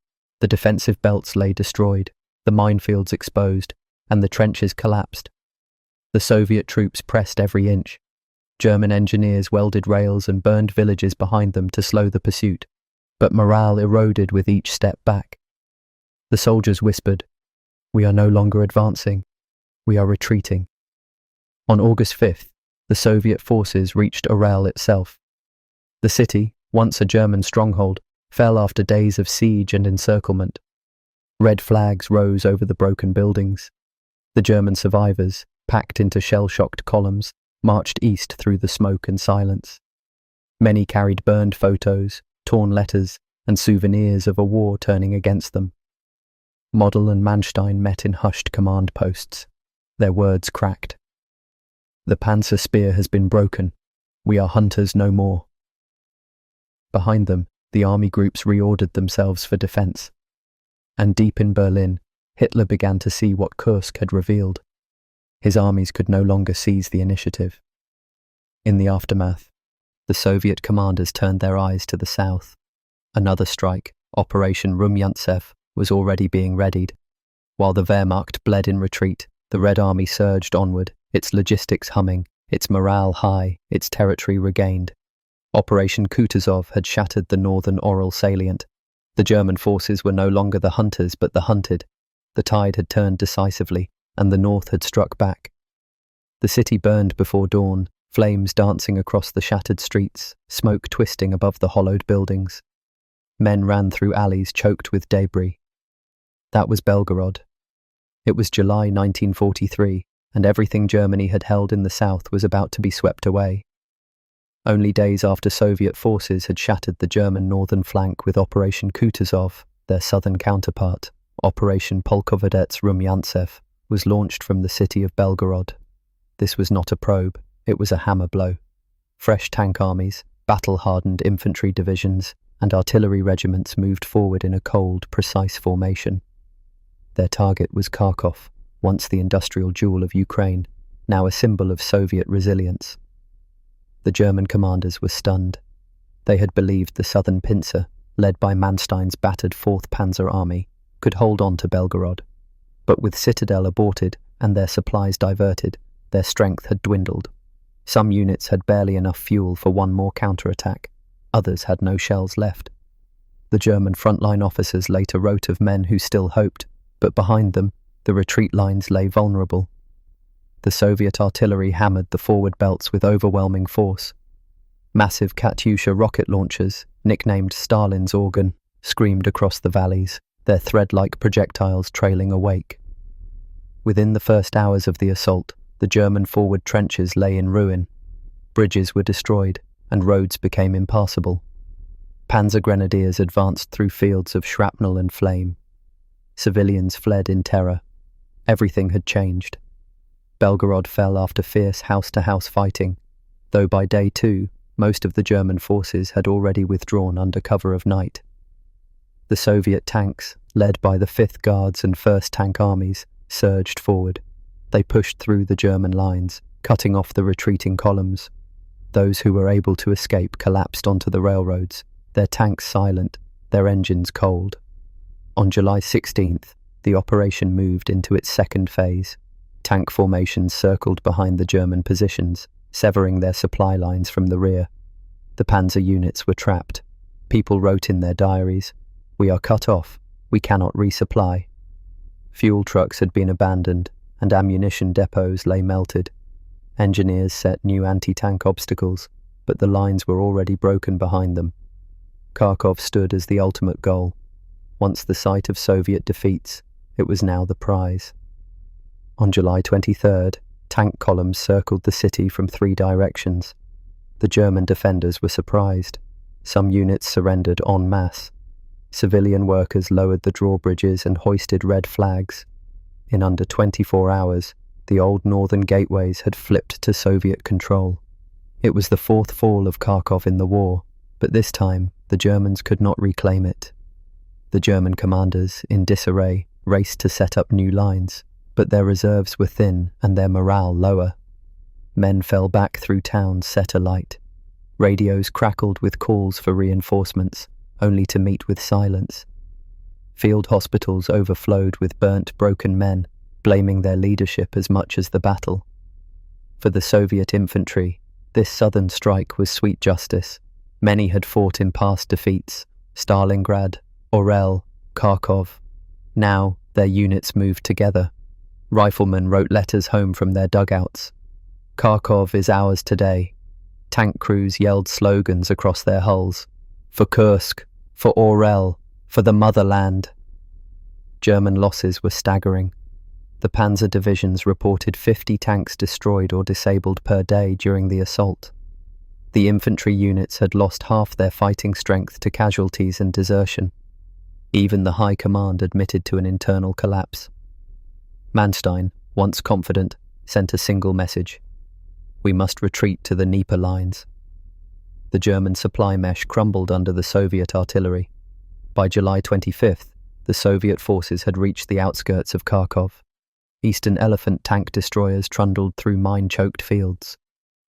The defensive belts lay destroyed, the minefields exposed, and the trenches collapsed. The Soviet troops pressed every inch. German engineers welded rails and burned villages behind them to slow the pursuit, but morale eroded with each step back. The soldiers whispered, "We are no longer advancing. We are retreating." On August 5th, the Soviet forces reached Orel itself. The city, once a German stronghold, fell after days of siege and encirclement. Red flags rose over the broken buildings. The German survivors, packed into shell-shocked columns, marched east through the smoke and silence. Many carried burned photos, torn letters, and souvenirs of a war turning against them. Model and Manstein met in hushed command posts. Their words cracked. "The Panzer spear has been broken. We are hunters no more." Behind them, the army groups reordered themselves for defence. And deep in Berlin, Hitler began to see what Kursk had revealed. His armies could no longer seize the initiative. In the aftermath, the Soviet commanders turned their eyes to the south. Another strike, Operation Rumyantsev, was already being readied. While the Wehrmacht bled in retreat, the Red Army surged onward, its logistics humming, its morale high, its territory regained. Operation Kutuzov had shattered the northern Oral salient. The German forces were no longer the hunters but the hunted. The tide had turned decisively. and the north had struck back. The city burned before dawn, flames dancing across the shattered streets, smoke twisting above the hollowed buildings. Men ran through alleys choked with debris. That was Belgorod. It was July 1943, and everything Germany had held in the south was about to be swept away. Only days after Soviet forces had shattered the German northern flank with Operation Kutuzov, their southern counterpart, Operation Polkovodets Rumyantsev, was launched from the city of Belgorod. This was not a probe, it was a hammer blow. Fresh tank armies, battle-hardened infantry divisions, and artillery regiments moved forward in a cold, precise formation. Their target was Kharkov, once the industrial jewel of Ukraine, now a symbol of Soviet resilience. The German commanders were stunned. They had believed the southern pincer, led by Manstein's battered 4th Panzer Army, could hold on to Belgorod. But with Citadel aborted and their supplies diverted, their strength had dwindled. Some units had barely enough fuel for one more counterattack. Others had no shells left. The German frontline officers later wrote of men who still hoped, but behind them, the retreat lines lay vulnerable. The Soviet artillery hammered the forward belts with overwhelming force. Massive Katyusha rocket launchers, nicknamed Stalin's organ, screamed across the valleys, their thread-like projectiles trailing a wake. Within the first hours of the assault, the German forward trenches lay in ruin. Bridges were destroyed, and roads became impassable. Panzer grenadiers advanced through fields of shrapnel and flame. Civilians fled in terror. Everything had changed. Belgorod fell after fierce house-to-house fighting, though by day 2, most of the German forces had already withdrawn under cover of night. The Soviet tanks, led by the 5th Guards and 1st Tank Armies, surged forward. They pushed through the German lines, cutting off the retreating columns. Those who were able to escape collapsed onto the railroads, their tanks silent, their engines cold. On July 16th, the operation moved into its second phase. Tank formations circled behind the German positions, severing their supply lines from the rear. The panzer units were trapped. People wrote in their diaries, "We are cut off, we cannot resupply." Fuel trucks had been abandoned, and ammunition depots lay melted. Engineers set new anti-tank obstacles, but the lines were already broken behind them. Kharkov stood as the ultimate goal. Once the site of Soviet defeats, it was now the prize. On July 23rd, tank columns circled the city from 3 directions. The German defenders were surprised. Some units surrendered en masse. Civilian workers lowered the drawbridges and hoisted red flags. In under 24 hours, the old northern gateways had flipped to Soviet control. It was the 4th fall of Kharkov in the war, but this time the Germans could not reclaim it. The German commanders, in disarray, raced to set up new lines, but their reserves were thin and their morale lower. Men fell back through towns set alight. Radios crackled with calls for reinforcements, only to meet with silence. Field hospitals overflowed with burnt, broken men, blaming their leadership as much as the battle. For the Soviet infantry, this southern strike was sweet justice. Many had fought in past defeats, Stalingrad, Orel, Kharkov. Now their units moved together. Riflemen wrote letters home from their dugouts. "Kharkov is ours today." Tank crews yelled slogans across their hulls. "For Kursk, for Orel, for the motherland." German losses were staggering. The panzer divisions reported 50 tanks destroyed or disabled per day during the assault. The infantry units had lost half their fighting strength to casualties and desertion. Even the high command admitted to an internal collapse. Manstein, once confident, sent a single message: "We must retreat to the Dnieper lines." The German supply mesh crumbled under the Soviet artillery. By July 25th, the Soviet forces had reached the outskirts of Kharkov. Eastern Elephant tank destroyers trundled through mine-choked fields.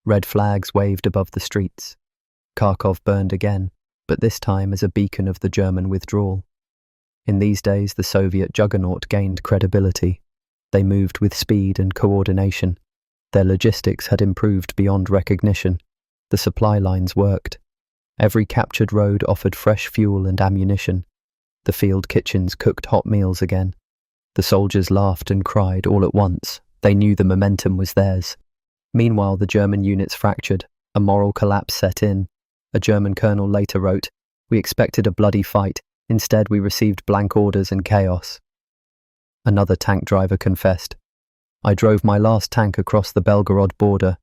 Red flags waved above the streets. Kharkov burned again, but this time as a beacon of the German withdrawal. In these days, the Soviet juggernaut gained credibility. They moved with speed and coordination. Their logistics had improved beyond recognition. The supply lines worked. Every captured road offered fresh fuel and ammunition. The field kitchens cooked hot meals again. The soldiers laughed and cried all at once. They knew the momentum was theirs. Meanwhile, the German units fractured. A moral collapse set in. A German colonel later wrote, "We expected a bloody fight. Instead, we received blank orders and chaos." Another tank driver confessed, "I drove my last tank across the Belgorod border.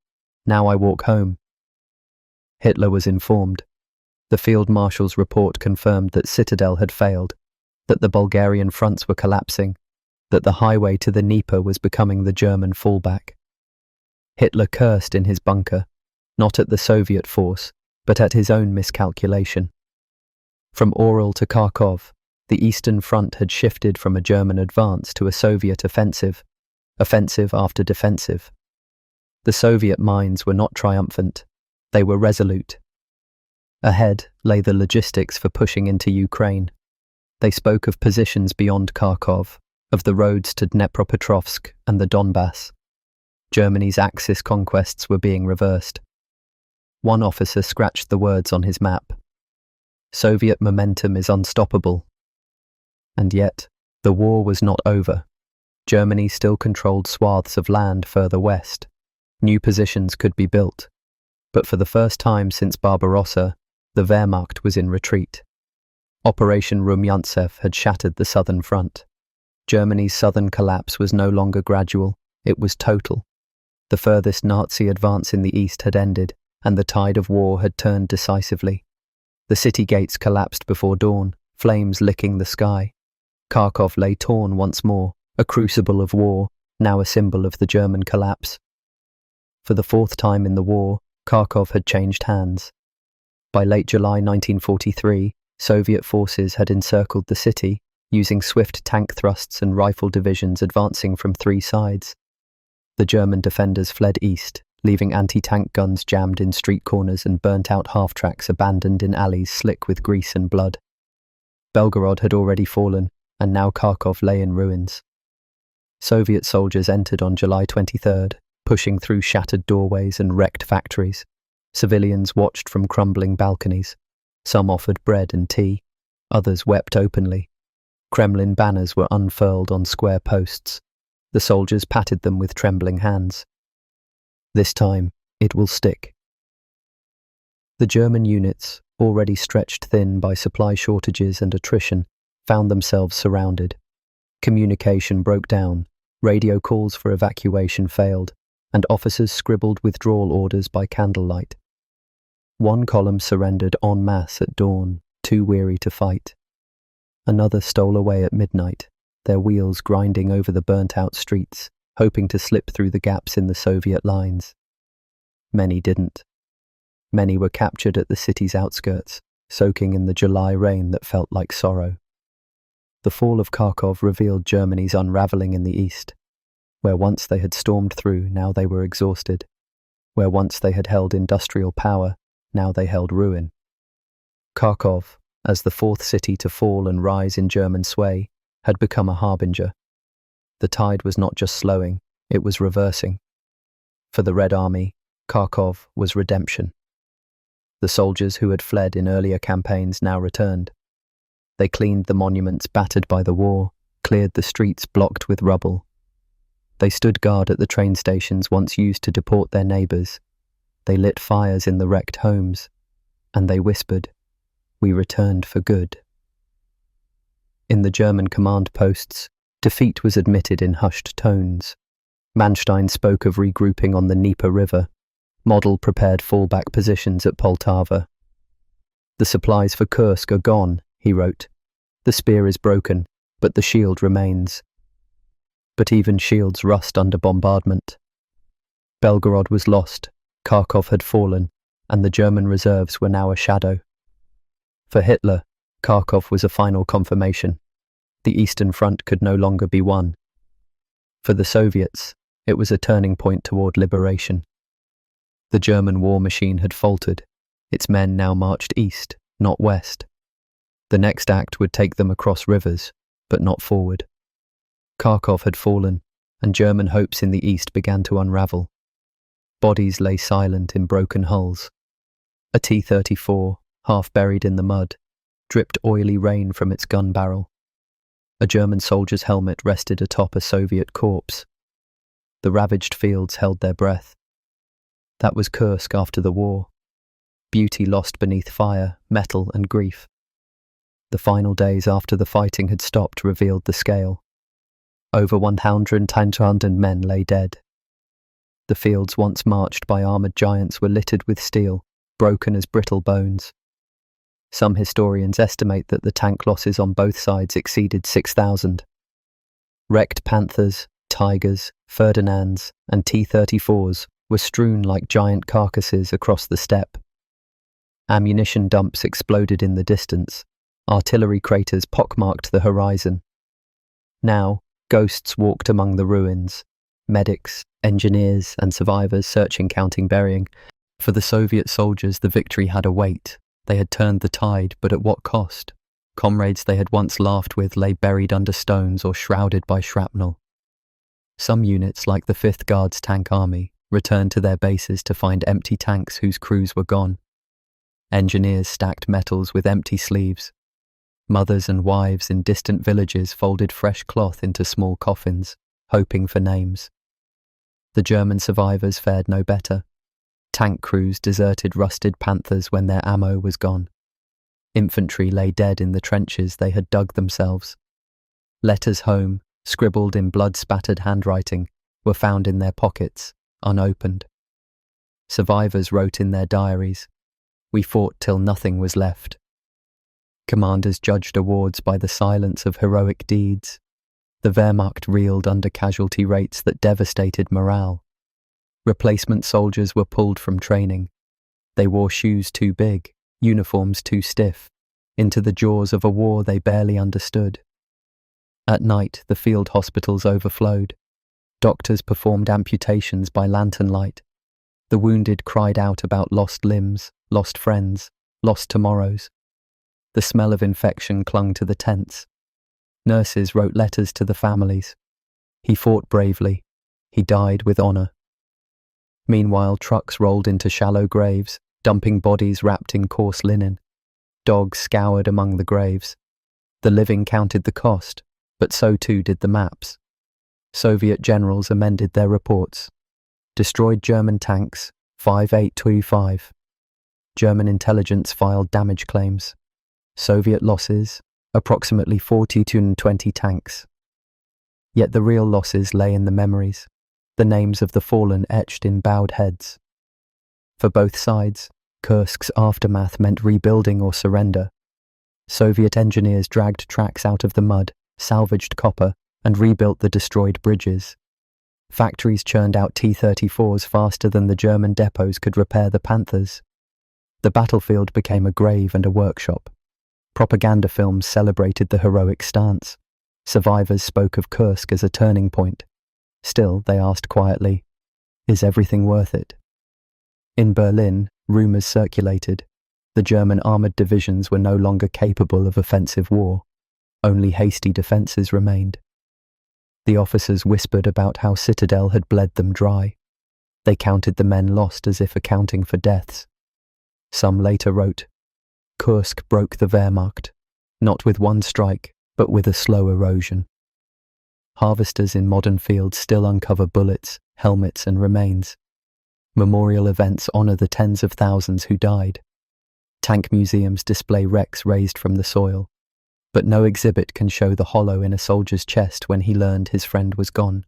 Now I walk home." Hitler was informed. The field marshal's report confirmed that Citadel had failed, that the Bulgarian fronts were collapsing, that the highway to the Dnieper was becoming the German fallback. Hitler cursed in his bunker, not at the Soviet force, but at his own miscalculation. From Oral to Kharkov, the Eastern Front had shifted from a German advance to a Soviet offensive after defensive. The Soviet minds were not triumphant, they were resolute. Ahead lay the logistics for pushing into Ukraine. They spoke of positions beyond Kharkov, of the roads to Dnepropetrovsk and the Donbass. Germany's Axis conquests were being reversed. One officer scratched the words on his map. Soviet momentum is unstoppable. And yet, the war was not over. Germany still controlled swaths of land further west. New positions could be built. But for the first time since Barbarossa, the Wehrmacht was in retreat. Operation Rumyantsev had shattered the southern front. Germany's southern collapse was no longer gradual, it was total. The furthest Nazi advance in the east had ended, and the tide of war had turned decisively. The city gates collapsed before dawn, flames licking the sky. Kharkov lay torn once more, a crucible of war, now a symbol of the German collapse. For the fourth time in the war, Kharkov had changed hands. By late July 1943, Soviet forces had encircled the city, using swift tank thrusts and rifle divisions advancing from three sides. The German defenders fled east, leaving anti-tank guns jammed in street corners and burnt-out half-tracks abandoned in alleys slick with grease and blood. Belgorod had already fallen, and now Kharkov lay in ruins. Soviet soldiers entered on July 23rd, pushing through shattered doorways and wrecked factories. Civilians watched from crumbling balconies. Some offered bread and tea, others wept openly. Kremlin banners were unfurled on square posts. The soldiers patted them with trembling hands. This time, it will stick. The German units, already stretched thin by supply shortages and attrition, found themselves surrounded. Communication broke down, radio calls for evacuation failed, and officers scribbled withdrawal orders by candlelight. One column surrendered en masse at dawn, too weary to fight. Another stole away at midnight, their wheels grinding over the burnt-out streets, hoping to slip through the gaps in the Soviet lines. Many didn't. Many were captured at the city's outskirts, soaking in the July rain that felt like sorrow. The fall of Kharkov revealed Germany's unravelling in the east. Where once they had stormed through, now they were exhausted. Where once they had held industrial power, now they held ruin. Kharkov, as the fourth city to fall and rise in German sway, had become a harbinger. The tide was not just slowing, it was reversing. For the Red Army, Kharkov was redemption. The soldiers who had fled in earlier campaigns now returned. They cleaned the monuments battered by the war, cleared the streets blocked with rubble. They stood guard at the train stations once used to deport their neighbours. They lit fires in the wrecked homes, and they whispered, "We returned for good." In the German command posts, defeat was admitted in hushed tones. Manstein spoke of regrouping on the Dnieper River. Model prepared fallback positions at Poltava. "The supplies for Kursk are gone," he wrote. "The spear is broken, but the shield remains." But even shields rust under bombardment. Belgorod was lost, Kharkov had fallen, and the German reserves were now a shadow. For Hitler, Kharkov was a final confirmation. The Eastern Front could no longer be won. For the Soviets, it was a turning point toward liberation. The German war machine had faltered. Its men now marched east, not west. The next act would take them across rivers, but not forward. Kharkov had fallen, and German hopes in the east began to unravel. Bodies lay silent in broken hulls. A T-34, half buried in the mud, dripped oily rain from its gun barrel. A German soldier's helmet rested atop a Soviet corpse. The ravaged fields held their breath. That was Kursk after the war. Beauty lost beneath fire, metal and grief. The final days after the fighting had stopped revealed the scale. Over 100,000 men lay dead. The fields once marched by armoured giants were littered with steel, broken as brittle bones. Some historians estimate that the tank losses on both sides exceeded 6,000. Wrecked Panthers, Tigers, Ferdinands, and T-34s were strewn like giant carcasses across the steppe. Ammunition dumps exploded in the distance. Artillery craters pockmarked the horizon. Now, ghosts walked among the ruins. Medics, engineers, and survivors searching, counting, burying. For the Soviet soldiers, the victory had a weight. They had turned the tide, but at what cost? Comrades they had once laughed with lay buried under stones or shrouded by shrapnel. Some units, like the 5th Guards Tank Army, returned to their bases to find empty tanks whose crews were gone. Engineers stacked metals with empty sleeves. Mothers and wives in distant villages folded fresh cloth into small coffins, hoping for names. The German survivors fared no better. Tank crews deserted rusted Panthers when their ammo was gone. Infantry lay dead in the trenches they had dug themselves. Letters home, scribbled in blood-spattered handwriting, were found in their pockets, unopened. Survivors wrote in their diaries, "We fought till nothing was left." Commanders judged awards by the silence of heroic deeds. The Wehrmacht reeled under casualty rates that devastated morale. Replacement soldiers were pulled from training. They wore shoes too big, uniforms too stiff, into the jaws of a war they barely understood. At night, the field hospitals overflowed. Doctors performed amputations by lantern light. The wounded cried out about lost limbs, lost friends, lost tomorrows. The smell of infection clung to the tents. Nurses wrote letters to the families. He fought bravely. He died with honour. Meanwhile, trucks rolled into shallow graves, dumping bodies wrapped in coarse linen. Dogs scoured among the graves. The living counted the cost, but so too did the maps. Soviet generals amended their reports. Destroyed German tanks, 5825. German intelligence filed damage claims. Soviet losses, approximately 42 tanks. Yet the real losses lay in the memories, the names of the fallen etched in bowed heads. For both sides, Kursk's aftermath meant rebuilding or surrender. Soviet engineers dragged tracks out of the mud, salvaged copper, and rebuilt the destroyed bridges. Factories churned out T-34s faster than the German depots could repair the Panthers. The battlefield became a grave and a workshop. Propaganda films celebrated the heroic stance. Survivors spoke of Kursk as a turning point. Still, they asked quietly, "Is everything worth it?" In Berlin, rumours circulated. The German armoured divisions were no longer capable of offensive war. Only hasty defences remained. The officers whispered about how Citadel had bled them dry. They counted the men lost as if accounting for deaths. Some later wrote, "Kursk broke the Wehrmacht, not with one strike, but with a slow erosion." Harvesters in modern fields still uncover bullets, helmets and remains. Memorial events honour the tens of thousands who died. Tank museums display wrecks raised from the soil, but no exhibit can show the hollow in a soldier's chest when he learned his friend was gone.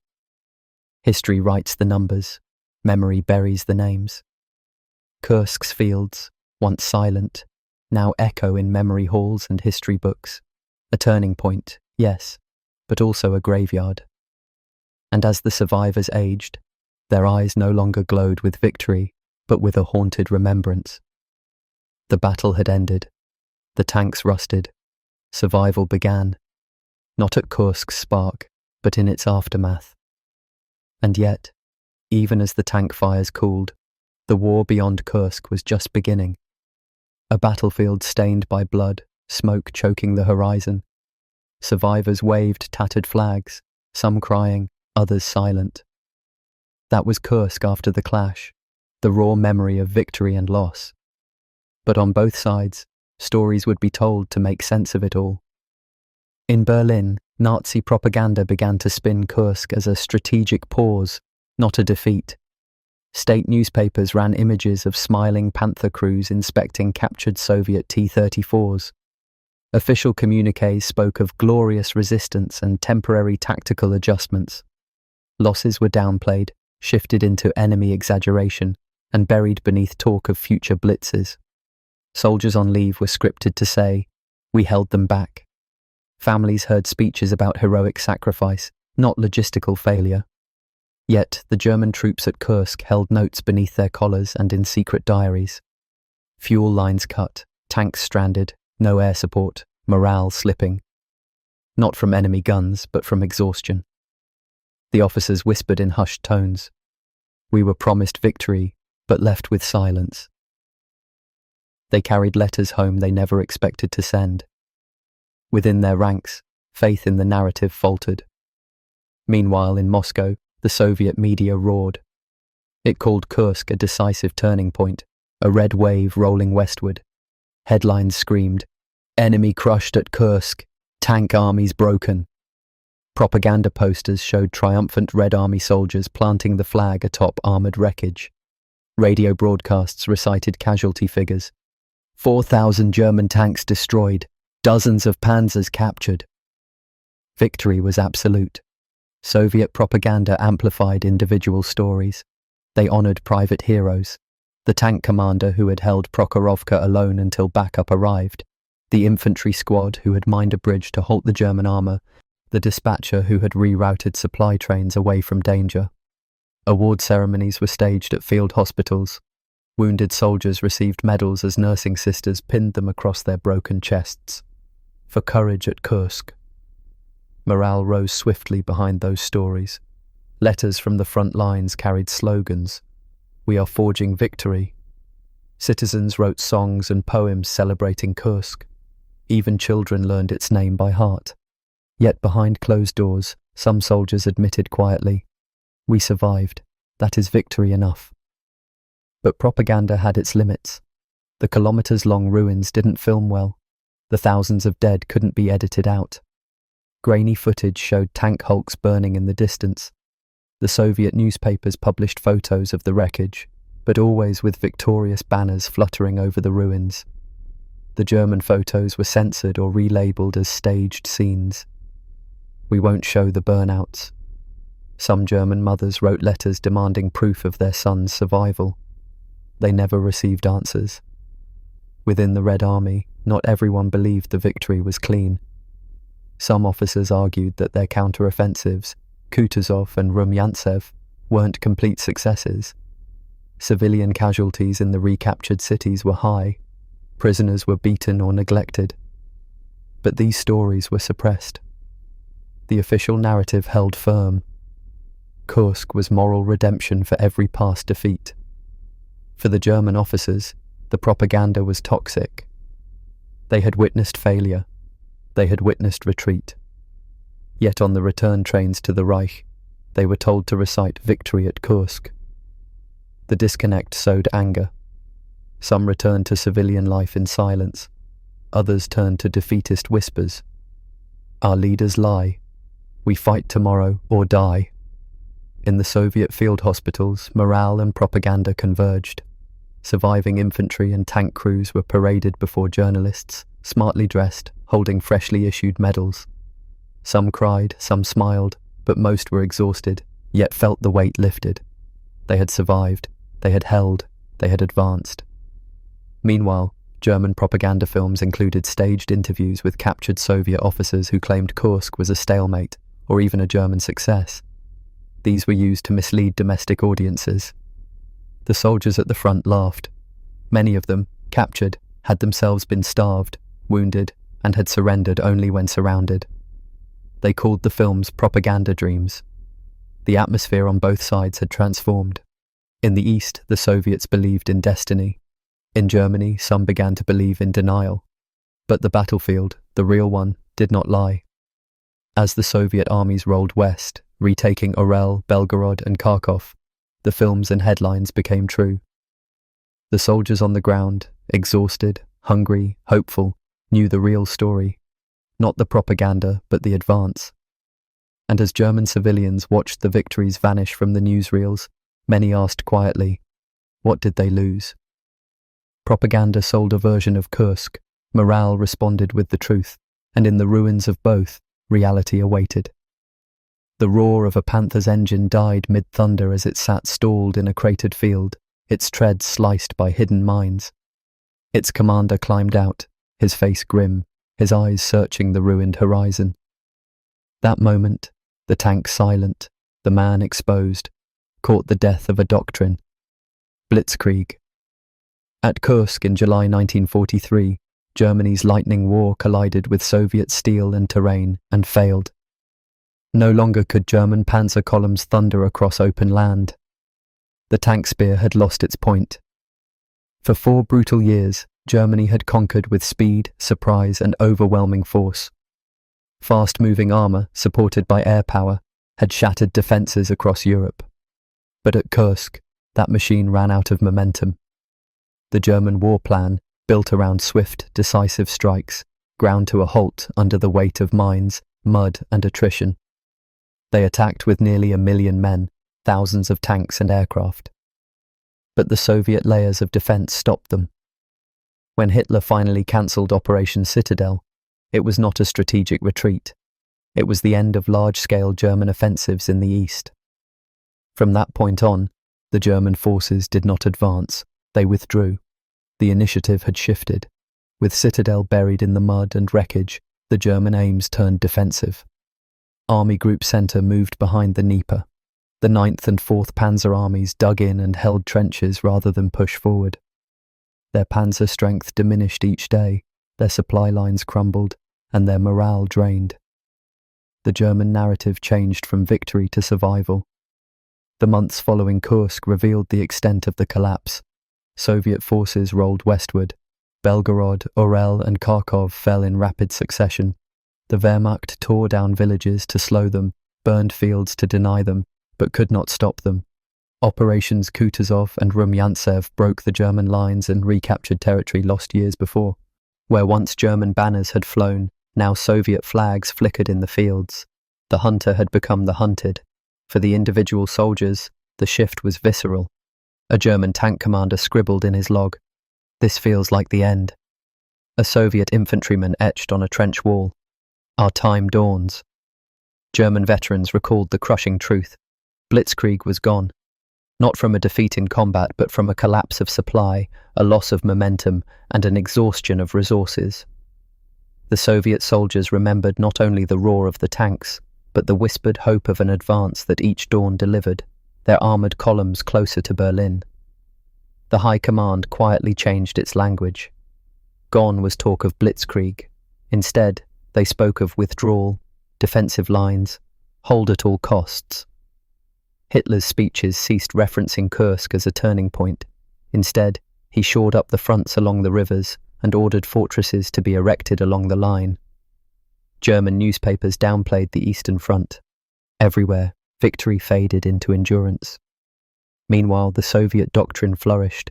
History writes the numbers, memory buries the names. Kursk's fields, once silent, now echo in memory halls and history books. A turning point, yes, but also a graveyard. And as the survivors aged, their eyes no longer glowed with victory, but with a haunted remembrance. The battle had ended. The tanks rusted. Survival began. Not at Kursk's spark, but in its aftermath. And yet, even as the tank fires cooled, the war beyond Kursk was just beginning. A battlefield stained by blood, smoke choking the horizon. Survivors waved tattered flags, some crying, others silent. That was Kursk after the clash, the raw memory of victory and loss. But on both sides, stories would be told to make sense of it all. In Berlin, Nazi propaganda began to spin Kursk as a strategic pause, not a defeat. State newspapers ran images of smiling Panther crews inspecting captured Soviet T-34s. Official communiques spoke of glorious resistance and temporary tactical adjustments. Losses were downplayed, shifted into enemy exaggeration, and buried beneath talk of future blitzes. Soldiers on leave were scripted to say, "We held them back." Families heard speeches about heroic sacrifice, not logistical failure. Yet the German troops at Kursk held notes beneath their collars and in secret diaries. Fuel lines cut, tanks stranded, no air support, morale slipping. Not from enemy guns, but from exhaustion. The officers whispered in hushed tones. We were promised victory, but left with silence. They carried letters home they never expected to send. Within their ranks, faith in the narrative faltered. Meanwhile, in Moscow, the Soviet media roared. It called Kursk a decisive turning point, a red wave rolling westward. Headlines screamed, "Enemy crushed at Kursk, tank armies broken." Propaganda posters showed triumphant Red Army soldiers planting the flag atop armoured wreckage. Radio broadcasts recited casualty figures. 4,000 German tanks destroyed, dozens of panzers captured. Victory was absolute. Soviet propaganda amplified individual stories. They honoured private heroes. The tank commander who had held Prokhorovka alone until backup arrived. The infantry squad who had mined a bridge to halt the German armour. The dispatcher who had rerouted supply trains away from danger. Award ceremonies were staged at field hospitals. Wounded soldiers received medals as nursing sisters pinned them across their broken chests. For courage at Kursk. Morale rose swiftly behind those stories. Letters from the front lines carried slogans. "We are forging victory." Citizens wrote songs and poems celebrating Kursk. Even children learned its name by heart. Yet behind closed doors, some soldiers admitted quietly, "We survived. That is victory enough." But propaganda had its limits. The kilometres-long ruins didn't film well. The thousands of dead couldn't be edited out. Grainy footage showed tank hulks burning in the distance. The Soviet newspapers published photos of the wreckage, but always with victorious banners fluttering over the ruins. The German photos were censored or relabeled as staged scenes. "We won't show the burnouts." Some German mothers wrote letters demanding proof of their sons' survival. They never received answers. Within the Red Army, not everyone believed the victory was clean. Some officers argued that their counteroffensives, Kutuzov and Rumyantsev, weren't complete successes. Civilian casualties in the recaptured cities were high. Prisoners were beaten or neglected. But these stories were suppressed. The official narrative held firm. Kursk was moral redemption for every past defeat. For the German officers, the propaganda was toxic. They had witnessed failure. They had witnessed retreat. Yet on the return trains to the Reich, they were told to recite victory at Kursk. The disconnect sowed anger. Some returned to civilian life in silence. Others turned to defeatist whispers. Our leaders lie. We fight tomorrow or die. In the Soviet field hospitals, morale and propaganda converged. Surviving infantry and tank crews were paraded before journalists, smartly dressed, holding freshly issued medals. Some cried, some smiled, but most were exhausted, yet felt the weight lifted. They had survived, they had held, they had advanced. Meanwhile, German propaganda films included staged interviews with captured Soviet officers who claimed Kursk was a stalemate, or even a German success. These were used to mislead domestic audiences. The soldiers at the front laughed. Many of them, captured, had themselves been starved, wounded, and had surrendered only when surrounded. They called the films propaganda dreams. The atmosphere on both sides had transformed. In the East, the Soviets believed in destiny. In Germany, some began to believe in denial. But the battlefield, the real one, did not lie. As the Soviet armies rolled west, retaking Orel, Belgorod, and Kharkov, the films and headlines became true. The soldiers on the ground, exhausted, hungry, hopeful, knew the real story. Not the propaganda, but the advance. And as German civilians watched the victories vanish from the newsreels, many asked quietly, what did they lose? Propaganda sold a version of Kursk, morale responded with the truth, and in the ruins of both, reality awaited. The roar of a Panther's engine died mid-thunder as it sat stalled in a cratered field, its treads sliced by hidden mines. Its commander climbed out, his face grim, his eyes searching the ruined horizon. That moment, the tank silent, the man exposed, caught the death of a doctrine. Blitzkrieg. At Kursk in July 1943, Germany's lightning war collided with Soviet steel and terrain and failed. No longer could German panzer columns thunder across open land. The tank spear had lost its point. For 4 brutal years, Germany had conquered with speed, surprise, and overwhelming force. Fast-moving armour, supported by air power, had shattered defences across Europe. But at Kursk, that machine ran out of momentum. The German war plan, built around swift, decisive strikes, ground to a halt under the weight of mines, mud, and attrition. They attacked with nearly 1 million men, thousands of tanks and aircraft. But the Soviet layers of defence stopped them. When Hitler finally cancelled Operation Citadel, it was not a strategic retreat. It was the end of large-scale German offensives in the east. From that point on, the German forces did not advance, they withdrew. The initiative had shifted. With Citadel buried in the mud and wreckage, the German aims turned defensive. Army Group Centre moved behind the Dnieper. The 9th and 4th Panzer armies dug in and held trenches rather than push forward. Their panzer strength diminished each day, their supply lines crumbled, and their morale drained. The German narrative changed from victory to survival. The months following Kursk revealed the extent of the collapse. Soviet forces rolled westward. Belgorod, Orel, and Kharkov fell in rapid succession. The Wehrmacht tore down villages to slow them, burned fields to deny them, but could not stop them. Operations Kutuzov and Rumyantsev broke the German lines and recaptured territory lost years before. Where once German banners had flown, now Soviet flags flickered in the fields. The hunter had become the hunted. For the individual soldiers, the shift was visceral. A German tank commander scribbled in his log, "This feels like the end." A Soviet infantryman etched on a trench wall, "Our time dawns." German veterans recalled the crushing truth. Blitzkrieg was gone. Not from a defeat in combat, but from a collapse of supply, a loss of momentum, and an exhaustion of resources. The Soviet soldiers remembered not only the roar of the tanks, but the whispered hope of an advance that each dawn delivered, their armoured columns closer to Berlin. The High Command quietly changed its language. Gone was talk of blitzkrieg. Instead, they spoke of withdrawal, defensive lines, hold at all costs. Hitler's speeches ceased referencing Kursk as a turning point. Instead, he shored up the fronts along the rivers and ordered fortresses to be erected along the line. German newspapers downplayed the Eastern Front. Everywhere, victory faded into endurance. Meanwhile, the Soviet doctrine flourished.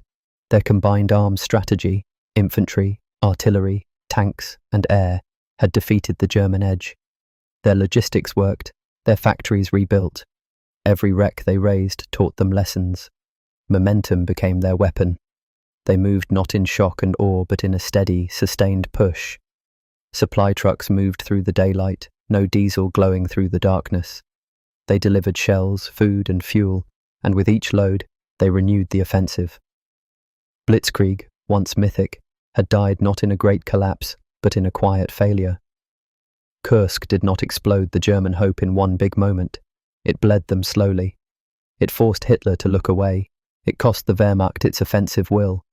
Their combined arms strategy, infantry, artillery, tanks, and air, had defeated the German edge. Their logistics worked, their factories rebuilt. Every wreck they raised taught them lessons. Momentum became their weapon. They moved not in shock and awe, but in a steady, sustained push. Supply trucks moved through the daylight, no diesel glowing through the darkness. They delivered shells, food, and fuel, and with each load, they renewed the offensive. Blitzkrieg, once mythic, had died not in a great collapse, but in a quiet failure. Kursk did not explode the German hope in one big moment. It bled them slowly. It forced Hitler to look away. It cost the Wehrmacht its offensive will.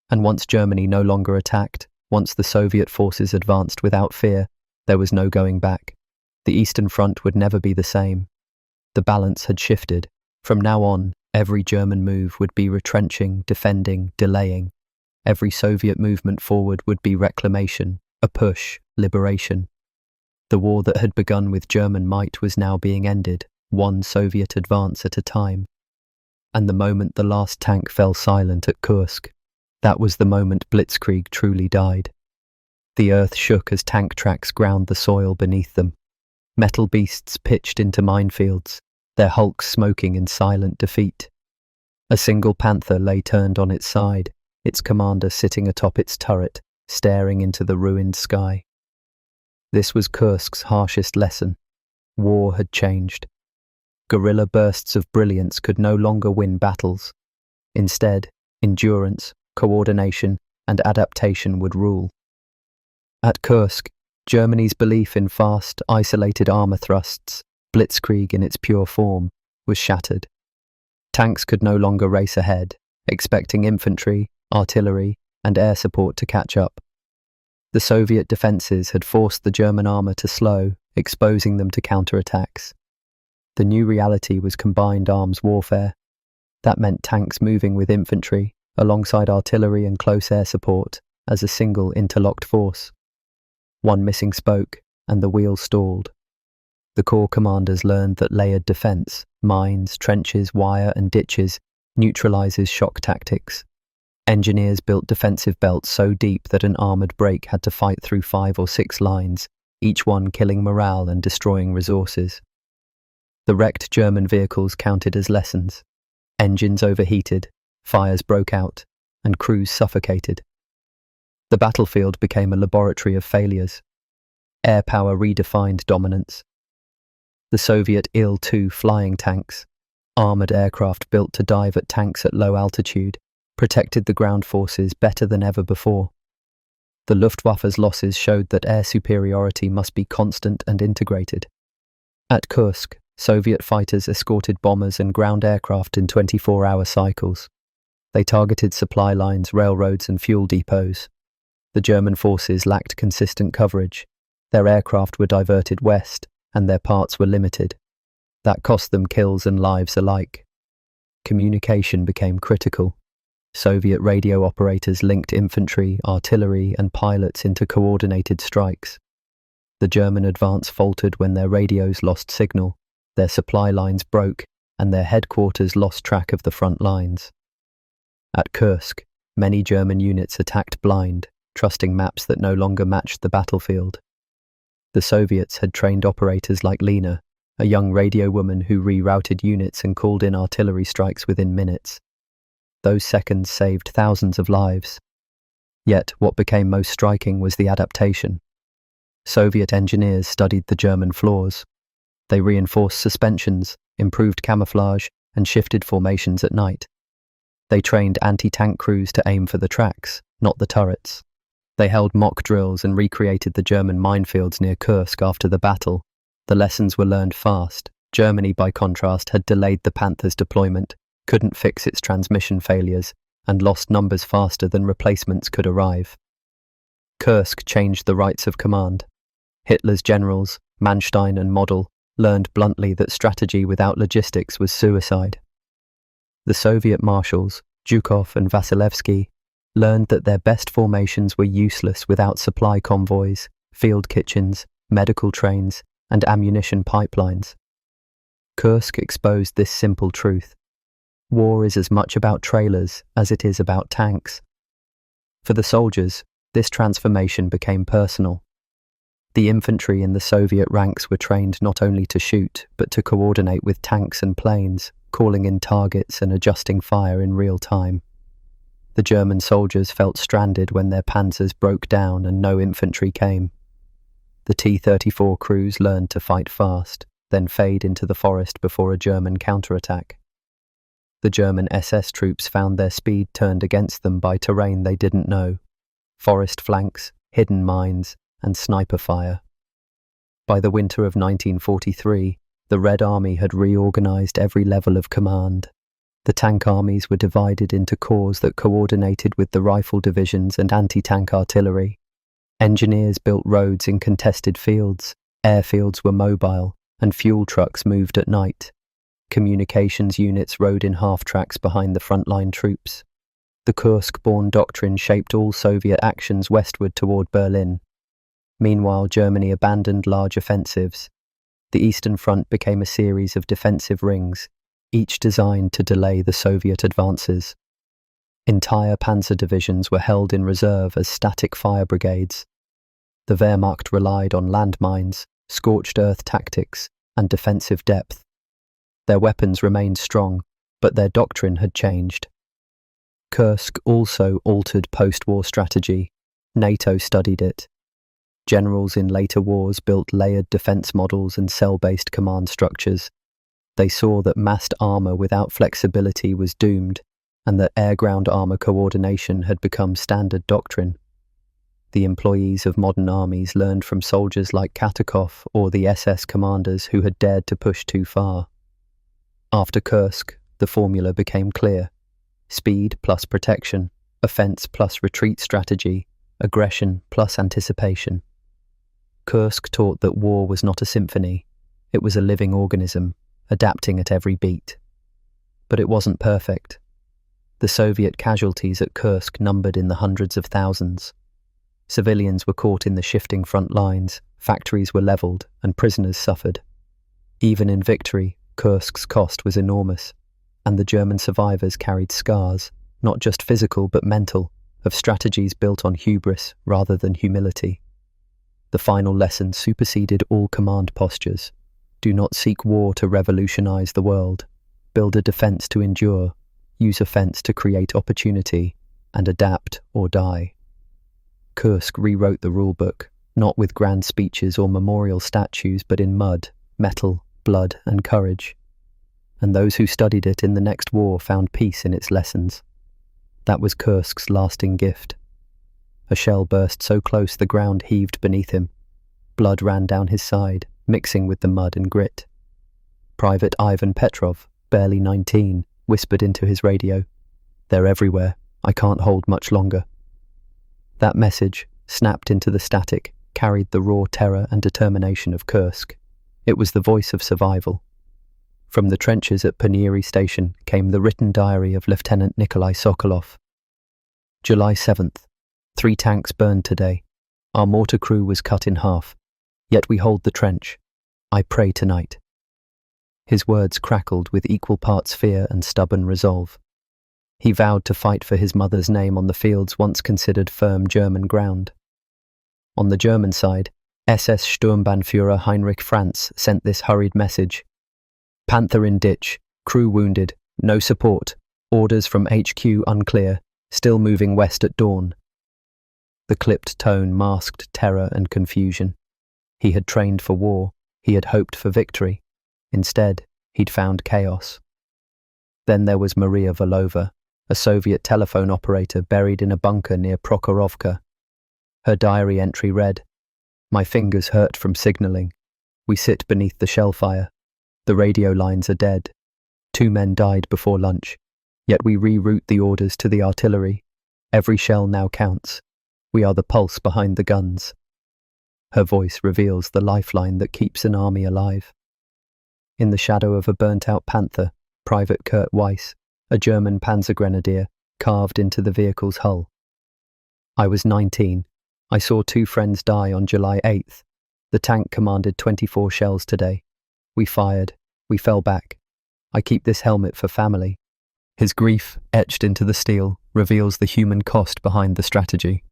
And once Germany no longer attacked, once the Soviet forces advanced without fear, there was no going back. The Eastern Front would never be the same. The balance had shifted. From now on, every German move would be retrenching, defending, delaying. Every Soviet movement forward would be reclamation, a push, liberation. The war that had begun with German might was now being ended, one Soviet advance at a time. And the moment the last tank fell silent at Kursk, that was the moment Blitzkrieg truly died. The earth shook as tank tracks ground the soil beneath them. Metal beasts pitched into minefields, their hulks smoking in silent defeat. A single panther lay turned on its side, its commander sitting atop its turret, staring into the ruined sky. This was Kursk's harshest lesson. War had changed. Guerrilla bursts of brilliance could no longer win battles. Instead, endurance, coordination, and adaptation would rule. At Kursk, Germany's belief in fast, isolated armour thrusts, blitzkrieg in its pure form, was shattered. Tanks could no longer race ahead, expecting infantry, artillery, and air support to catch up. The Soviet defences had forced the German armour to slow, exposing them to counterattacks. The new reality was combined arms warfare. That meant tanks moving with infantry, alongside artillery and close air support, as a single interlocked force. One missing spoke, and the wheel stalled. The corps commanders learned that layered defence, mines, trenches, wire and ditches, neutralises shock tactics. Engineers built defensive belts so deep that an armoured break had to fight through 5 or 6 lines, each one killing morale and destroying resources. The wrecked German vehicles counted as lessons. Engines overheated, fires broke out, and crews suffocated. The battlefield became a laboratory of failures. Air power redefined dominance. The Soviet Il-2 flying tanks, armoured aircraft built to dive at tanks at low altitude, protected the ground forces better than ever before. The Luftwaffe's losses showed that air superiority must be constant and integrated. At Kursk, Soviet fighters escorted bombers and ground aircraft in 24-hour cycles. They targeted supply lines, railroads and fuel depots. The German forces lacked consistent coverage. Their aircraft were diverted west, and their parts were limited. That cost them kills and lives alike. Communication became critical. Soviet radio operators linked infantry, artillery and pilots into coordinated strikes. The German advance faltered when their radios lost signal, their supply lines broke, and their headquarters lost track of the front lines. At Kursk, many German units attacked blind, trusting maps that no longer matched the battlefield. The Soviets had trained operators like Lena, a young radio woman who rerouted units and called in artillery strikes within minutes. Those seconds saved thousands of lives. Yet what became most striking was the adaptation. Soviet engineers studied the German flaws. They reinforced suspensions, improved camouflage, and shifted formations at night. They trained anti-tank crews to aim for the tracks, not the turrets. They held mock drills and recreated the German minefields near Kursk after the battle. The lessons were learned fast. Germany, by contrast, had delayed the Panther's deployment, couldn't fix its transmission failures, and lost numbers faster than replacements could arrive. Kursk changed the rights of command. Hitler's generals, Manstein and Model, learned bluntly that strategy without logistics was suicide. The Soviet marshals, Zhukov and Vasilevsky, learned that their best formations were useless without supply convoys, field kitchens, medical trains, and ammunition pipelines. Kursk exposed this simple truth. War is as much about trailers as it is about tanks. For the soldiers, this transformation became personal. The infantry in the Soviet ranks were trained not only to shoot, but to coordinate with tanks and planes, calling in targets and adjusting fire in real time. The German soldiers felt stranded when their panzers broke down and no infantry came. The T-34 crews learned to fight fast, then fade into the forest before a German counterattack. The German SS troops found their speed turned against them by terrain they didn't know: forest flanks, hidden mines, and sniper fire. By the winter of 1943, the Red Army had reorganized every level of command. The tank armies were divided into corps that coordinated with the rifle divisions and anti-tank artillery. Engineers built roads in contested fields, airfields were mobile, and fuel trucks moved at night. Communications units rode in half-tracks behind the frontline troops. The Kursk-born doctrine shaped all Soviet actions westward toward Berlin. Meanwhile, Germany abandoned large offensives. The Eastern Front became a series of defensive rings, each designed to delay the Soviet advances. Entire panzer divisions were held in reserve as static fire brigades. The Wehrmacht relied on landmines, scorched earth tactics, and defensive depth. Their weapons remained strong, but their doctrine had changed. Kursk also altered post-war strategy. NATO studied it. Generals in later wars built layered defense models and cell-based command structures. They saw that massed armor without flexibility was doomed, and that air-ground armor coordination had become standard doctrine. The employees of modern armies learned from soldiers like Katakov or the SS commanders who had dared to push too far. After Kursk, the formula became clear. Speed plus protection, offense plus retreat strategy, aggression plus anticipation. Kursk taught that war was not a symphony. It was a living organism, adapting at every beat. But it wasn't perfect. The Soviet casualties at Kursk numbered in the hundreds of thousands. Civilians were caught in the shifting front lines, factories were leveled, and prisoners suffered. Even in victory, Kursk's cost was enormous, and the German survivors carried scars, not just physical but mental, of strategies built on hubris rather than humility. The final lesson superseded all command postures. Do not seek war to revolutionize the world. Build a defense to endure, use offense to create opportunity, and adapt or die. Kursk rewrote the rulebook, not with grand speeches or memorial statues, but in mud, metal, blood, and courage. And those who studied it in the next war found peace in its lessons. That was Kursk's lasting gift. A shell burst so close the ground heaved beneath him. Blood ran down his side, mixing with the mud and grit. Private Ivan Petrov, barely 19, whispered into his radio, "They're everywhere. I can't hold much longer." That message, snapped into the static, carried the raw terror and determination of Kursk. It was the voice of survival. From the trenches at Paneri Station came the written diary of Lieutenant Nikolai Sokolov. July 7th. 3 tanks burned today. Our mortar crew was cut in half. Yet we hold the trench. I pray tonight. His words crackled with equal parts fear and stubborn resolve. He vowed to fight for his mother's name on the fields once considered firm German ground. On the German side, SS Sturmbannführer Heinrich Franz sent this hurried message. Panther in ditch, crew wounded, no support, orders from HQ unclear, still moving west at dawn. The clipped tone masked terror and confusion. He had trained for war, he had hoped for victory. Instead, he'd found chaos. Then there was Maria Volova, a Soviet telephone operator buried in a bunker near Prokhorovka. Her diary entry read, "My fingers hurt from signalling. We sit beneath the shell fire. The radio lines are dead. 2 men died before lunch. Yet we reroute the orders to the artillery. Every shell now counts. We are the pulse behind the guns." Her voice reveals the lifeline that keeps an army alive. In the shadow of a burnt-out Panther, Private Kurt Weiss, a German panzer grenadier, carved into the vehicle's hull. I was 19. I saw 2 friends die on July 8th. The tank commanded 24 shells today. We fired. We fell back. I keep this helmet for family. His grief, etched into the steel, reveals the human cost behind the strategy.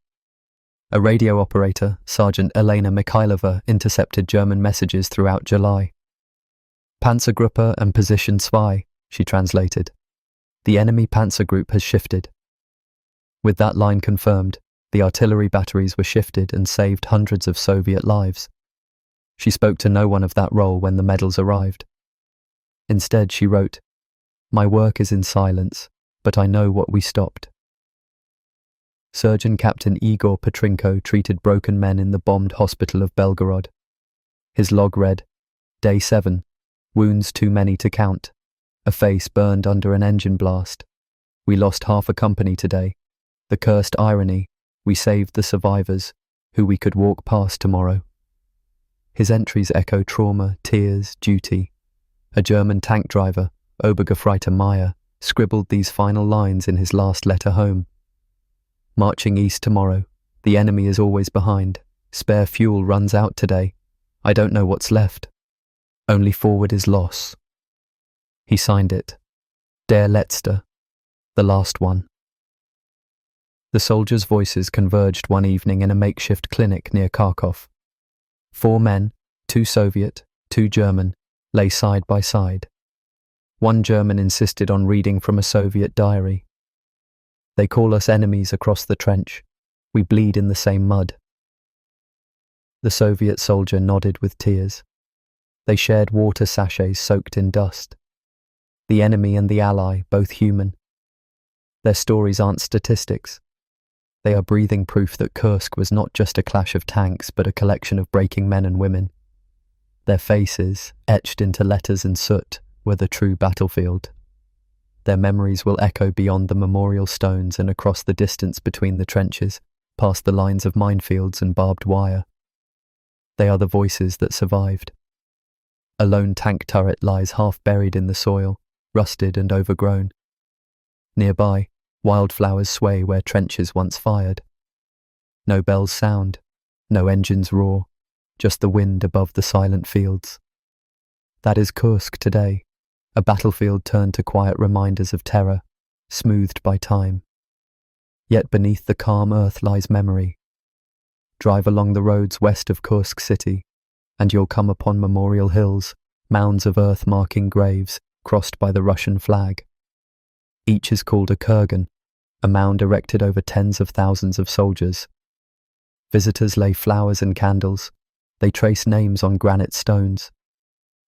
A radio operator, Sergeant Elena Mikhailova, intercepted German messages throughout July. "Panzergruppe and Position 2, she translated. "The enemy panzer group has shifted." With that line confirmed, the artillery batteries were shifted and saved hundreds of Soviet lives. She spoke to no one of that role when the medals arrived. Instead, she wrote, "My work is in silence, but I know what we stopped." Surgeon Captain Igor Petrenko treated broken men in the bombed hospital of Belgorod. His log read, "Day 7, wounds too many to count. A face burned under an engine blast. We lost half a company today. The cursed irony, we saved the survivors, who we could walk past tomorrow." His entries echo trauma, tears, duty. A German tank driver, Obergefreiter Meyer, scribbled these final lines in his last letter home. "Marching east tomorrow. The enemy is always behind. Spare fuel runs out today. I don't know what's left. Only forward is loss." He signed it, Der Letzte, the last one. The soldiers' voices converged one evening in a makeshift clinic near Kharkov. 4 men, 2 Soviet, 2 German, lay side by side. One German insisted on reading from a Soviet diary. "They call us enemies across the trench. We bleed in the same mud." The Soviet soldier nodded with tears. They shared water sachets soaked in dust. The enemy and the ally, both human. Their stories aren't statistics. They are breathing proof that Kursk was not just a clash of tanks, but a collection of breaking men and women. Their faces, etched into letters and soot, were the true battlefield. Their memories will echo beyond the memorial stones and across the distance between the trenches, past the lines of minefields and barbed wire. They are the voices that survived. A lone tank turret lies half buried in the soil, rusted and overgrown. Nearby, wildflowers sway where trenches once fired. No bells sound, no engines roar, just the wind above the silent fields. That is Kursk today, a battlefield turned to quiet reminders of terror, smoothed by time. Yet beneath the calm earth lies memory. Drive along the roads west of Kursk city, and you'll come upon memorial hills, mounds of earth marking graves, crossed by the Russian flag. Each is called a kurgan, a mound erected over tens of thousands of soldiers. Visitors lay flowers and candles. They trace names on granite stones.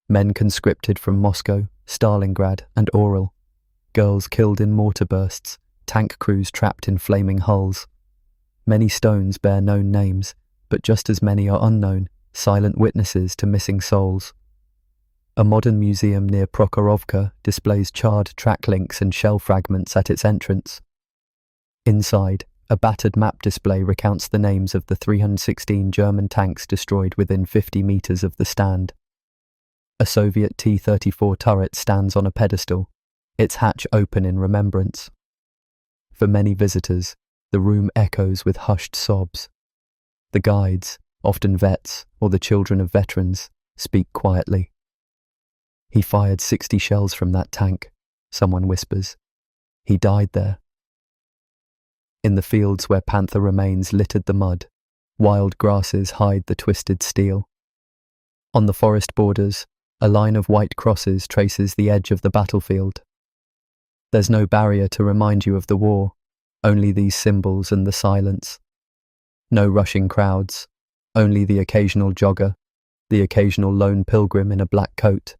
Men conscripted from Moscow, Stalingrad and Oral. Girls killed in mortar bursts, tank crews trapped in flaming hulls. Many stones bear known names, but just as many are unknown, silent witnesses to missing souls. A modern museum near Prokhorovka displays charred track links and shell fragments at its entrance. Inside, a battered map display recounts the names of the 316 German tanks destroyed within 50 meters of the stand. A Soviet T-34 turret stands on a pedestal, its hatch open in remembrance. For many visitors, the room echoes with hushed sobs. The guides, often vets or the children of veterans, speak quietly. "He fired 60 shells from that tank," someone whispers. "He died there." In the fields where panther remains littered the mud, wild grasses hide the twisted steel. On the forest borders, a line of white crosses traces the edge of the battlefield. There's no barrier to remind you of the war, only these symbols and the silence. No rushing crowds, only the occasional jogger, the occasional lone pilgrim in a black coat,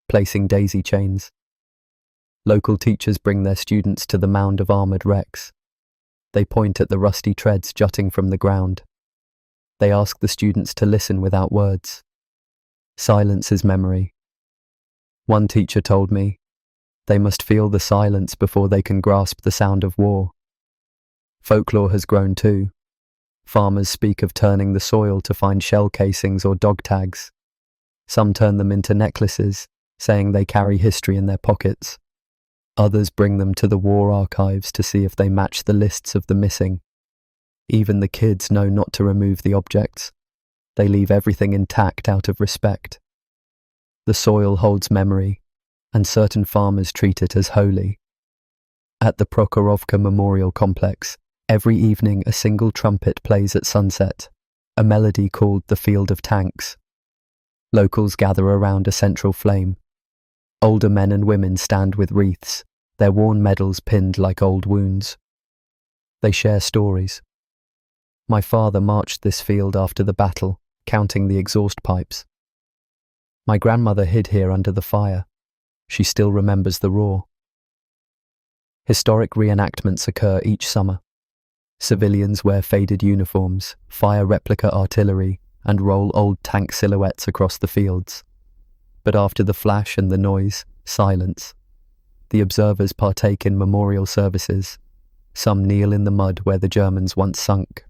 placing daisy chains. Local teachers bring their students to the mound of armoured wrecks. They point at the rusty treads jutting from the ground. They ask the students to listen without words. Silence is memory. One teacher told me, they must feel the silence before they can grasp the sound of war. Folklore has grown too. Farmers speak of turning the soil to find shell casings or dog tags. Some turn them into necklaces, saying they carry history in their pockets. Others bring them to the war archives to see if they match the lists of the missing. Even the kids know not to remove the objects. They leave everything intact out of respect. The soil holds memory, and certain farmers treat it as holy. At the Prokhorovka Memorial Complex, every evening a single trumpet plays at sunset, a melody called the Field of Tanks. Locals gather around a central flame. Older men and women stand with wreaths, their worn medals pinned like old wounds. They share stories. My father marched this field after the battle, counting the exhaust pipes. My grandmother hid here under the fire. She still remembers the roar. Historic reenactments occur each summer. Civilians wear faded uniforms, fire replica artillery, and roll old tank silhouettes across the fields. But after the flash and the noise, silence. The observers partake in memorial services. Some kneel in the mud where the Germans once sunk.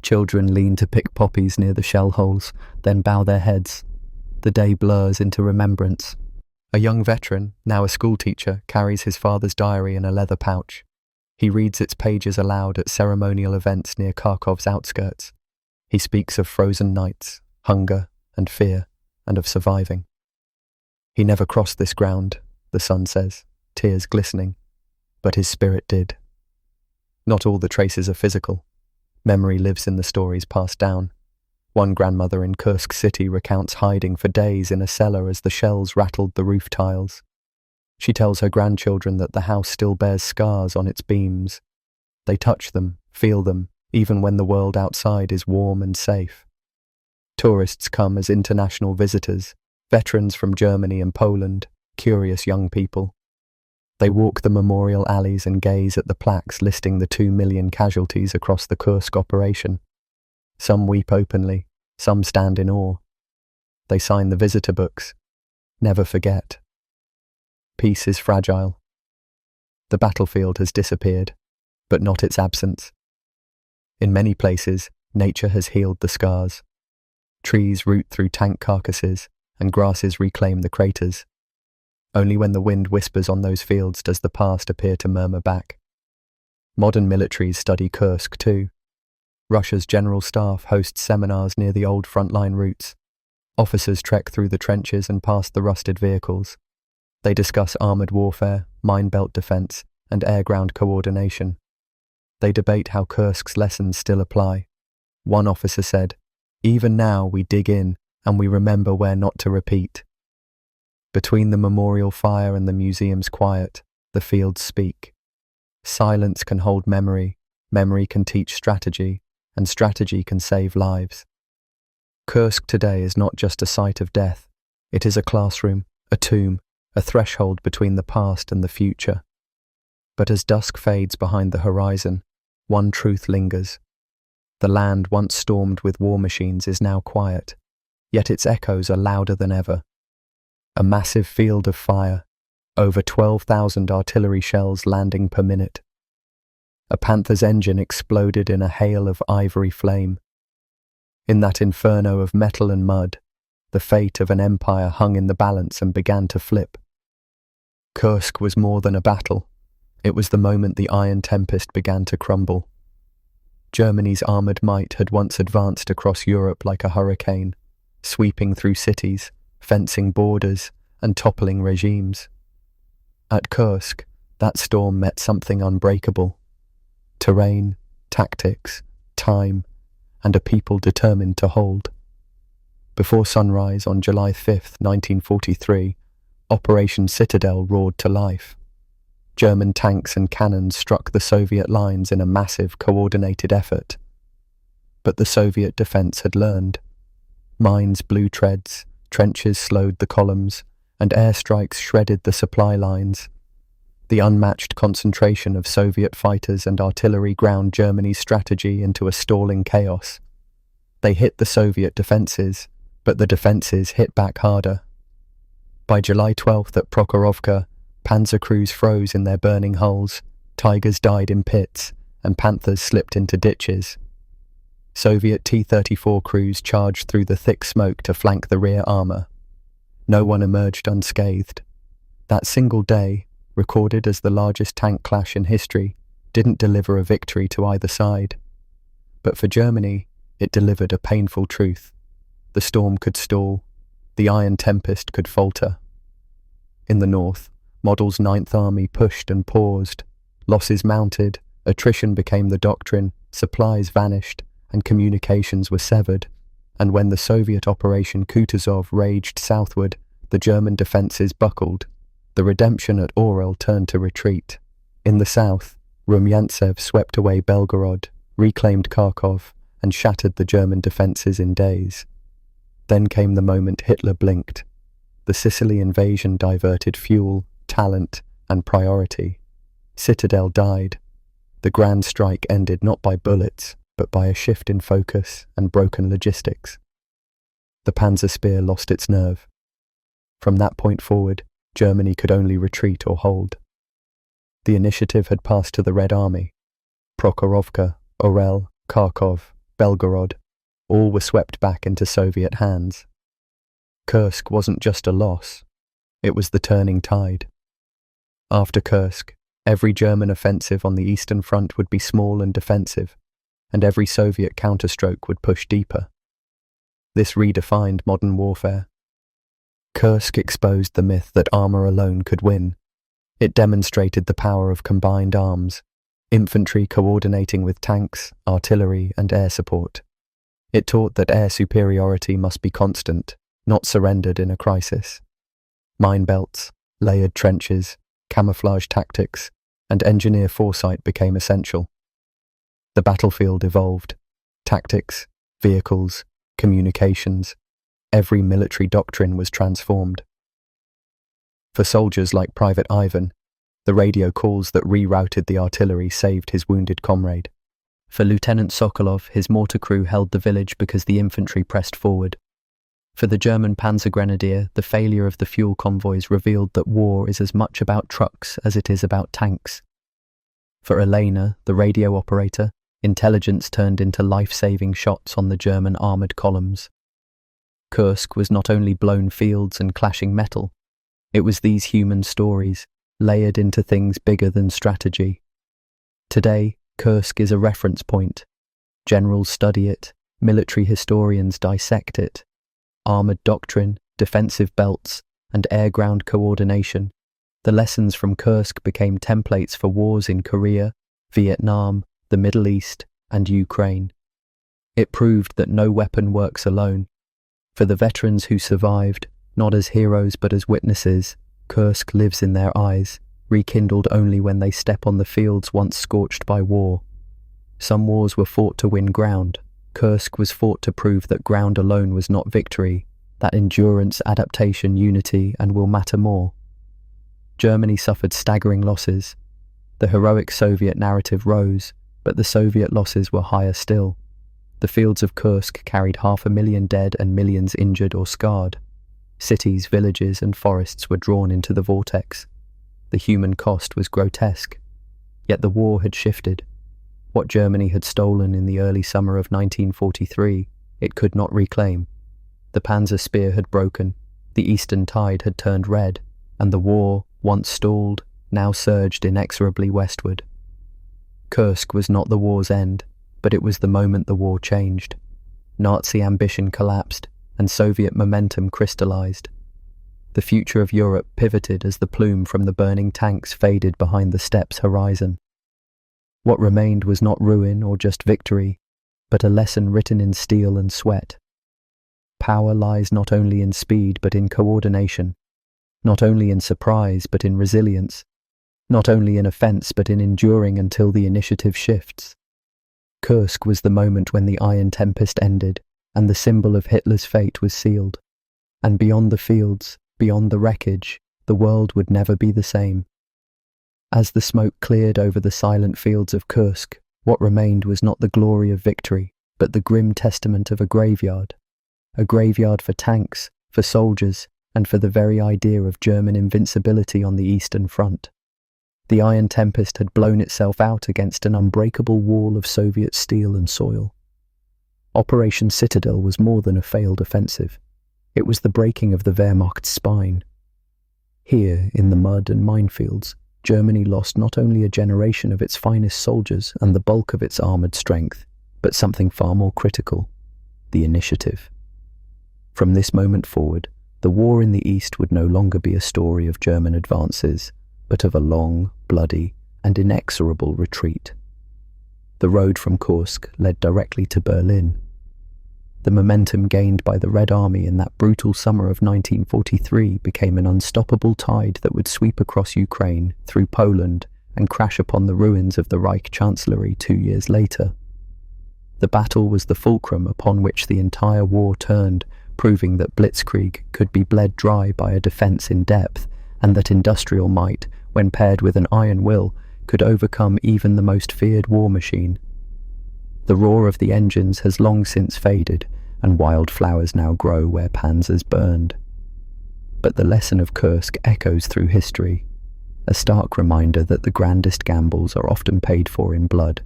Children lean to pick poppies near the shell holes, then bow their heads. The day blurs into remembrance. A young veteran, now a schoolteacher, carries his father's diary in a leather pouch. He reads its pages aloud at ceremonial events near Kharkov's outskirts. He speaks of frozen nights, hunger and fear, and of surviving. He never crossed this ground, the son says, tears glistening, but his spirit did. Not all the traces are physical. Memory lives in the stories passed down. One grandmother in Kursk city recounts hiding for days in a cellar as the shells rattled the roof tiles. She tells her grandchildren that the house still bears scars on its beams. They touch them, feel them, even when the world outside is warm and safe. Tourists come as international visitors, veterans from Germany and Poland, curious young people. They walk the memorial alleys and gaze at the plaques listing the 2 million casualties across the Kursk operation. Some weep openly, some stand in awe. They sign the visitor books. Never forget. Peace is fragile. The battlefield has disappeared, but not its absence. In many places, nature has healed the scars. Trees root through tank carcasses, and grasses reclaim the craters. Only when the wind whispers on those fields does the past appear to murmur back. Modern militaries study Kursk too. Russia's general staff hosts seminars near the old frontline routes. Officers trek through the trenches and past the rusted vehicles. They discuss armoured warfare, mine belt defence, and air-ground coordination. They debate how Kursk's lessons still apply. One officer said, "Even now we dig in, and we remember where not to repeat." Between the memorial fire and the museum's quiet, the fields speak. Silence can hold memory, memory can teach strategy, and strategy can save lives. Kursk today is not just a site of death. It is a classroom, a tomb, a threshold between the past and the future. But as dusk fades behind the horizon, one truth lingers. The land once stormed with war machines is now quiet, yet its echoes are louder than ever. A massive field of fire, over 12,000 artillery shells landing per minute. A Panther's engine exploded in a hail of ivory flame. In that inferno of metal and mud, the fate of an empire hung in the balance and began to flip. Kursk was more than a battle. It was the moment the Iron Tempest began to crumble. Germany's armoured might had once advanced across Europe like a hurricane, sweeping through cities, fencing borders, and toppling regimes. At Kursk, that storm met something unbreakable. Terrain, tactics, time, and a people determined to hold. Before sunrise on July 5, 1943, Operation Citadel roared to life. German tanks and cannons struck the Soviet lines in a massive, coordinated effort. But the Soviet defence had learned. Mines blew treads, trenches slowed the columns, and airstrikes shredded the supply lines. The unmatched concentration of Soviet fighters and artillery ground Germany's strategy into a stalling chaos. They hit the Soviet defences, but the defences hit back harder. By July 12th at Prokhorovka, Panzer crews froze in their burning hulls, Tigers died in pits, and Panthers slipped into ditches. Soviet T-34 crews charged through the thick smoke to flank the rear armour. No one emerged unscathed. That single day, recorded as the largest tank clash in history, didn't deliver a victory to either side. But for Germany, it delivered a painful truth. The storm could stall. The Iron Tempest could falter. In the north, Model's Ninth Army pushed and paused. Losses mounted, attrition became the doctrine, supplies vanished, and communications were severed. And when the Soviet Operation Kutuzov raged southward, the German defences buckled. The redemption at Orel turned to retreat. In the south, Rumyantsev swept away Belgorod, reclaimed Kharkov, and shattered the German defences in days. Then came the moment Hitler blinked. The Sicily invasion diverted fuel, talent, and priority. Citadel died. The grand strike ended not by bullets, but by a shift in focus and broken logistics. The Panzer Spear lost its nerve. From that point forward, Germany could only retreat or hold. The initiative had passed to the Red Army. Prokhorovka, Orel, Kharkov, Belgorod, all were swept back into Soviet hands. Kursk wasn't just a loss, it was the turning tide. After Kursk, every German offensive on the Eastern Front would be small and defensive, and every Soviet counterstroke would push deeper. This redefined modern warfare. Kursk exposed the myth that armour alone could win. It demonstrated the power of combined arms, infantry coordinating with tanks, artillery, and air support. It taught that air superiority must be constant, not surrendered in a crisis. Mine belts, layered trenches, camouflage tactics, and engineer foresight became essential. The battlefield evolved. Tactics, vehicles, communications, every military doctrine was transformed. For soldiers like Private Ivan, the radio calls that rerouted the artillery saved his wounded comrade. For Lieutenant Sokolov, his mortar crew held the village because the infantry pressed forward. For the German Panzer Grenadier, the failure of the fuel convoys revealed that war is as much about trucks as it is about tanks. For Elena, the radio operator, intelligence turned into life-saving shots on the German armoured columns. Kursk was not only blown fields and clashing metal, it was these human stories, layered into things bigger than strategy. Today, Kursk is a reference point. Generals study it, military historians dissect it. Armoured doctrine, defensive belts, and air-ground coordination, the lessons from Kursk became templates for wars in Korea, Vietnam, the Middle East, and Ukraine. It proved that no weapon works alone. For the veterans who survived, not as heroes but as witnesses, Kursk lives in their eyes, rekindled only when they step on the fields once scorched by war. Some wars were fought to win ground. Kursk was fought to prove that ground alone was not victory, that endurance, adaptation, unity, and will matter more. Germany suffered staggering losses. The heroic Soviet narrative rose, but the Soviet losses were higher still. The fields of Kursk carried 500,000 dead and millions injured or scarred. Cities, villages, and forests were drawn into the vortex. The human cost was grotesque. Yet the war had shifted. What Germany had stolen in the early summer of 1943, it could not reclaim. The Panzer spear had broken, the eastern tide had turned red, and the war, once stalled, now surged inexorably westward. Kursk was not the war's end, but it was the moment the war changed. Nazi ambition collapsed, and Soviet momentum crystallized. The future of Europe pivoted as the plume from the burning tanks faded behind the steppes' horizon. What remained was not ruin or just victory, but a lesson written in steel and sweat. Power lies not only in speed but in coordination, not only in surprise but in resilience, not only in offense but in enduring until the initiative shifts. Kursk was the moment when the Iron Tempest ended, and the symbol of Hitler's fate was sealed. And beyond the fields, beyond the wreckage, the world would never be the same. As the smoke cleared over the silent fields of Kursk, what remained was not the glory of victory, but the grim testament of a graveyard for tanks, for soldiers, and for the very idea of German invincibility on the Eastern Front. The Iron Tempest had blown itself out against an unbreakable wall of Soviet steel and soil. Operation Citadel was more than a failed offensive. It was the breaking of the Wehrmacht's spine. Here, in the mud and minefields, Germany lost not only a generation of its finest soldiers and the bulk of its armoured strength, but something far more critical: the initiative. From this moment forward, the war in the East would no longer be a story of German advances, but of a long, bloody, and inexorable retreat. The road from Kursk led directly to Berlin. The momentum gained by the Red Army in that brutal summer of 1943 became an unstoppable tide that would sweep across Ukraine, through Poland, and crash upon the ruins of the Reich Chancellery 2 years later. The battle was the fulcrum upon which the entire war turned, proving that blitzkrieg could be bled dry by a defence in depth, and that industrial might, when paired with an iron will, could overcome even the most feared war machine. The roar of the engines has long since faded, and wildflowers now grow where panzers burned. But the lesson of Kursk echoes through history, a stark reminder that the grandest gambles are often paid for in blood,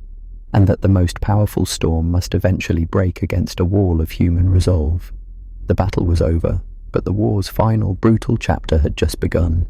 and that the most powerful storm must eventually break against a wall of human resolve. The battle was over, but the war's final brutal chapter had just begun.